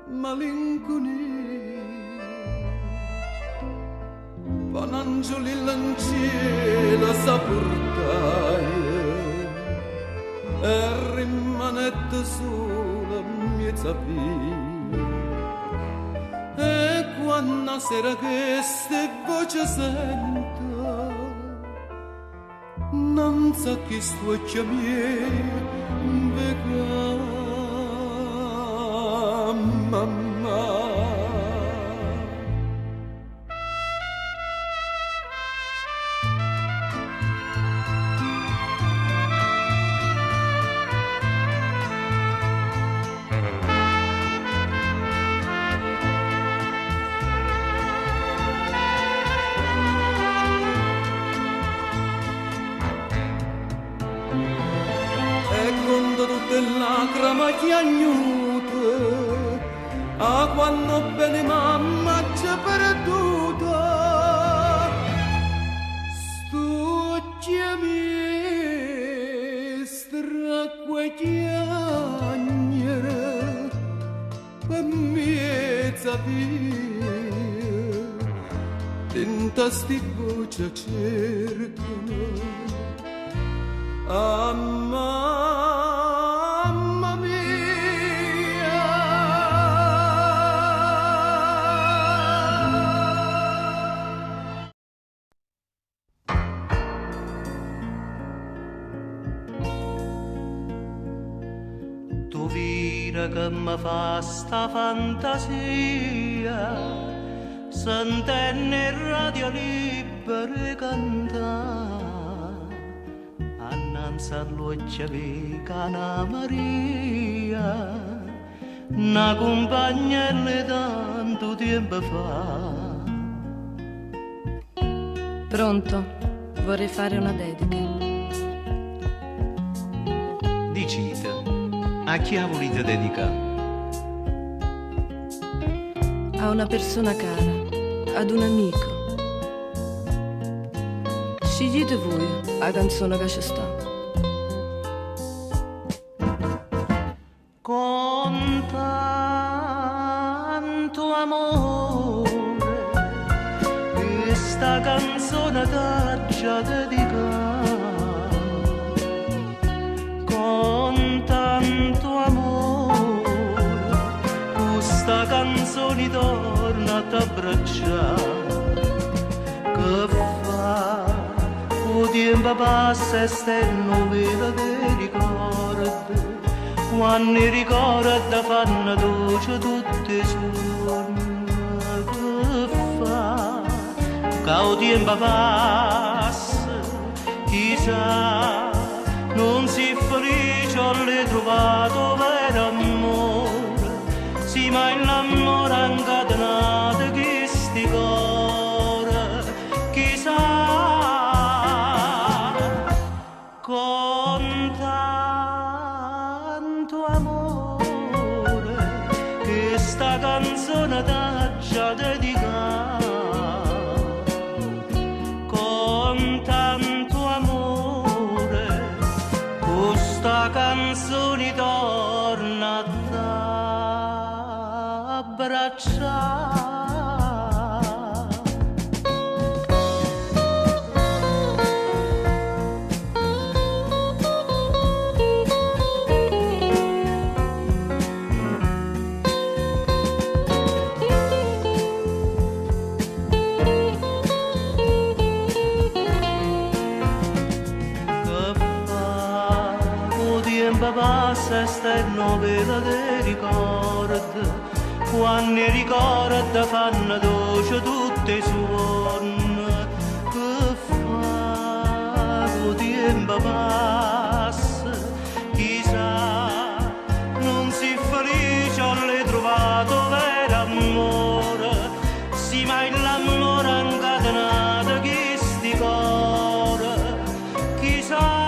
malinconia. Panangeli lanciela sa portaia e rimanette sola miezza via. E quando sera che ste voce sento, non sa chi sto chiamare mamma. Lacrime chiagnute, a quando bene mamma c'è perduta, sto chiamestra quei chiagnere per mezza via, dentro sti voce cercano a mamma mia. Tu vira che mi fa sta fantasia, sentenne il radio libero cantare. Annanzi all'occhio di Cana Maria, una compagna di tanto tempo fa. Pronto? Vorrei fare una dedica. Dicite, a chi ha voluto dedicare? A una persona cara, ad un amico. Scegliete voi la canzone che ci sta. Con tanto amore questa canzone t'aggia dedicata. Con tanto amore questa canzone torna a t'abbracciare. Che fa o tempo tempo passa e stanno vela dei ricordi, quando i ricordi fanno dolce tutti i giorni. Che fa? Che il tempo passa, chissà, non si felice, ho trovato vero amore, sì ma l'amore ha incatenato questi cuore, chissà. Con tanto amore che sta canzone t'ha dedicata, con tanto amore questa canzone torna a t'abbracciare. Passa e stanno vela dei ricordi, quando i ricordi fanno dolce tutti i suoni. Che fa? Il tempo passa, chissà, non si felice, ho trovato vero amore, sì ma l'amore ha incatenato questi cuori, chissà.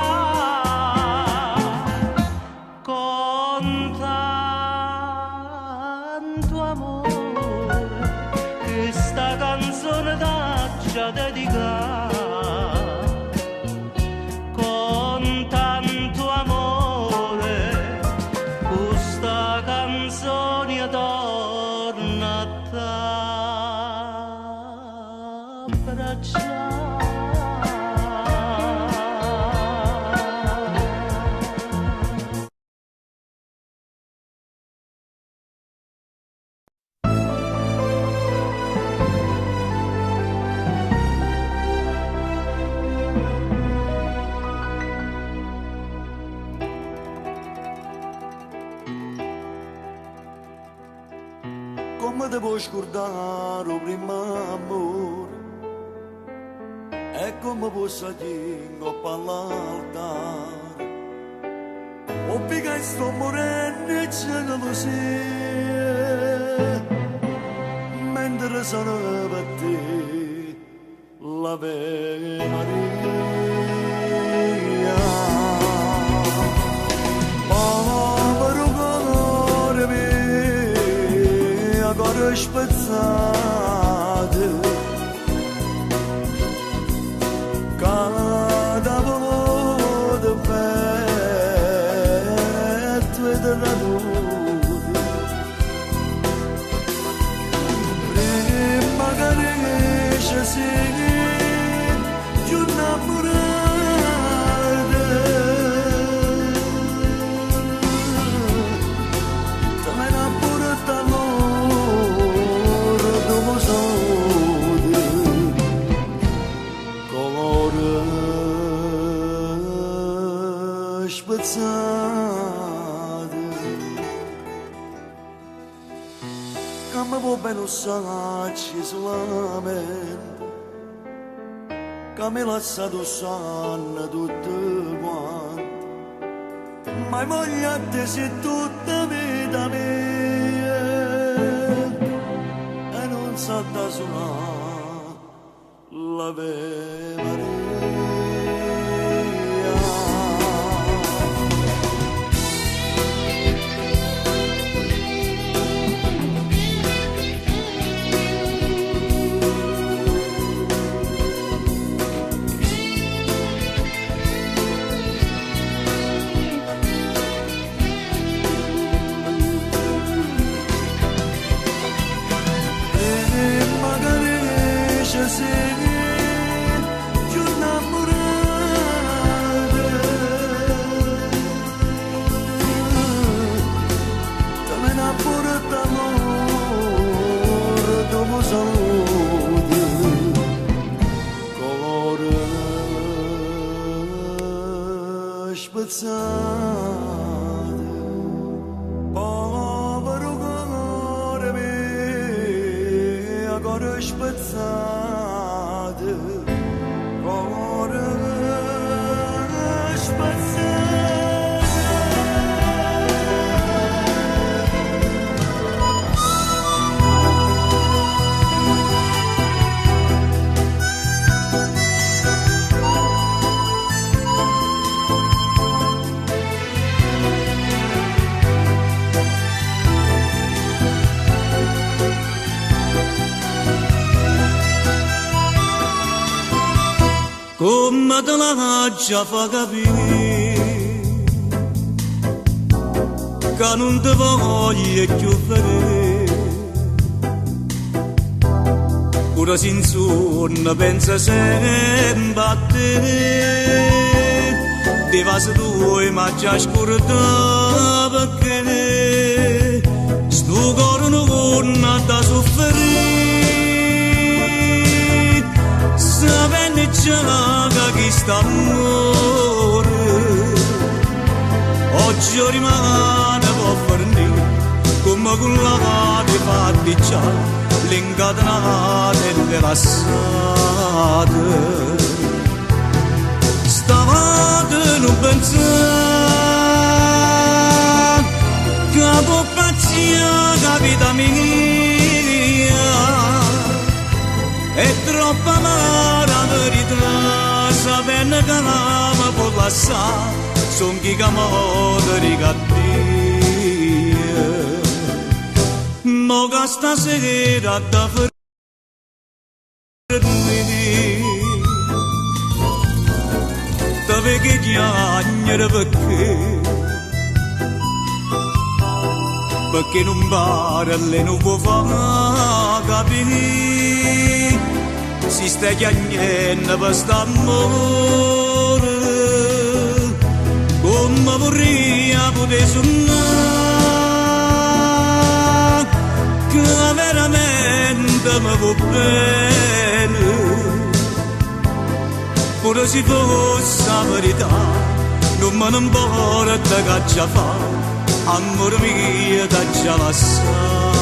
Dedicare con tanto amore questa canzone torna a t'abbracciare. Come ti puoi scordare il primo amore, e come posso dire all'altare, o perché sto morendo e c'è che lo sia, mentre sono per te l'Ave Maria. Povero cuore mio, cuore spezzato, cada volta petto e raduto, prima che riesce si più innamorata, te ne innamorata l'ora dopo sole, colore spezzato, che mi può bene usarci solamente, che mi lasciato sanno tutto quanto, ma voglio a te sei tutta vita mia, e non sa da suonare l'Ave Maria. spezzate, povero cuore mio, cuore spezzate, cuore spezzate. Come te la già fa capire che non ti voglio più vedere, pure sin sonno pensa sempre a te, ti va se tu ma già scordata perché sto cuore non ha da soffrire. Sapendo già che sta amore oggi rimane può fornire come quella che fatti già l'incatenate e le lassate. Stavate non pensare che può pazzia capita mia è troppo amara verità, sapendo che l'ama può passare, son chi che muore di cattiva. Mo che stasera da fermi, da vecchie chiagnere perché non pare le non può far capire. Si sta chiagnendo per st'amore come vorrei poter suonare che veramente mi va bene pure se fosse la verità non me ne importa che già fa amore mio da già lasciare.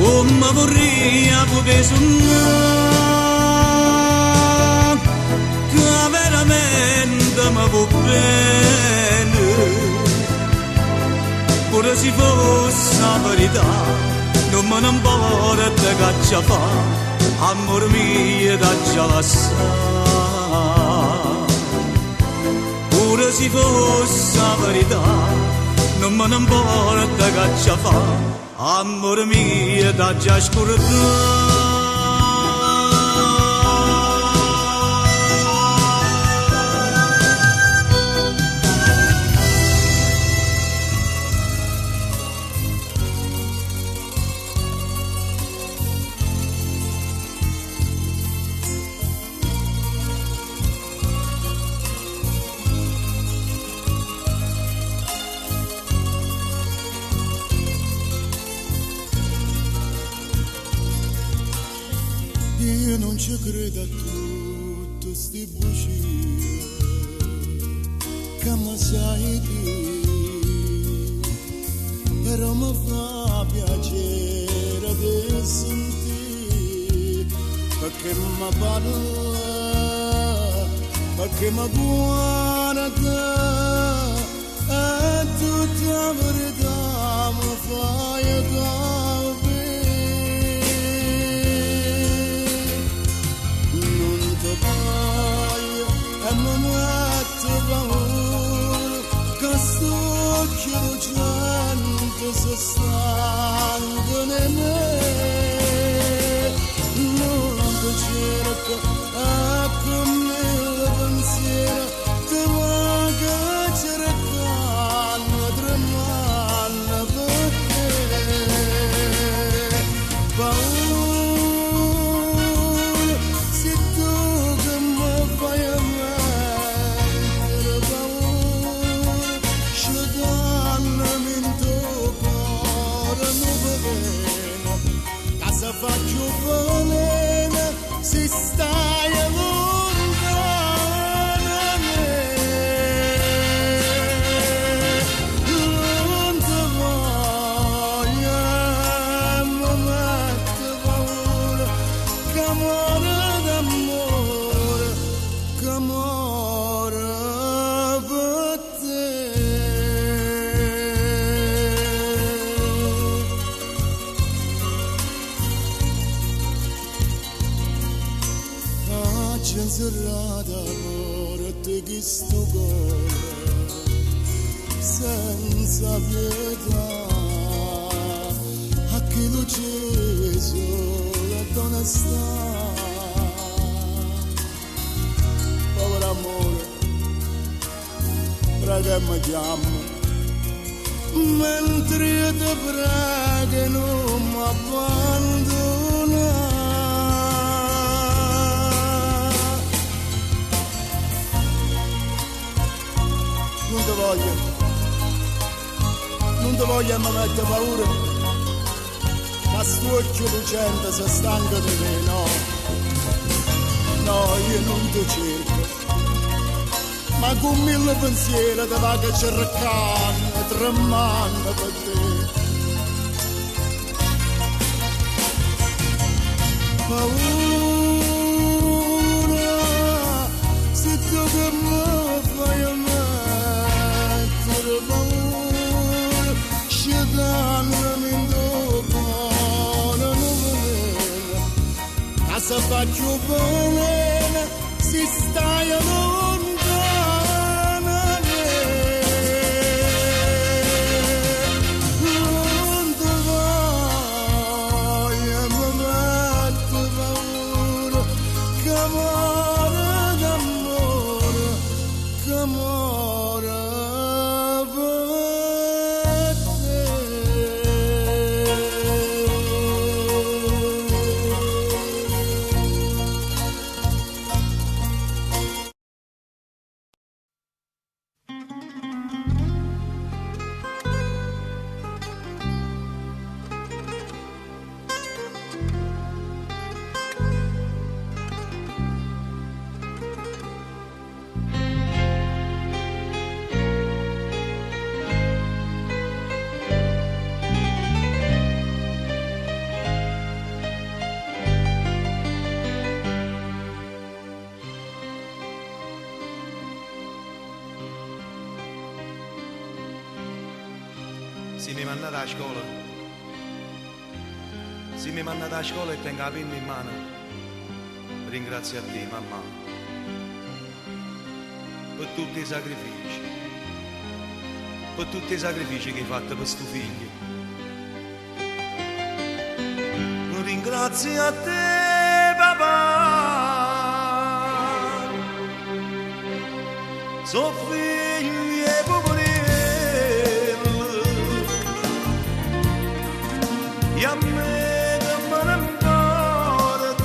Come vorrei poter suonare che veramente mi va bene pure se fosse la verità non me ne importa che già fa amore mio da già lasciare pure se fosse la verità non me ne importa che già fa amore mio da già scordata. Io non ci credo a tutte sti bugie che mi sai dire, però mi fa piacere di sentire perché mi parla, perché mi guarda e tutta la verità mi fai capire. E mi mette paura che sto occhio lucente si stanca in me non ti cerco e con me il pensiero ti va che cercando tremando per te serrata morte che sto cuore senza pietà a chi lo ceso la donna sta povero amore prega mi chiamo mentre ti prego non mi abbandona. Non ti voglio mi mette paura, ma sto occhio lucente si stanca di me, no, io non ti cerco, ma con mille pensieri ti va che cercano, tremando per te. Paura, se tu che mi fai a me, se faccio bene si stai lontana non ti voglio mi mette paura che muore d'amore che muore per te. Se mi mandate a scuola, se mi mandate a scuola e tengo la penna in mano, ringrazio a te, mamma, per tutti i sacrifici, che hai fatto per questo figlio. Ringrazio a te, papà, so figli e poverelli, e a me che me ne importa,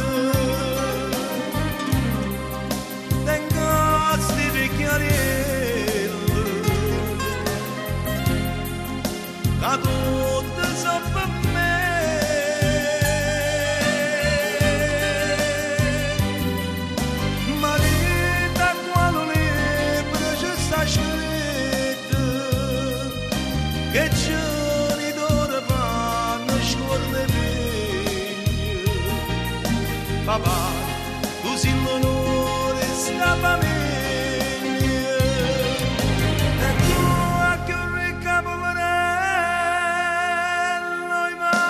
tengo sti vecchiarelli, che tutti sono per me. Che giorni d'ora fanno scorre meglio. Papà, tu sei l'onore, scappa me.